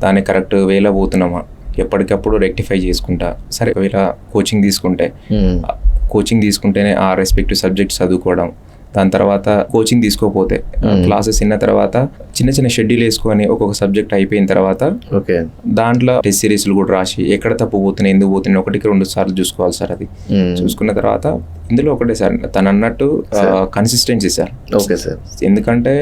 [SPEAKER 2] దాన్ని కరెక్ట్ వేలో పోతున్నామా, ఎప్పటికప్పుడు రెక్టిఫై చేసుకుంటా. సరే ఒకవేళ కోచింగ్ తీసుకుంటేనే ఆ రెస్పెక్టివ్ సబ్జెక్ట్ చదువుకోవడం, దాని తర్వాత కోచింగ్ తీసుకోకపోతే క్లాసెస్ విన్న తర్వాత చిన్న షెడ్యూల్ వేసుకొని ఒక్కొక్క సబ్జెక్ట్ అయిపోయిన తర్వాత దాంట్లో టెస్ట్ సిరీస్లు కూడా రాసి ఎక్కడ తప్పు పోతున్నాయి, ఎందుకు పోతున్నాయి 1-2 సార్లు చూసుకోవాలి సార్. అది చూసుకున్న తర్వాత ఇందులో ఒకటే సార్ తను అన్నట్టు కన్సిస్టెన్సీ సార్.
[SPEAKER 1] Okay sir.
[SPEAKER 2] ఎందుకంటే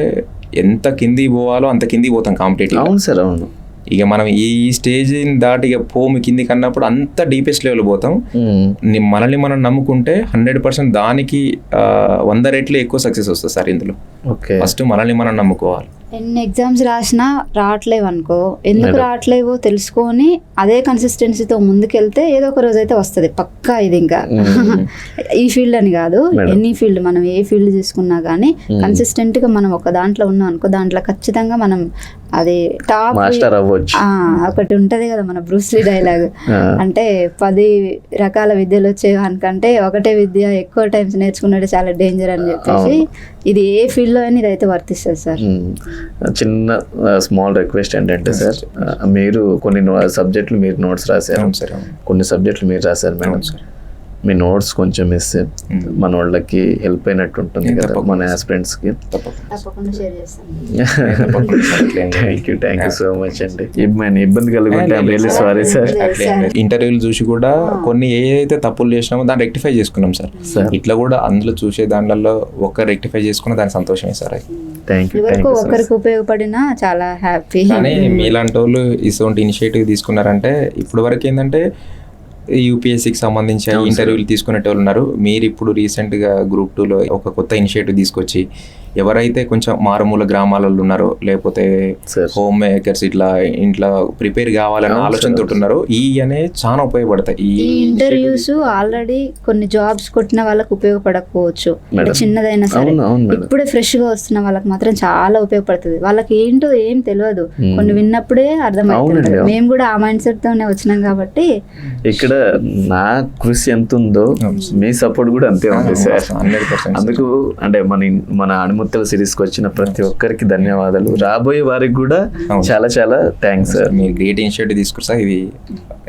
[SPEAKER 2] ఎంత కింది పోవాలో అంత కింది పోతాం కాంపిటేటివ్.
[SPEAKER 1] అవును సార్, అవును.
[SPEAKER 2] ఇక మనం ఈ స్టేజ్ దాటి ఇక పోము కిందికి అన్నప్పుడు అంత డీపెస్ట్ లెవెల్ పోతాం. మనల్ని మనం నమ్ముకుంటే 100% దానికి 100 రెట్లు ఎక్కువ సక్సెస్ వస్తుంది సార్ ఇందులో. ఫస్ట్ మనల్ని మనం నమ్ముకోవాలి.
[SPEAKER 3] ఎన్ని ఎగ్జామ్స్ రాసినా రావట్లేవు అనుకో, ఎందుకు రావట్లేవో తెలుసుకొని అదే కన్సిస్టెన్సీతో ముందుకెళ్తే ఏదో ఒక రోజు అయితే వస్తుంది పక్కా. ఇది ఇంకా ఈ ఫీల్డ్ అని కాదు, ఎనీ ఫీల్డ్ మనం ఏ ఫీల్డ్ తీసుకున్నా కానీ కన్సిస్టెంట్ గా మనం ఒక దాంట్లో ఉన్నాం అనుకో, దాంట్లో ఖచ్చితంగా మనం అది టాప్
[SPEAKER 1] మాస్టర్ అవ్వచ్చు.
[SPEAKER 3] ఒకటి ఉంటది కదా మన బ్రూస్లీ డైలాగ్, అంటే 10 రకాల విద్యలు వచ్చేవానికంటే ఒకటే విద్య ఎక్కువ టైమ్స్ నేర్చుకున్నట్టు చాలా డేంజర్ అని చెప్పేసి ఇది ఏ ఫీల్డ్ లో అయినా ఇదైతే వర్తిస్తుంది సార్.
[SPEAKER 1] చిన్న స్మాల్ రిక్వెస్ట్ ఏంటంటే సార్, మీరు కొన్ని సబ్జెక్టులు మీరు నోట్స్ రాశారు, కొన్ని సబ్జెక్టులు మీరు రాశారు మేడం. మీ నోట్స్ కొంచెం ఇస్తే మన వాళ్ళకి హెల్ప్ అయినట్టు ఉంటుంది కదా, మన ఆస్పిరెంట్స్ కి.
[SPEAKER 3] తప్పకుండా షేర్ చేస్తాను.
[SPEAKER 1] థ్యాంక్ యూ సో మచ్ అండి. ఇబ్బంది కలుగుంటే ఐమ్ రియల్లీ సారీ సార్.
[SPEAKER 2] ఇంటర్వ్యూలు చూసి కూడా కొన్ని ఏదైతే తప్పులు చేసినామో దాన్ని రెక్టిఫై చేసుకున్నాం సార్. ఇట్లా కూడా అందులో చూసే దాంట్లో ఒక్క రెక్టిఫై చేసుకున్న దాని సంతోషమే సార్.
[SPEAKER 3] ఎవరికో ఒకరికి ఉపయోగపడినా చాలా హ్యాపీ.
[SPEAKER 2] కానీ మీలాంటి వాళ్ళు ఇటువంటి ఇనిషియేటివ్ తీసుకున్నారంటే ఇప్పటి వరకు ఏంటంటే యూపీఎస్సీకి సంబంధించి ఇంటర్వ్యూలు తీసుకునేటోళ్ళు ఉన్నారు. మీరు ఇప్పుడు రీసెంట్గా గ్రూప్ 2లో ఒక కొత్త ఇనిషియేటివ్ తీసుకొచ్చి ఎవరైతే కొంచెం మారుమూల గ్రామాలలో ఉన్నారో లేకపోతే హోమ్ మేకర్స్ ఇట్లా ఇంట్లో ప్రిపేర్ కావాలని ఆలోచనతో ఉన్నారో ఈ అనేది చాలా ఉపయోగపడతాయి.
[SPEAKER 3] ఈ ఇంటర్వ్యూస్ ఆల్రెడీ కొన్ని జాబ్స్ కొట్టిన వాళ్ళకి ఉపయోగపడకపోవచ్చు, చిన్నదైనా సరే. ఇప్పుడే ఫ్రెష్ గా వస్తున్న వాళ్ళకి మాత్రం చాలా ఉపయోగపడుతుంది. వాళ్ళకి ఏంటో ఏం తెలియదు, కొన్ని విన్నప్పుడే అర్థమవుతుంది. మేము కూడా ఆ మైండ్ సెట్ తోనే వచ్చినాం కాబట్టి
[SPEAKER 1] ఇక్కడ నా కృషి ఎంత ఉందో మీ సపోర్ట్ కూడా అంతే ఉంది సార్.
[SPEAKER 2] 100%.
[SPEAKER 1] అందుకు అంటే మన అణుముత్తల సిరీస్కి వచ్చిన ప్రతి ఒక్కరికి ధన్యవాదాలు. రాబోయే వారికి కూడా చాలా చాలా థ్యాంక్స్ సార్.
[SPEAKER 2] మీరు గ్రేట్ ఇనిషియేటివ్ తీసుకురు సార్. ఇది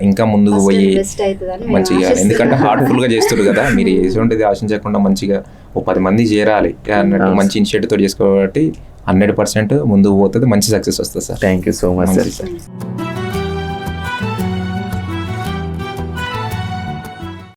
[SPEAKER 2] ఇంకా ముందుకు పోయి మంచిగా, ఎందుకంటే హార్ట్ఫుల్ గా చేస్తారు కదా మీరు, ఎటువంటిది ఆశించకుండా మంచిగా 10 మంది చేరాలి అన్నట్టు మంచి ఇనిషియేటివ్ తో చేసుకోబట్టి 100% ముందుకు పోతుంది, మంచి సక్సెస్ వస్తుంది sir.
[SPEAKER 1] Thank you so much sir.